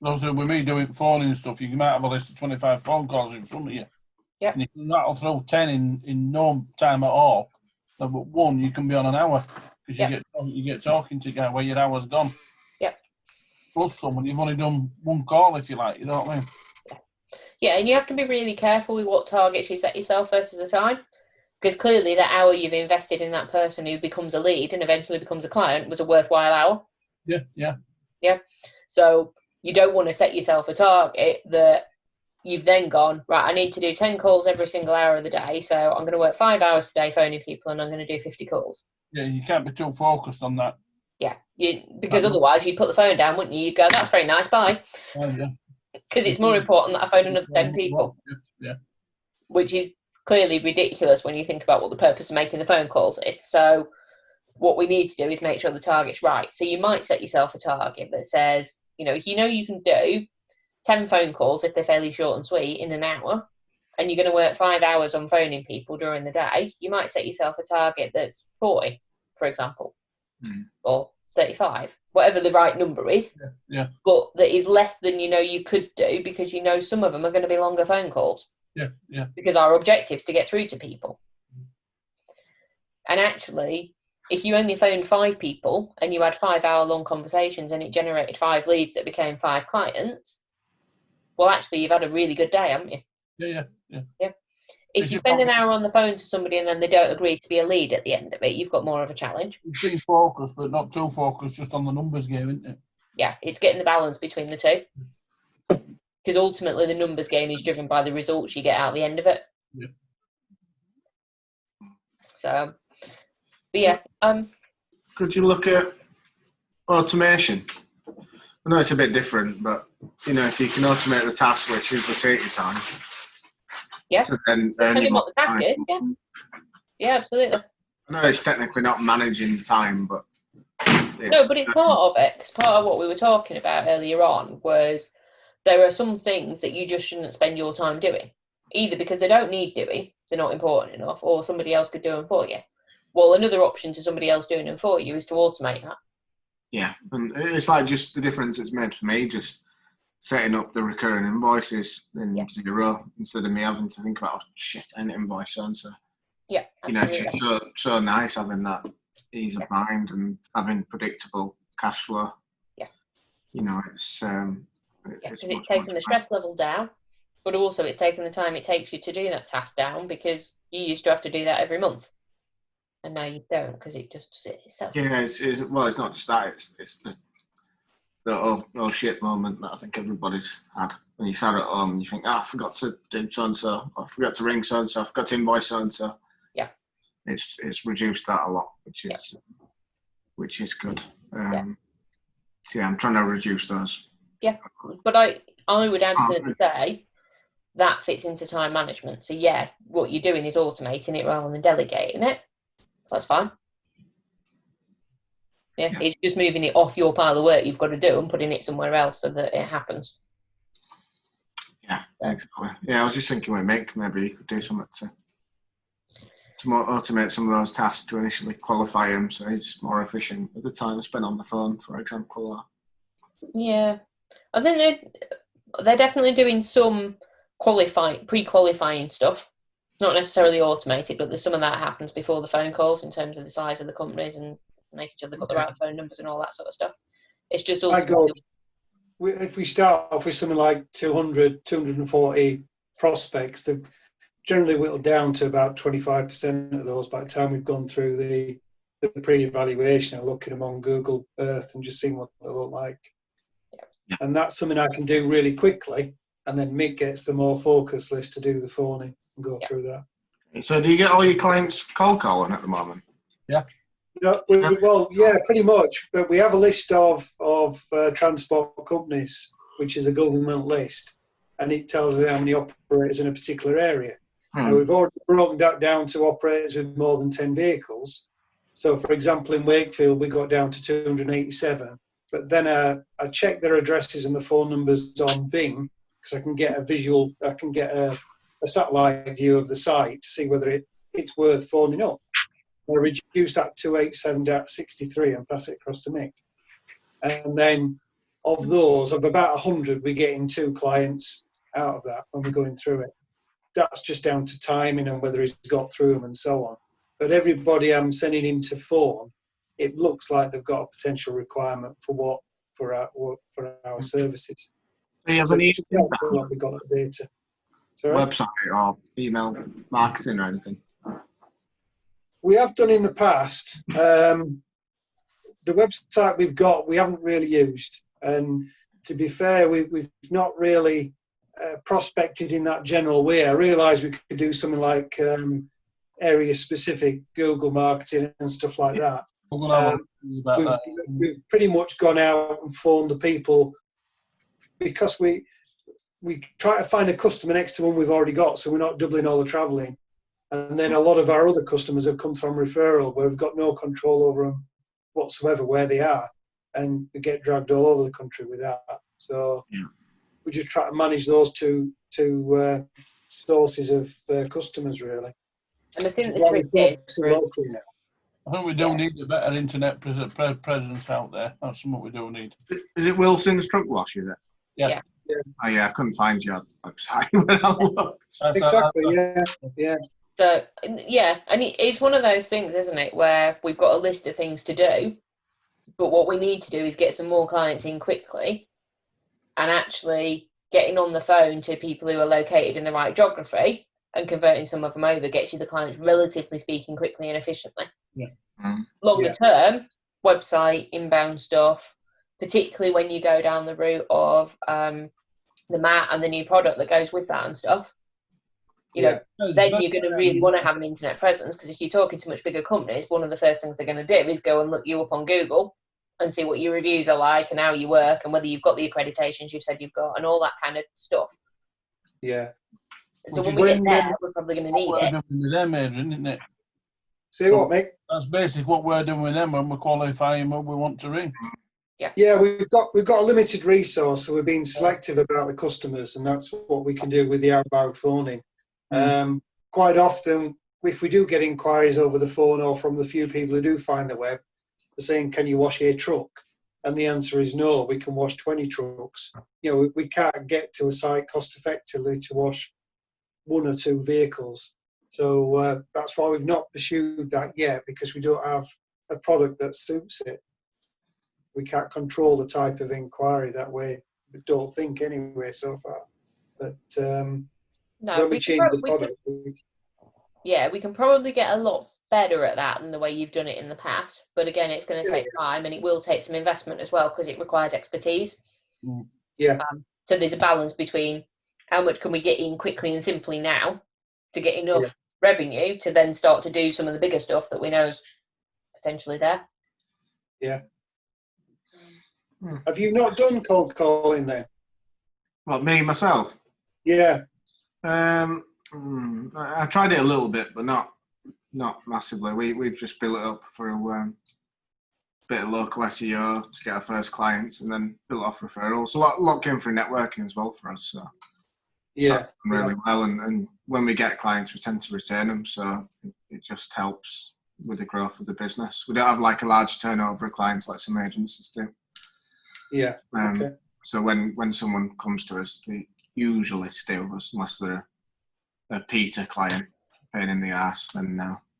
Also, with me doing phone and stuff, you might have a list of 25 phone calls in front of you. Yeah. And you can rattle through 10 in no time at all. So, but one, you can be on an hour because you get talking to guy where your hour's gone. Yep. Plus someone, you've only done one call if you like, you know what I mean? Yeah, and you have to be really careful with what targets you set yourself versus the time. Because clearly that hour you've invested in that person who becomes a lead and eventually becomes a client was a worthwhile hour. Yeah. So you don't want to set yourself a target that you've then gone, right, I need to do 10 calls every single hour of the day, so I'm going to work 5 hours a day phoning people and I'm going to do 50 calls. Yeah, you can't be too focused on that. Yeah, because otherwise you'd put the phone down, wouldn't you? You'd go, that's very nice, bye. Oh, yeah. Because it's more important that I phone another 10 people. Yeah. Which is clearly ridiculous when you think about what the purpose of making the phone calls is. So what we need to do is make sure the target's right. So you might set yourself a target that says, if you know you can do 10 phone calls if they're fairly short and sweet in an hour, and you're going to work 5 hours on phoning people during the day, you might set yourself a target that's 40, for example, or 35, whatever the right number is. Yeah. But that is less than you could do, because some of them are going to be longer phone calls. Yeah. Because our objective is to get through to people. And actually, if you only phoned 5 people and you had 5-hour-long conversations and it generated 5 leads that became 5 clients, well, actually, you've had a really good day, haven't you? Yeah. If you spend an hour on the phone to somebody and then they don't agree to be a lead at the end of it, you've got more of a challenge. It's being focused, but not too focused, just on the numbers game, isn't it? Yeah, it's getting the balance between the two. Because ultimately, the numbers game is driven by the results you get out at the end of it. Yeah. So, but yeah. Could you look at automation? I know it's a bit different, but if you can automate the task which usually take your time, Yeah. So then Depending earning on what the task is, yeah. Yeah, absolutely. I know it's technically not managing time, but No, but it's part of it, because part of what we were talking about earlier on was there are some things that you just shouldn't spend your time doing, either because they don't need doing, they're not important enough, or somebody else could do them for you. Well, another option to somebody else doing them for you is to automate that. Yeah, and it's like just the difference it's made for me, just setting up the recurring invoices in Xero instead of me having to think about, oh, shit, I need to invoice so and so. Yeah, You know, it's absolutely. just so nice having that ease of mind and having predictable cash flow. Yeah. You know, it's Yeah, because it's taken the stress level down, but also it's taken the time it takes you to do that task down, because you used to have to do that every month, and now you don't, because it just does it itself. Yeah, well, it's not just that. It's the oh shit moment that I think everybody's had when you sat at home and you think, I forgot to do so and so, I forgot to ring so and so, I forgot to invoice so and so. Yeah. It's reduced that a lot, which is good. So yeah, I'm trying to reduce those. Yeah, but I would absolutely say that fits into time management. So yeah, what you're doing is automating it rather than delegating it. That's fine. Yeah, it's just moving it off your pile of work you've got to do and putting it somewhere else so that it happens. Yeah, exactly. Yeah, I was just thinking with Mick, maybe you could do something to more automate some of those tasks to initially qualify him, so he's more efficient at the time spent on the phone, for example. Yeah, I think they're definitely doing some pre-qualifying stuff. Not necessarily automated, but there's some of that happens before the phone calls in terms of the size of the companies and making sure they've got the right phone numbers and all that sort of stuff. It's just if we start off with something like 200, 240 prospects, they've generally whittled down to about 25% of those by the time we've gone through the pre-evaluation and looking them on Google Earth and just seeing what they look like. Yeah. And that's something I can do really quickly, and then Mick gets the more focused list to do the phoning and go through that. So do you get all your clients cold calling at the moment? Yeah. No, well, yeah, pretty much. But we have a list of transport companies, which is a government list, and it tells us how many operators in a particular area. Now, we've already broken that down to operators with more than 10 vehicles. So, for example, in Wakefield, we got down to 287. But then I check their addresses and the phone numbers on Bing, because I can get a satellite view of the site to see whether it's worth phoning up. I reduce that 287-63 and pass it across to Mick. And then of those, of about 100, we're getting 2 clients out of that when we're going through it. That's just down to timing and whether he's got through them and so on. But everybody I'm sending him to phone, it looks like they've got a potential requirement for our services. Do you have any data? Website or email marketing or anything? We have done in the past. The website we've got, we haven't really used. And to be fair, we've not really prospected in that general way. I realised we could do something like area-specific Google marketing and stuff like that. We've pretty much gone out and phoned the people because we try to find a customer next to one we've already got, so we're not doubling all the travelling. And then a lot of our other customers have come from referral, where we've got no control over them whatsoever, where they are, and we get dragged all over the country with that. So we just try to manage those two sources of customers, really. And I think the trick is locally now. I think we do need a better internet presence out there. That's something we do need. Is it Wilson's Truck Wash, is it? Yeah. Oh yeah, I couldn't find your website when I looked. Exactly, yeah. So, yeah, and it's one of those things, isn't it, where we've got a list of things to do, but what we need to do is get some more clients in quickly, and actually getting on the phone to people who are located in the right geography and converting some of them over gets you the clients, relatively speaking, quickly and efficiently. Yeah. Longer term, website, inbound stuff, particularly when you go down the route of the mat and the new product that goes with that and stuff. You know, then you're going to really want to have an internet presence, because if you're talking to much bigger companies, one of the first things they're going to do is go and look you up on Google and see what your reviews are like and how you work and whether you've got the accreditations you've said you've got and all that kind of stuff. Yeah. So Which when is we get when- there, we're probably going to what need we're it. doing with them, Adrian, isn't it? Say what, mate? That's basically what we're doing with them when we're qualifying what we want to ring. Yeah, we've got a limited resource, so we're being selective about the customers, and that's what we can do with the outbound phoning. Quite often, if we do get inquiries over the phone or from the few people who do find the web, they're saying, "Can you wash a truck?" And the answer is no. We can wash 20 trucks. You know, we can't get to a site cost effectively to wash 1 or 2 vehicles. So that's why we've not pursued that yet, because we don't have a product that suits it. We can't control the type of inquiry that way. We don't think anyway so far. But No, when we we change can, the we can, product, we can probably get a lot better at that than the way you've done it in the past. But again, it's going to Yeah. take time, and it will take some investment as well, because it requires expertise. Yeah. So there's a balance between how much can we get in quickly and simply now to get enough revenue to then start to do some of the bigger stuff that we know is potentially there. have you not done cold calling then? Well, me myself. Yeah. I tried it a little bit, but not massively. We've just built it up for a bit of local SEO to get our first clients, and then built off referrals. A lot came through networking as well for us. So Yeah. that's done really well. And when we get clients, we tend to retain them. So it just helps with the growth of the business. We don't have like a large turnover of clients like some agencies do. Yeah. Okay. So when someone comes to us, they usually stay with us unless they're a Peter client, pain in the ass, and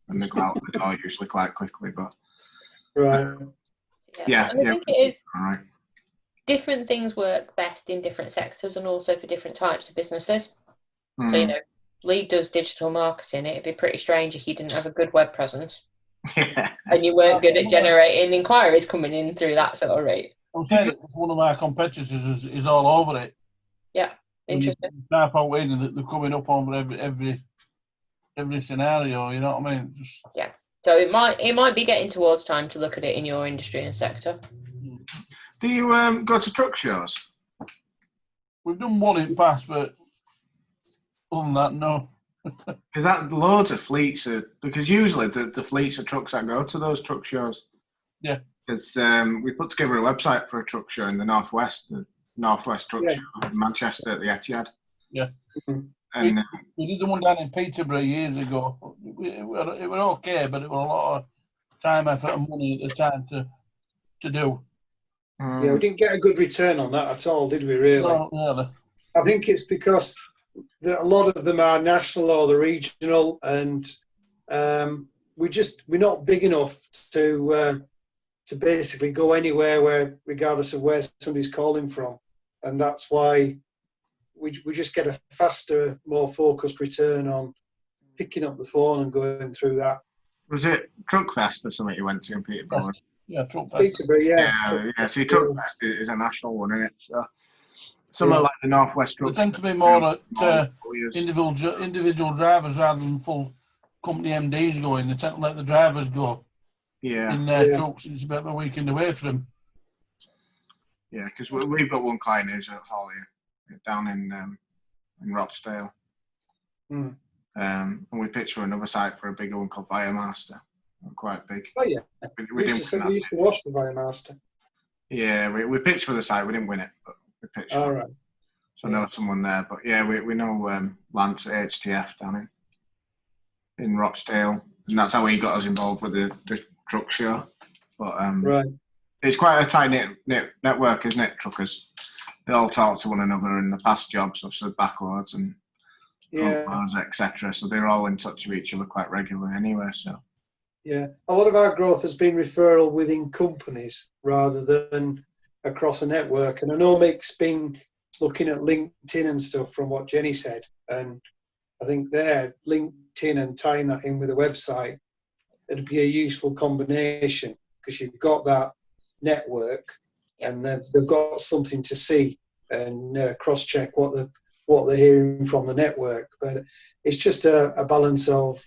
they go out the door usually quite quickly. But Right. yeah, And I think it is all right. different things work best in different sectors and also for different types of businesses. So, you know, Lee does digital marketing. It'd be pretty strange if you didn't have a good web presence Yeah. and you weren't good at generating inquiries coming in through that sort of rate. I'm saying it, one of our competitors is all over it. Yeah, interesting. Type out waiting that they're coming up over every scenario. You know what I mean? Just, So it might be getting towards time to look at it in your industry and sector. Do you go to truck shows? we've done one in the past, but other than that, no. Is that loads of fleets? Because usually the fleets of trucks that go to those truck shows. Yeah. Because we put together a website for a truck show in the Northwest, Truck Show in Manchester at the Etihad. Yeah. And We did the one down in Peterborough years ago. It was okay, but it was a lot of time, effort, and money at the time to do. Yeah, we didn't get a good return on that at all, did we? Really? No, really. I think it's because a lot of them are national or the regional, and we're not big enough to basically go anywhere where, regardless of where somebody's calling from, and that's why we just get a faster, more focused return on picking up the phone and going through that. Was it Truckfest or something you went to in Peterborough? Yeah, truck fest. Peterborough, yeah. Yeah. See, Truckfest is a national one, isn't it? So somewhere like the Northwest There Truck. tend to be more at individual drivers rather than full company MDs going. They tend to let the drivers go in their trucks. It's about a weekend away from them. Yeah, because we've got one client who's at Holly down in Rochdale. And we pitched for another site for a bigger one called Viremaster. Quite big. Oh yeah. We We used to watch the Viremaster. Yeah, we pitched for the site. We didn't win it, but we pitched. All for right. it. So I know someone there, but yeah, we know Lance at HTF down in Rochdale, and that's how he got us involved with the truck show. But Right. it's quite a tight knit network, isn't it? Truckers, they all talk to one another in the past jobs, obviously backloads and Yeah. front loads, etc. So they're all in touch with each other quite regularly anyway. So Yeah, a lot of our growth has been referral within companies rather than across a network. And I know Mick's been looking at LinkedIn and stuff from what Jenny said. And I think there, LinkedIn and tying that in with a website, it'd be a useful combination because you've got that network and they've got something to see and cross-check what they're hearing from the network. But it's just a balance of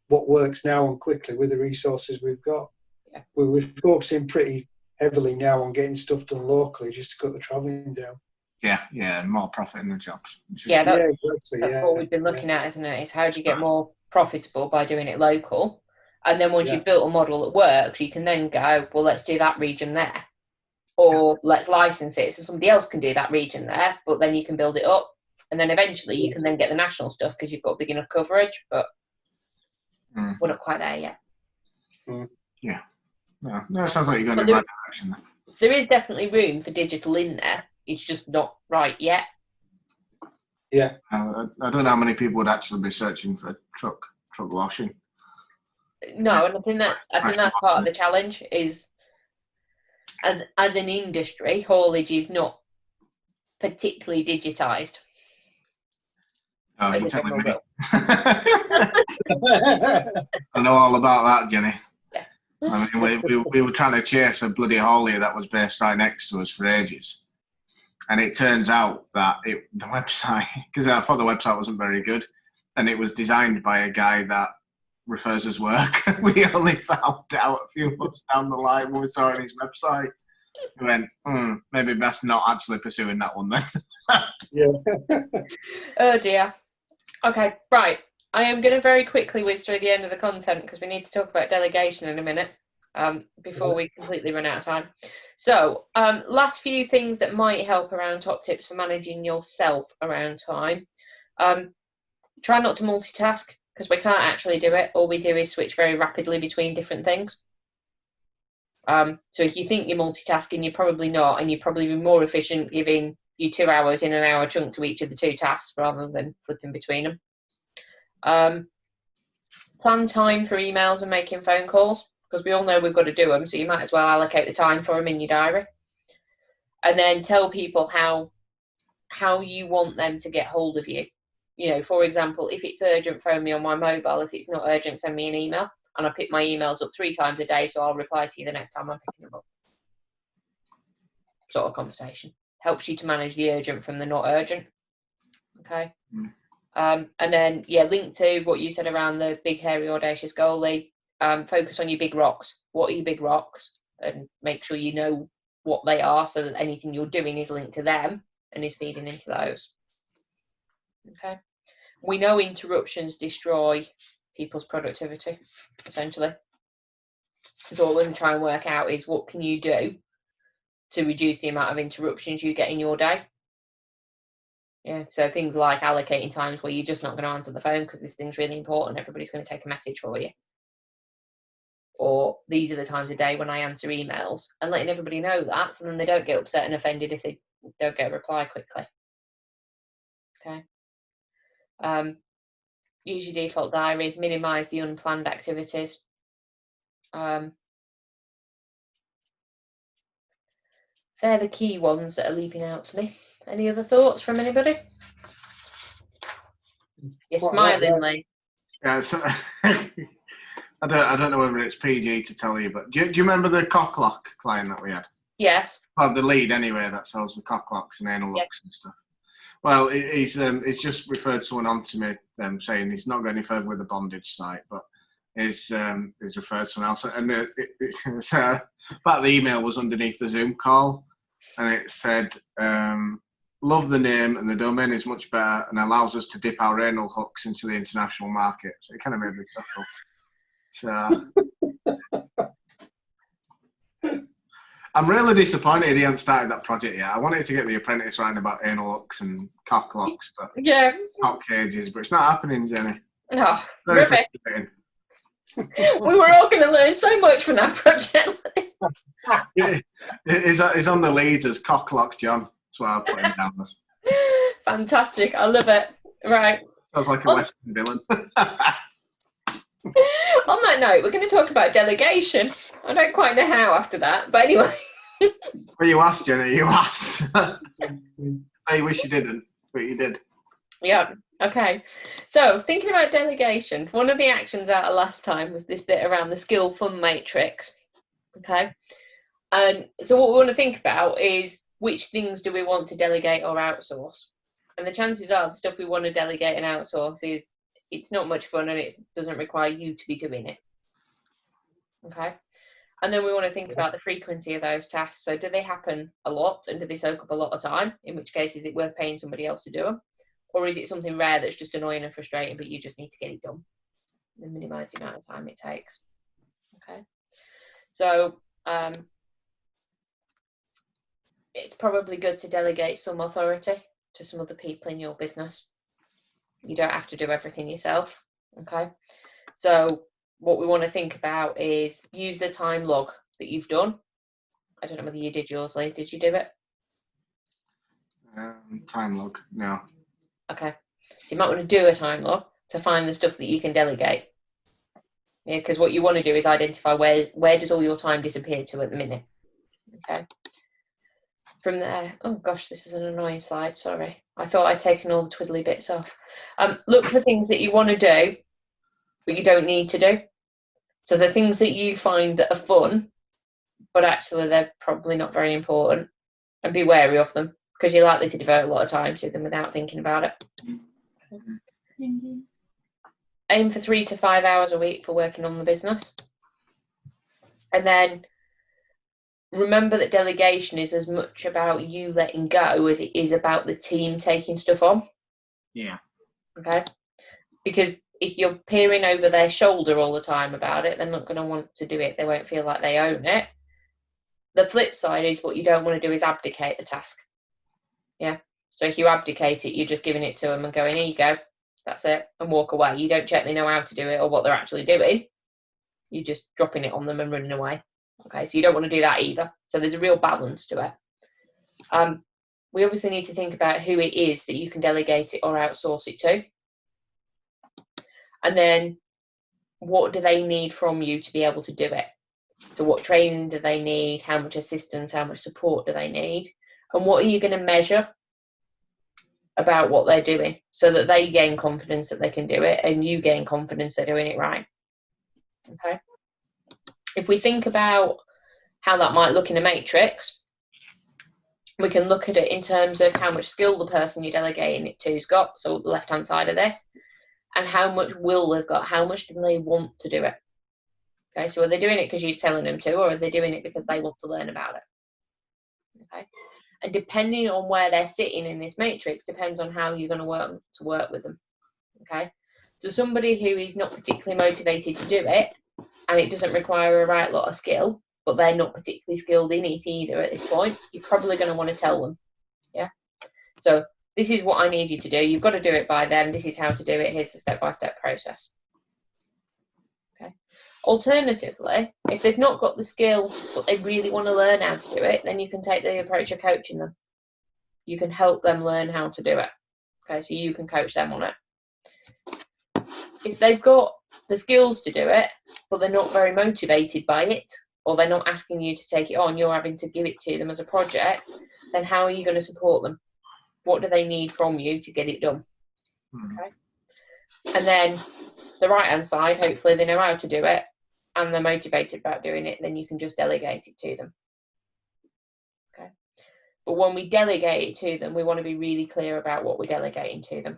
what works now and quickly with the resources we've got. Yeah. We're focusing pretty heavily now on getting stuff done locally just to cut the travelling down. Yeah, more profit in the jobs. Yeah, Yeah, exactly. that's Yeah. what we've been looking at, isn't it? Is how do you get more profitable by doing it local? And then once Yeah. you've built a model that works, you can then go, well, let's do that region there. Or let's license it so somebody else can do that region there, but then you can build it up. And then eventually you can then get the national stuff because you've got big enough coverage, but we're not quite there yet. Yeah. No, it sounds like you're going But in the right direction. There is definitely room for digital in there. It's just not right yet. Yeah. I don't know how many people would actually be searching for truck washing. No, and I think that's part of the challenge is as an industry, haulage is not particularly digitised. Oh, as you're a telling general me. rule. I know all about that, Jenny. Yeah. I mean, we were trying to chase a bloody haulier that was based right next to us for ages. And it turns out that the website, because I thought the website wasn't very good, and it was designed by a guy that refers his work. We only found out a few months down the line when we saw it on his website. We went, maybe best not actually pursuing that one then. Yeah. Oh dear. Okay, right. I am going to very quickly whiz through the end of the content because we need to talk about delegation in a minute before we completely run out of time. So, last few things that might help around top tips for managing yourself around time. Try not to multitask because we can't actually do it. All we do is switch very rapidly between different things. So if you think you're multitasking, you're probably not, and you're probably be more efficient giving you 2 hours in an hour chunk to each of the 2 tasks rather than flipping between them. Plan time for emails and making phone calls because we all know we've got to do them, so you might as well allocate the time for them in your diary. And then tell people how you want them to get hold of you. You know, for example, if it's urgent, phone me on my mobile. If it's not urgent, send me an email. And I pick my emails up 3 times a day, so I'll reply to you the next time I'm picking them up. Sort of conversation. Helps you to manage the urgent from the not urgent. Okay. And then, link to what you said around the big, hairy, audacious goalie. Focus on your big rocks. What are your big rocks? And make sure you know what they are so that anything you're doing is linked to them and is feeding into those. Okay. We know interruptions destroy people's productivity, essentially. So what we're going to try and work out is what can you do to reduce the amount of interruptions you get in your day. Yeah, so things like allocating times where you're just not going to answer the phone because this thing's really important, everybody's going to take a message for you. Or these are the times of day when I answer emails, and letting everybody know that so then they don't get upset and offended if they don't get a reply quickly. Okay. Use your default diary, minimise the unplanned activities. They're the key ones that are leaping out to me. Any other thoughts from anybody? You're smiling, Lee. Yeah, so, I don't know whether it's PG to tell you, but do you remember the Cocklock client that we had? Yes. Well, the lead anyway that sells the Cocklocks and anal locks and stuff. Well, he's just referred someone on to me saying he's not going any further with the bondage site, but he's referred someone else. And it's but the email was underneath the Zoom call, and it said, "Love the name, and the domain is much better and allows us to dip our anal hooks into the international market." So it kind of made me chuckle. So I'm really disappointed he hasn't started that project yet. I wanted to get The Apprentice writing about anal hooks and cocklocks, but cock cages, but it's not happening, Jenny. No, Very rubbish. frustrating. We were all going to learn so much from that project. He's on the leads as Cocklock John. That's why I put him down as. Fantastic. I love it. Right. Sounds like a Western villain. On that note, we're going to talk about delegation. I don't quite know how after that, but anyway. Well, you asked, Jenny. You asked. I wish you didn't, but you did. Yeah. Okay. So, thinking about delegation, one of the actions out of last time was this bit around the skill fund matrix. Okay. And so, what we want to think about is which things do we want to delegate or outsource? And the chances are the stuff we want to delegate and outsource is it's not much fun and it doesn't require you to be doing it. Okay. And then we want to think about the frequency of those tasks. So do they happen a lot, and do they soak up a lot of time? In which case, is it worth paying somebody else to do them? Or is it something rare that's just annoying and frustrating, but you just need to get it done and minimise the amount of time it takes? Okay. So it's probably good to delegate some authority to some other people in your business. You don't have to do everything yourself. Okay. So what we want to think about is use the time log that you've done. I don't know whether you did yours, Lee. Did you do it? Time log, no. Okay. You might want to do a time log to find the stuff that you can delegate. Yeah, because what you want to do is identify where does all your time disappear to at the minute. Okay. From there, oh gosh, this is an annoying slide. Sorry. I thought I'd taken all the twiddly bits off. Look for things that you want to do, but you don't need to do. So the things that you find that are fun, but actually they're probably not very important, and be wary of them because you're likely to devote a lot of time to them without thinking about it. Aim for 3 to 5 hours a week for working on the business. And then remember that delegation is as much about you letting go as it is about the team taking stuff on. Yeah. Okay? Because if you're peering over their shoulder all the time about it, they're not going to want to do it. They won't feel like they own it. The flip side is what you don't want to do is abdicate the task. Yeah. So if you abdicate it, you're just giving it to them and going, here you go. That's it. And walk away. You don't check they know how to do it or what they're actually doing. You're just dropping it on them and running away. Okay. So you don't want to do that either. So there's a real balance to it. We obviously need to think about who it is that you can delegate it or outsource it to. And then what do they need from you to be able to do it? So what training do they need? How much assistance, how much support do they need? And what are you going to measure about what they're doing so that they gain confidence that they can do it and you gain confidence they're doing it right? Okay. If we think about how that might look in a matrix, we can look at it in terms of how much skill the person you're delegating it to's got, so the left-hand side of this, and how much will they've got, how much do they want to do it. Okay, so are they doing it because you're telling them to, or are they doing it because they want to learn about it? Okay, and depending on where they're sitting in this matrix depends on how you're going to work with them. Okay, so somebody who is not particularly motivated to do it, and it doesn't require a right lot of skill, but they're not particularly skilled in it either at this point, you're probably going to want to tell them. Yeah, so this is what I need you to do. You've got to do it by then. This is how to do it. Here's the step-by-step process. Okay. Alternatively, if they've not got the skill, but they really want to learn how to do it, then you can take the approach of coaching them. You can help them learn how to do it. Okay, so you can coach them on it. If they've got the skills to do it, but they're not very motivated by it, or they're not asking you to take it on, you're having to give it to them as a project, then how are you going to support them? What do they need from you to get it done? Okay. And then the right hand side, hopefully they know how to do it and they're motivated about doing it, then you can just delegate it to them. Okay. But when we delegate it to them, we want to be really clear about what we're delegating to them.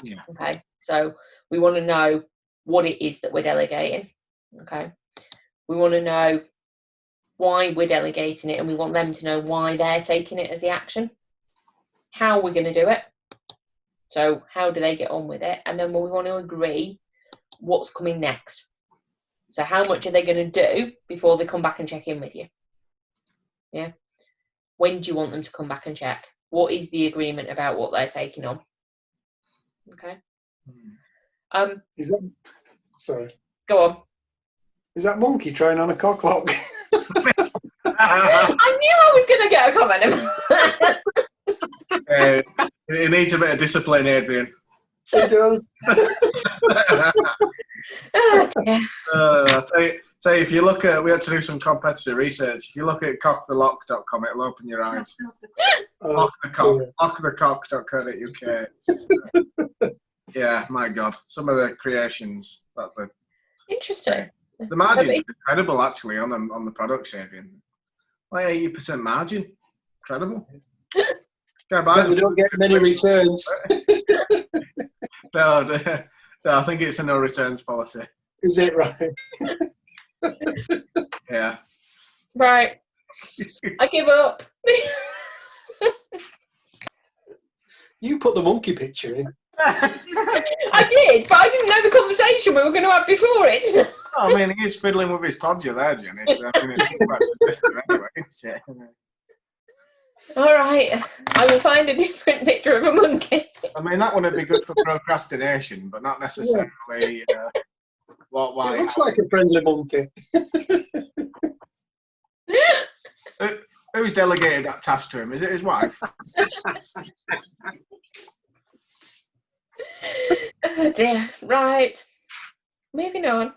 Yeah. Okay. So we want to know what it is that we're delegating. Okay. We want to know why we're delegating it, and we want them to know why they're taking it as the action. How we're going to do it. So how do they get on with it? And then we want to agree what's coming next. So how much are they going to do before they come back and check in with you? Yeah. When do you want them to come back and check? What is the agreement about what they're taking on? Okay. Is that, sorry. Go on. Is that monkey trying on a cocklock? I knew I was going to get a comment. It needs a bit of discipline, Adrian. It does. So if you look at, we had to do some competitor research. If you look at cockthelock.com, it'll open your eyes. Lockthecock.co.uk. Yeah, my God, some of the creations. Interesting. The margin's incredible, actually, on the products, Adrian. Like 80% margin. Incredible. But we don't get many returns. No, I think it's a no returns policy. Is it right? Yeah. Right. I give up. You put the monkey picture in. I did, but I didn't know the conversation we were going to have before it. I mean, he's fiddling with his todger there, Jenny. So, I mean, it's quite suggestive anyway, isn't it? All right. I will find a different picture of a monkey. I mean, that one would be good for procrastination, but not necessarily why. It looks like a friendly monkey. Who's delegated that task to him? Is it his wife? Oh dear. Right. Moving on.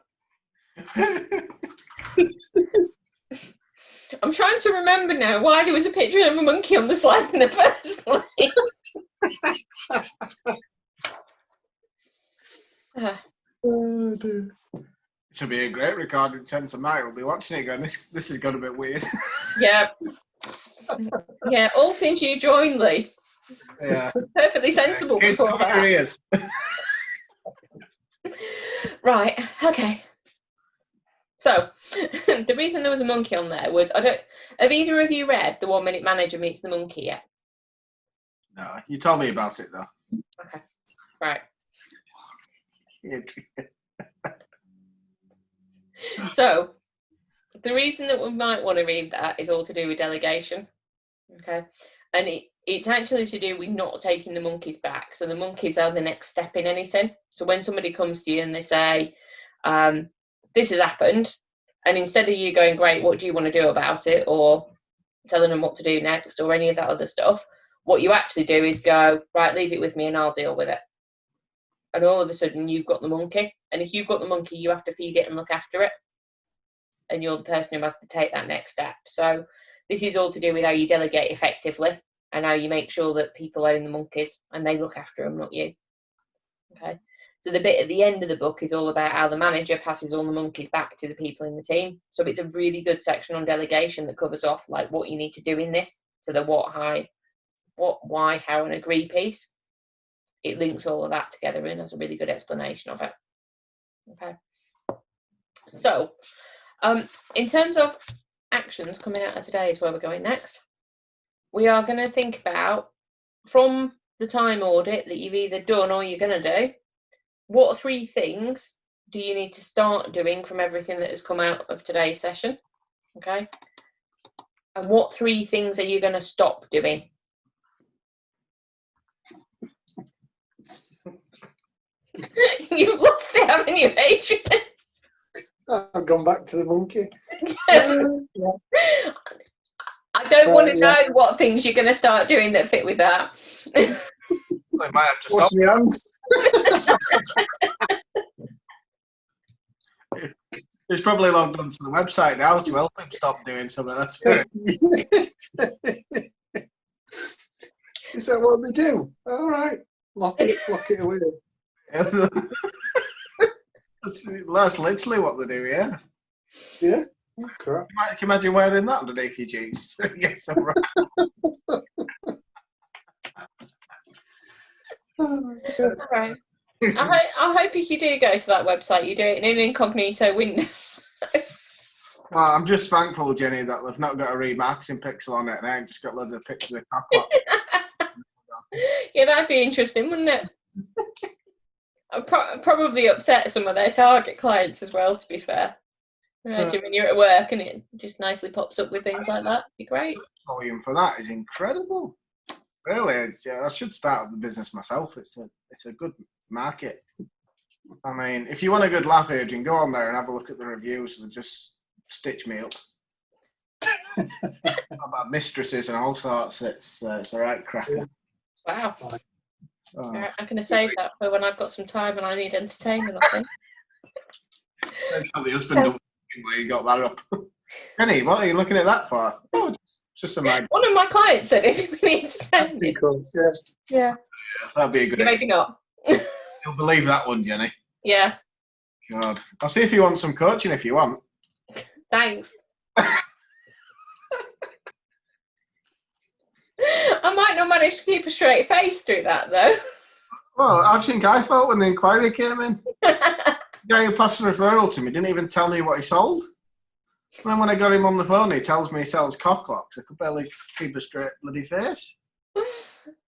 I'm trying to remember now why there was a picture of a monkey on the slide in the first place. Oh, dear. This will be a great recording. Sense of Mike will be watching it going, this has got a bit weird. Yeah. Yeah, all since you joined, Lee. Yeah. Perfectly sensible Kids, before cover your that. ears. Right, okay. So, the reason there was a monkey on there was, have either of you read The 1 Minute Manager Meets the Monkey yet? No, you told me about it though. Okay, right. So, the reason that we might want to read that is all to do with delegation. Okay, and it's actually to do with not taking the monkeys back. So the monkeys are the next step in anything. So when somebody comes to you and they say, this has happened, and instead of you going, great, what do you want to do about it, or telling them what to do next, or any of that other stuff, what you actually do is go, right, leave it with me and I'll deal with it. And all of a sudden you've got the monkey, and if you've got the monkey, you have to feed it and look after it, and you're the person who has to take that next step. So this is all to do with how you delegate effectively and how you make sure that people own the monkeys and they look after them, not you. Okay. So the bit at the end of the book is all about how the manager passes all the monkeys back to the people in the team. So it's a really good section on delegation that covers off like what you need to do in this. So the what, why, how, and agree piece. It links all of that together and has a really good explanation of it. Okay. So, in terms of actions coming out of today is where we're going next. We are going to think about, from the time audit that you've either done or you're going to do, what 3 things do you need to start doing from everything that has come out of today's session? Okay. And what 3 things are you going to stop doing? You've lost it, haven't you, Adrian? I've gone back to the monkey. I don't want to know what things you're going to start doing that fit with that. I might have to Wash stop. my hands. He's probably logged onto the website now to help him stop doing some of that. Is that what they do? All right. Lock it away. That's literally what they do, yeah. Yeah. Crap. Can you imagine wearing that underneath your jeans? Yes, I'm right. Right. I hope if you do go to that website, you do it in an incognito window. Well, I'm just thankful, Jenny, that they've not got a remarketing pixel on it and I ain't just got loads of pictures of cocklock. Yeah, that'd be interesting, wouldn't it? I'd probably upset some of their target clients as well, to be fair. Imagine when you're at work and it just nicely pops up with things like that. It'd be great. Volume for that is incredible. Really, I should start the business myself. It's a good market. I mean, if you want a good laugh, Adrian, go on there and have a look at the reviews and just stitch me up. About mistresses and all sorts. It's a right cracker. Wow. Oh. I'm going to save that for when I've got some time and I need entertainment, I think. That's how the husband don't where you got that up. Penny, what are you looking at that for? Oh, just a mag. One of my clients said it needs entertainment. Yes. Yeah. That'd be a good Maybe not. You'll believe that one, Jenny. Yeah. God. I'll see if you want some coaching if you want. Thanks. I might not manage to keep a straight face through that, though. Well, how do you think I felt when the inquiry came in? The guy who passed the referral to me didn't even tell me what he sold. then when I got him on the phone, he tells me he sells cocklocks. I could barely keep a straight bloody face.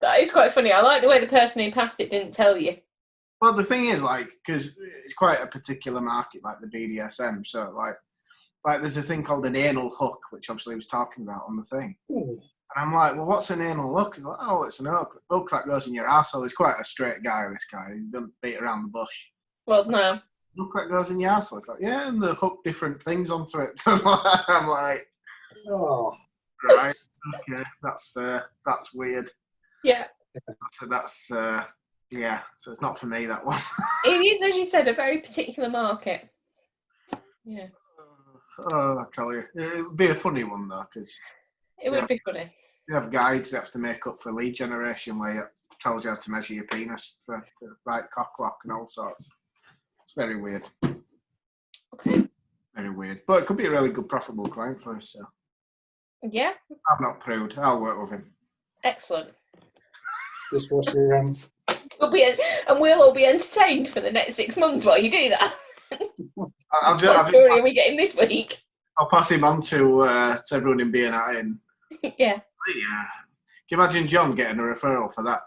That is quite funny. I like the way the person who passed it didn't tell you. Well, the thing is, like, because it's quite a particular market, like the BDSM. So, like there's a thing called an anal hook, which obviously he was talking about on the thing. Ooh. And I'm like, well, what's an anal hook? He's like, oh, it's an hook that goes in your arsehole. He's quite a straight guy, this guy. He doesn't beat around the bush. Well, no. Hook that goes in your arsehole. It's like, yeah, and they hook different things onto it. I'm like, Oh, right, okay, that's weird. Yeah. So that's yeah. So it's not for me, that one. It is, as you said, a very particular market. Yeah. Oh, I tell you, it would be a funny one though, because It would be funny. you have guides that have to make up for lead generation where it tells you how to measure your penis for the right cocklock and all sorts. It's very weird. Okay. Very weird. But it could be a really good profitable client for us, so Yeah. I'm not prude. I'll work with him. Excellent. just wash your hands. We'll all be entertained for the next 6 months while you do that. I'll What story are we getting this week? I'll pass him on to everyone in BNI and Yeah. yeah. Can you imagine John getting a referral for that?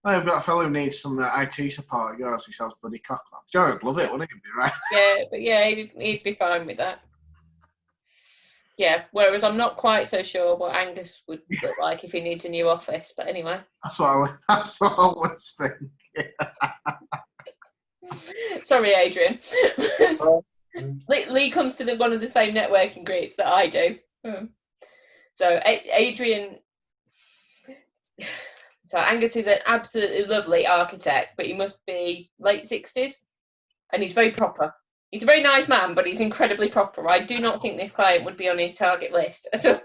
I've got a fellow who needs some IT support. He goes, he sells bloody cocklocks. John would love it, wouldn't he? Be right. Yeah, but yeah, he'd be fine with that. Yeah, whereas I'm not quite so sure what Angus would look like if he needs a new office. But anyway. That's what I was thinking. Sorry, Adrian. Oh. Lee comes to one of the same networking groups that I do. So Adrian, so Angus is an absolutely lovely architect, but he must be late 60s, and he's very proper. He's a very nice man, but he's incredibly proper. I do not think this client would be on his target list at all.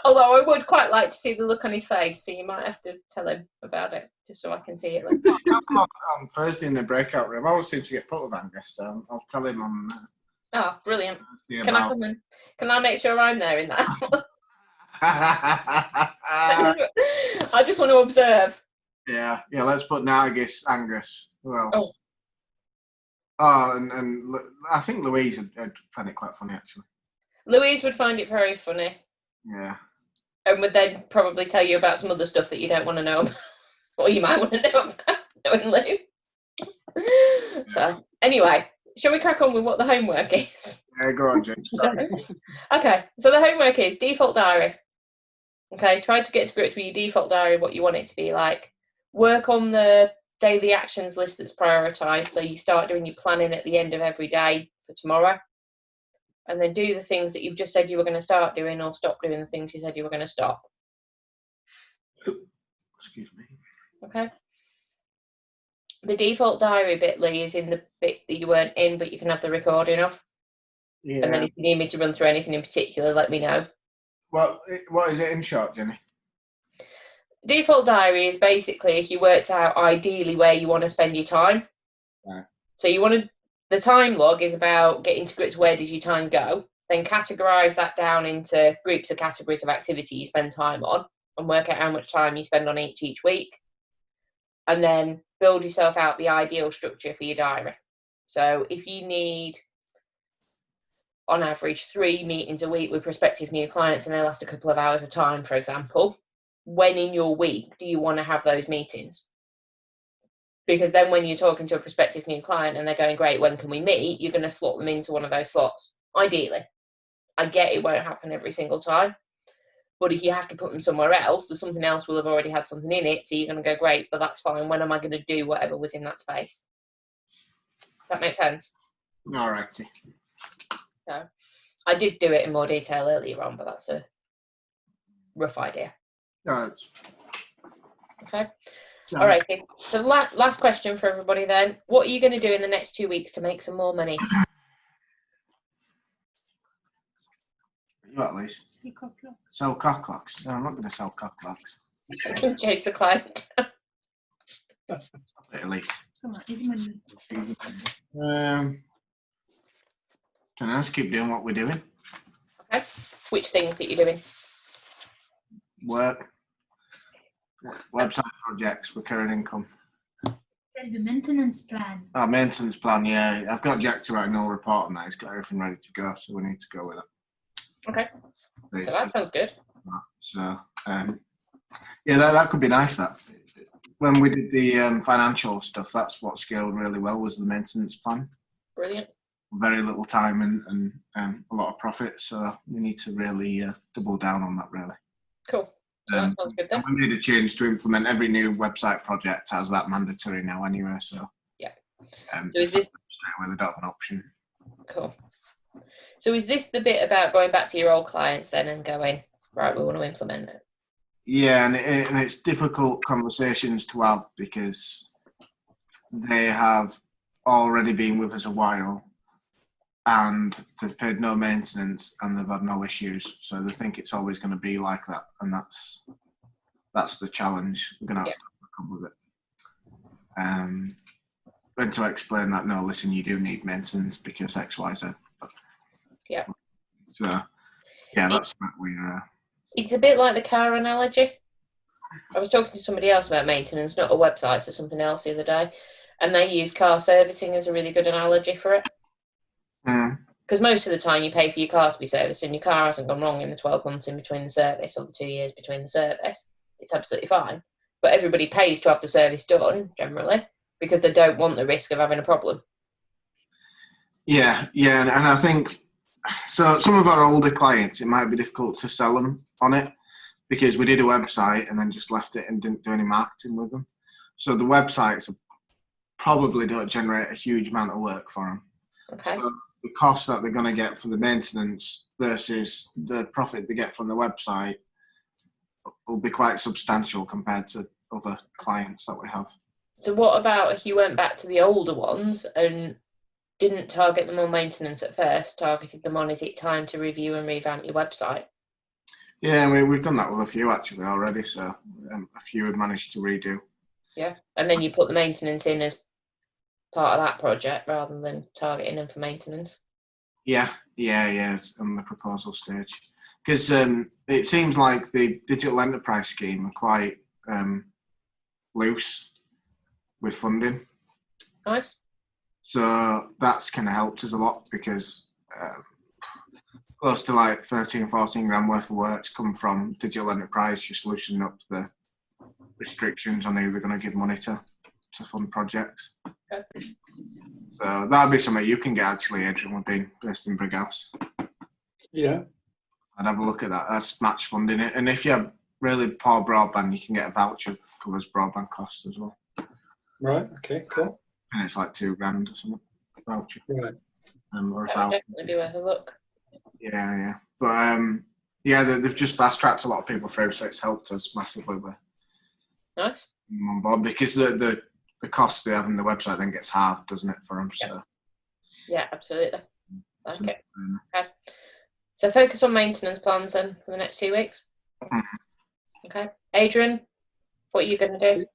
Although I would quite like to see the look on his face, so you might have to tell him about it, just so I can see it. On Thursday in the breakout room, I always seem to get put with Angus, so I'll tell him on Oh, brilliant. Thursday Can I come in? Can I make sure I'm there in that? I just want to observe. Yeah, let's put Nargis, Angus. Who else? Oh. And I think Louise would find it quite funny, actually. Louise would find it very funny. Yeah. And would then probably tell you about some other stuff that you don't want to know about, or you might want to know about, knowing Lou. So, anyway, shall we crack on with what the homework is? Yeah, go on, James. Sorry. Okay, so the homework is default diary. Okay, try to get to grips with your default diary, what you want it to be like. Work on the daily actions list that's prioritised, so you start doing your planning at the end of every day for tomorrow. And then do the things that you've just said you were going to start doing, or stop doing the things you said you were going to stop. Excuse me. Okay. The default diary bit, Lee, is in the bit that you weren't in, but you can have the recording of. Yeah. And then if you need me to run through anything in particular, let me know. What is it in short, Jenny? Default diary is basically if you worked out ideally where you want to spend your time. Right. So you want to, the time log is about getting to grips where does your time go, then categorise that down into groups of categories of activity you spend time on and work out how much time you spend on each week. And then build yourself out the ideal structure for your diary. So if you need, on average, 3 meetings a week with prospective new clients and they last a couple of hours of time, for example, when in your week do you want to have those meetings? Because then when you're talking to a prospective new client and they're going, great, when can we meet? You're going to slot them into one of those slots, ideally. I get it won't happen every single time. But if you have to put them somewhere else, there's something else will have already had something in it. So you're going to go, great, but that's fine. When am I going to do whatever was in that space? That makes sense? All righty. So I did do it in more detail earlier on, but that's a rough idea. No, Okay. All right. So last question for everybody then. What are you going to do in the next 2 weeks to make some more money? You at least. Sell cocklocks. No, I'm not going to sell cocklocks. Chase the client. At least. Come on, easy money. Can I just keep doing what we're doing? Okay. Which things that you're doing? Work. Website projects, recurring income. There'll be maintenance plan. Our maintenance plan, yeah. I've got Jack to write an all report on that. He's got everything ready to go, so we need to go with it. Okay. So that sounds good. So, yeah, that could be nice, that. When we did the financial stuff, that's what scaled really well, was the maintenance plan. Brilliant. Very little time and a lot of profit, so we need to really double down on that, really. Cool. So that sounds good then. We made a change to implement every new website project as that mandatory now anyway, so. Yeah. So is this straight away, they don't have an option. cool? So is this the bit about going back to your old clients then and going, right, we want to implement it? Yeah, and it's difficult conversations to have because they have already been with us a while and they've paid no maintenance and they've had no issues. So they think it's always going to be like that, and that's the challenge. We're going to have to come with it. And to explain that, no, listen, you do need maintenance because X, Y, Z. Yeah. So, yeah, that's what we're... It's a bit like the car analogy. I was talking to somebody else about maintenance, not a website, so something else the other day, and they use car servicing as a really good analogy for it. Because most of the time you pay for your car to be serviced and your car hasn't gone wrong in the 12 months in between the service or the 2 years between the service. It's absolutely fine. But everybody pays to have the service done, generally, because they don't want the risk of having a problem. Yeah, and I think, so some of our older clients, it might be difficult to sell them on it because we did a website and then just left it and didn't do any marketing with them. So the websites probably don't generate a huge amount of work for them. Okay. So the cost that they're going to get for the maintenance versus the profit they get from the website will be quite substantial compared to other clients that we have. So what about if you went back to the older ones and didn't target them on maintenance at first, targeted them on, is it time to review and revamp your website? Yeah, we've done that with a few actually already, so a few had managed to redo. Yeah, and then you put the maintenance in as part of that project rather than targeting them for maintenance. Yeah, it's on the proposal stage. Because it seems like the digital enterprise scheme are quite loose with funding. Nice. So that's kind of helped us a lot because close to like 13, 14 grand worth of work's come from digital enterprise, just loosening up the restrictions on who they're going to give money to fund projects. Okay. So that'd be something you can get actually, Adrian, with being based in Brighouse. Yeah. I'd have a look at that. That's match funding it. And if you have really poor broadband, you can get a voucher that covers broadband costs as well. Right. Okay. Cool. And it's like £2 or something. Voucher. Right. Or a That would voucher. definitely be worth a look. Yeah. But yeah, they've just fast tracked a lot of people through, so it's helped us massively with Nice. them on board because the cost they have in the website then gets halved, doesn't it, for them? So Yeah, absolutely. it's Okay. Okay. So focus on maintenance plans then for the next 2 weeks. Okay. Adrian, what are you going to do?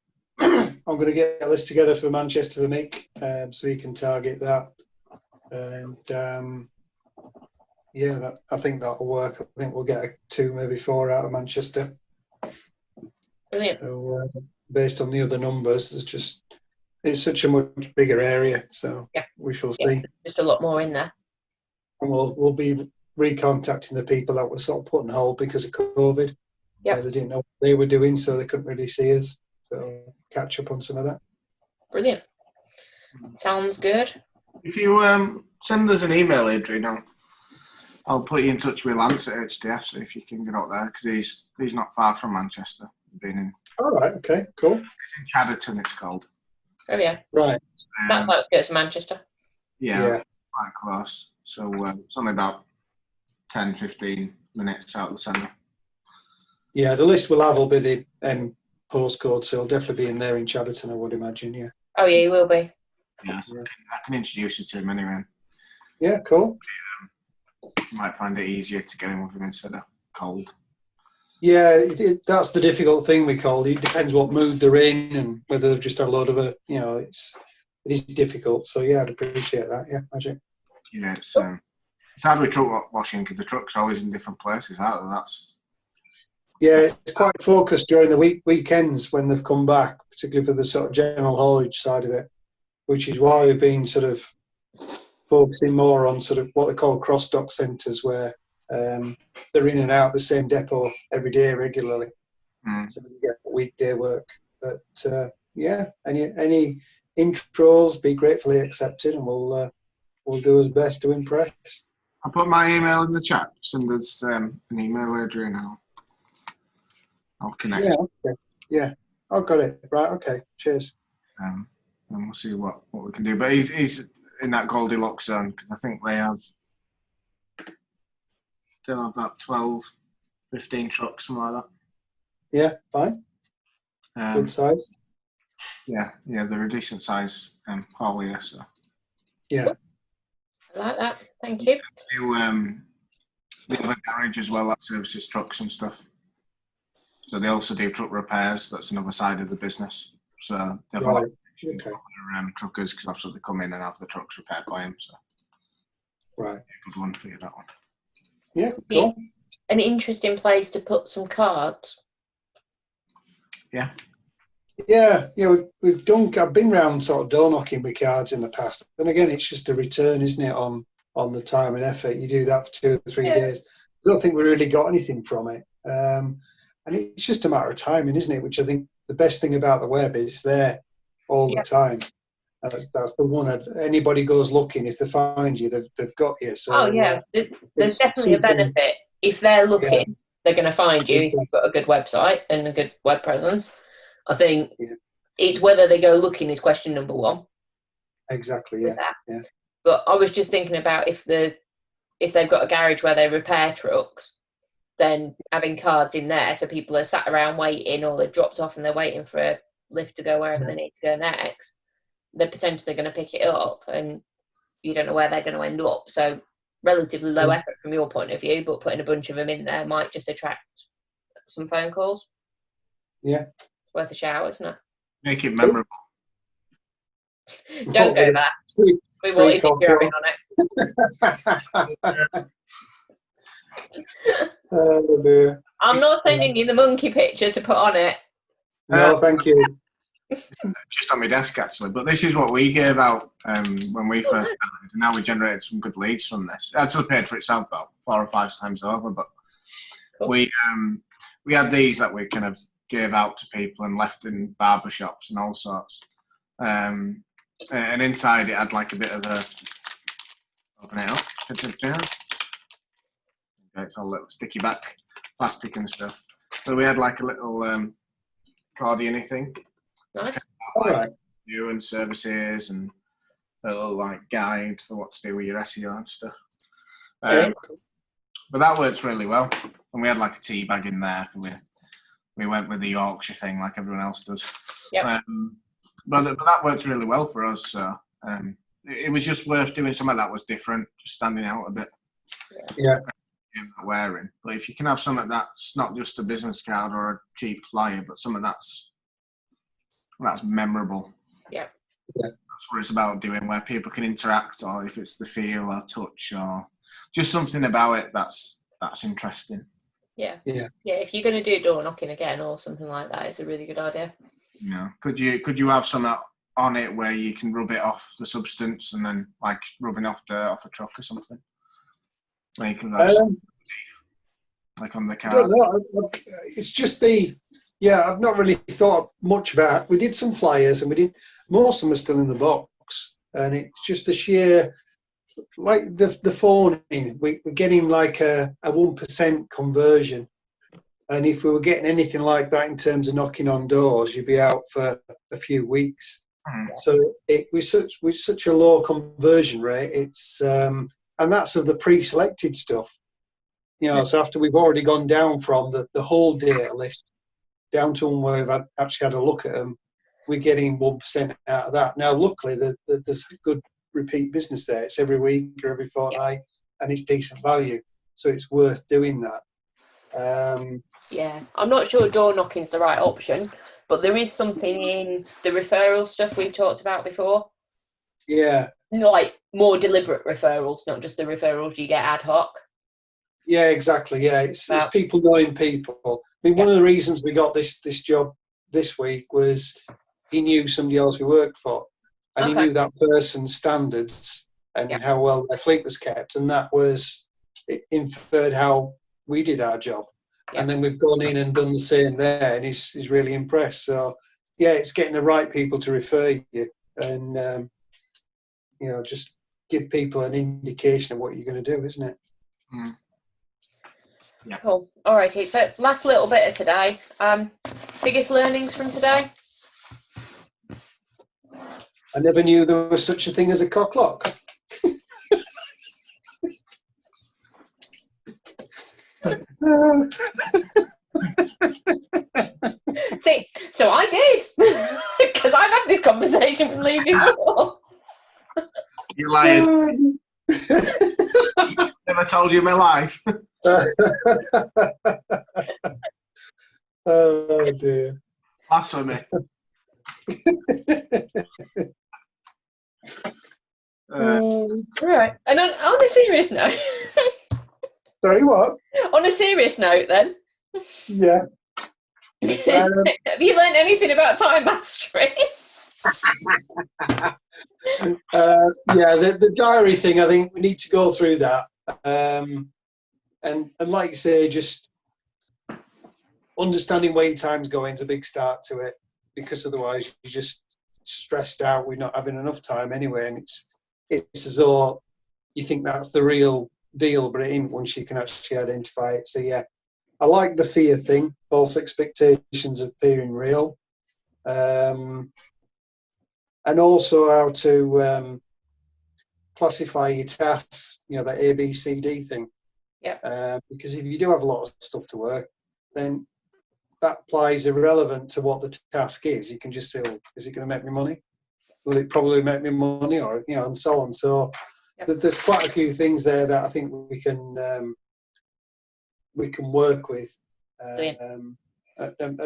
I'm going to get a list together for Manchester for Mick, so he can target that. And yeah, I think that'll work. I think we'll get 2, maybe 4 out of Manchester. Brilliant. So based on the other numbers, it's such a much bigger area. So Yeah. we shall Yeah, see. just a lot more in there. And we'll be recontacting the people that were sort of put on hold because of COVID. Yeah. They didn't know what they were doing, so they couldn't really see us. So catch up on some of that. Brilliant. Sounds good. If you send us an email, Adrian, I'll put you in touch with Lance at HDF, so if you can get out there, because he's not far from Manchester. Been in. All right. Okay. Cool. It's in Chadderton, it's called. Oh yeah. Right. That's how it goes to Manchester. Yeah, quite close. So it's only about 10, 15 minutes out of the centre. Yeah. The list we'll have will be the postcode, so it'll definitely be in there in Chadderton, I would imagine. Yeah. Oh yeah, you will be. Yeah, so I can introduce you to him anyway. Yeah. Cool. You might find it easier to get in with him instead of cold. Yeah, that's the difficult thing we call it. It depends what mood they're in and whether they've just had a load of it is difficult. So yeah, I'd appreciate that. Yeah, magic. Yeah, it's hard with truck washing because the trucks are always in different places, aren't they? Yeah, it's quite focused during the weekends when they've come back, particularly for the sort of general haulage side of it, which is why we've been sort of focusing more on sort of what they call cross-dock centres, where they're in and out the same depot every day regularly. So we get weekday work. But yeah, any intros, be gratefully accepted, and we'll do our best to impress. I'll put my email in the chat. Send us an email, Adrian. I'll connect. Yeah, okay. Yeah. Oh, got it. Right, okay. Cheers. And we'll see what we can do. But he's in that Goldilocks zone, because I think they'll have about 12, 15 trucks, something like that. Yeah, fine. Good size. Yeah, they're a decent size haulier. So Yeah. I like that. Thank you. They have a garage as well that services trucks and stuff. So they also do truck repairs. That's another side of the business. So they've Right. got truckers, because obviously they come in and have the trucks repaired by them. So Right. good one for you, that one. Yeah, cool. An interesting place to put some cards. Yeah, we've done. I've been round sort of door knocking with cards in the past, and again, it's just a return, isn't it, on the time and effort. You do that for 2 or 3 days. I don't think we really got anything from it, and it's just a matter of timing, isn't it? Which I think the best thing about the web is it's there all the time. That's the one. Anybody goes looking, if they find you, they've got you. So there's definitely a benefit. If they're looking, they're going to find you if you've got a good website and a good web presence. I think it's whether they go looking is question number one. Exactly. Yeah. But I was just thinking about if they've got a garage where they repair trucks, then having cards in there so people are sat around waiting, or they're dropped off and they're waiting for a lift to go wherever they need to go next, they're potentially going to pick it up, and you don't know where they're going to end up. So relatively low effort from your point of view, but putting a bunch of them in there might just attract some phone calls. Yeah. It's worth a shout, isn't it? Make it memorable. Don't go that. We want if you're having on it. Oh dear. I'm not sending you the monkey picture to put on it. No, thank you. Just on my desk, actually. But this is what we gave out when we first started. And now we generated some good leads from this. It actually paid for itself about 4 or 5 times over. But we had these that we kind of gave out to people and left in barbershops and all sorts. And inside it had like a bit of a... Open it up. Okay, it's all a little sticky back, plastic and stuff. So we had like a little cardian thing. Nice. All right. You and services and a little like guide for what to do with your SEO and stuff. But that works really well. And we had like a tea bag in there. We went with the Yorkshire thing like everyone else does. Yeah. But that worked really well for us. So it was just worth doing something that was different, just standing out a bit. Yeah. Wearing. But if you can have something that's not just a business card or a cheap flyer, but something that's memorable. Yeah. That's what it's about doing, where people can interact, or if it's the feel or touch or just something about it that's interesting. Yeah. If you're going to do door knocking again or something like that, it's a really good idea. Could you have something on it where you can rub it off the substance and then like rubbing off off a truck or something? Where you can have like on the car. I don't know. It's just I've not really thought much about it. We did some flyers, and most of them are still in the box, and it's just the sheer, like the phoning. We're getting like a 1% conversion, and if we were getting anything like that in terms of knocking on doors, you'd be out for a few weeks. So it was such a low conversion rate. It's and that's of the pre-selected stuff. So after we've already gone down from the whole data list down to when we've actually had a look at them, we're getting 1% out of that. Now, luckily, there's good repeat business there. It's every week or every fortnight, and it's decent value. So it's worth doing that. I'm not sure door knocking's the right option, but there is something in the referral stuff we've talked about before. Yeah. Like more deliberate referrals, not just the referrals you get ad hoc. Yeah, exactly. Yeah, it's Wow. people knowing people. I mean, one of the reasons we got this job this week was he knew somebody else we worked for, and he Okay. knew that person's standards and Yeah. how well their fleet was kept, and that was it inferred how we did our job. Yeah. And then we've gone in and done the same there, and he's really impressed. So yeah, it's getting the right people to refer you, and you know, just give people an indication of what you're going to do, isn't it? Mm. Yeah. Cool. All righty. So last little bit of today. Biggest learnings from today? I never knew there was such a thing as a cocklock. See, so I did, because I've had this conversation with Lee before. You lying. Never told you in my life. Oh dear. Blasphemy. Right. And on a serious note, Sorry, what? on a serious note, then, Yeah. have you learned anything about time mastery? Yeah, the diary thing, I think we need to go through that. And like you say, just understanding where your time's going is a big start to it, because otherwise you're just stressed out with not having enough time anyway, and it's as though you think that's the real deal, but it ain't once you can actually identify it. So yeah, I like the fear thing, false expectations appearing real, and also how to classify your tasks, you know, that ABCD thing. Yeah. Because if you do have a lot of stuff to work, then that applies irrelevant to what the task is. You can just say, well, is it going to make me money? Will it probably make me money? Or, you know, and so on. So there's quite a few things there that I think we can work with and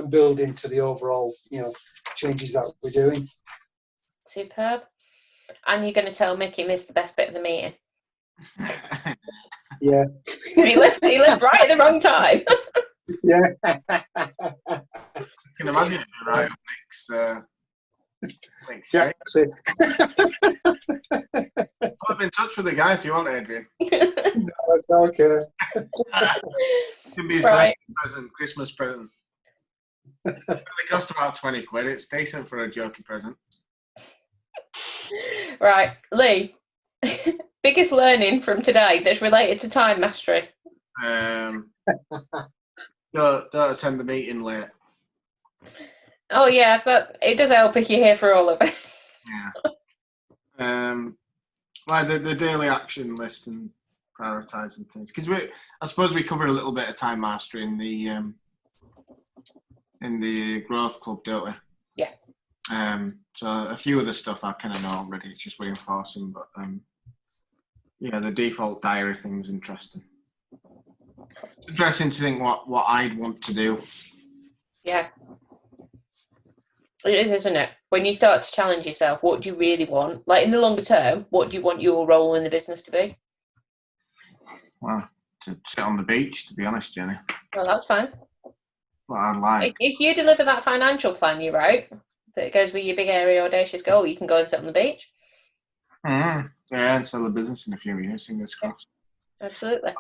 build into the overall, you know, changes that we're doing. Superb. And you're going to tell Mick he missed the best bit of the meeting. Yeah. He left right at the wrong time. Yeah. I can imagine it being right up next. Yeah, that's it. I'll be in touch with the guy if you want, Adrian. No, it's okay. It can be his Right. birthday present, Christmas present. It cost about 20 quid. It's decent for a jokey present. Right, Lee. Biggest learning from today that's related to time mastery. Don't attend the meeting late. Oh yeah, but it does help if you're here for all of it. Yeah. Like the daily action list and prioritising things, because I suppose we cover a little bit of time mastery in the growth club, don't we? Yeah. So a few of the stuff I kind of know already. It's just reinforcing, but yeah, the default diary thing's interesting. It's interesting to think what I'd want to do. Yeah. It is, isn't it? When you start to challenge yourself, what do you really want? Like in the longer term, what do you want your role in the business to be? Well, to sit on the beach, to be honest, Jenny. Well, that's fine. What I'd like. If you deliver that financial plan you wrote, that goes with your big, airy, audacious goal, you can go and sit on the beach. Yeah, and sell the business in a few years, fingers crossed. Absolutely.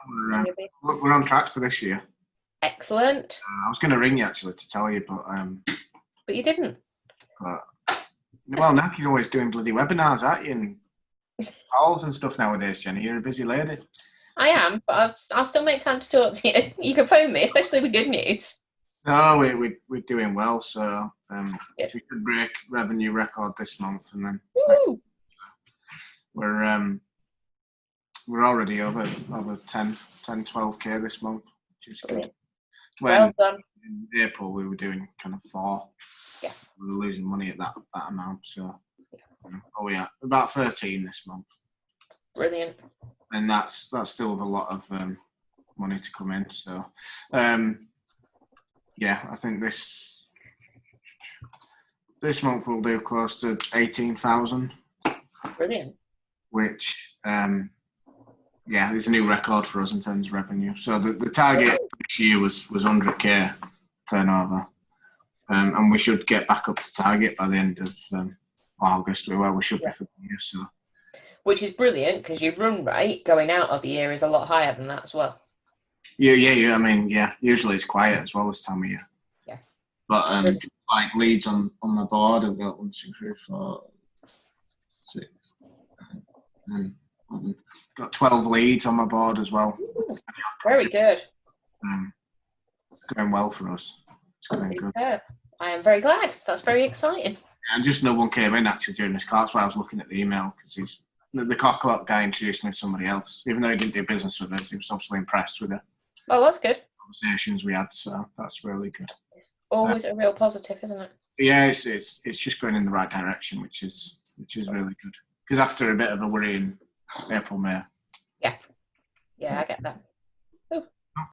We're on track for this year. Excellent. I was going to ring you actually to tell you, but you didn't. Well, now you're always doing bloody webinars, aren't you? And calls and stuff nowadays, Jenny. You're a busy lady. I am, but I'll still make time to talk to you. You can phone me, especially with good news. No, we're doing well, so Good. we could break revenue record this month, and then Woo! we're already over 12k this month, which is good. Well done. In April we were doing kind of 4. Yeah. We were losing money at that amount, so yeah, about 13 this month. Brilliant. And that's still with a lot of money to come in. So yeah, I think this month we'll do close to 18,000. Brilliant. Which yeah, it's a new record for us in terms of revenue. So the target this year was 100k turnover, and we should get back up to target by the end of August, where we should be for the year. So, which is brilliant because your run rate going out of the year is a lot higher than that as well. Yeah. I mean, yeah. Usually it's quiet as well this time of year. Yeah. But like leads on my board, I've got 1, 2, 3, 4, 6, 7, 11. Got 12 leads on my board as well. Ooh, very good. It's going well for us. It's going good. Superb. I am very glad. That's very exciting. And just no one came in actually during this call. That's why I was looking at the email, because the Cocklock guy introduced me to somebody else. Even though he didn't do business with us, he was obviously impressed with the Oh, that's good. conversations we had. So that's really good. It's always a real positive, isn't it? Yeah, it's just going in the right direction, which is really good. Because after a bit of a worrying April, May. Yeah, I get that.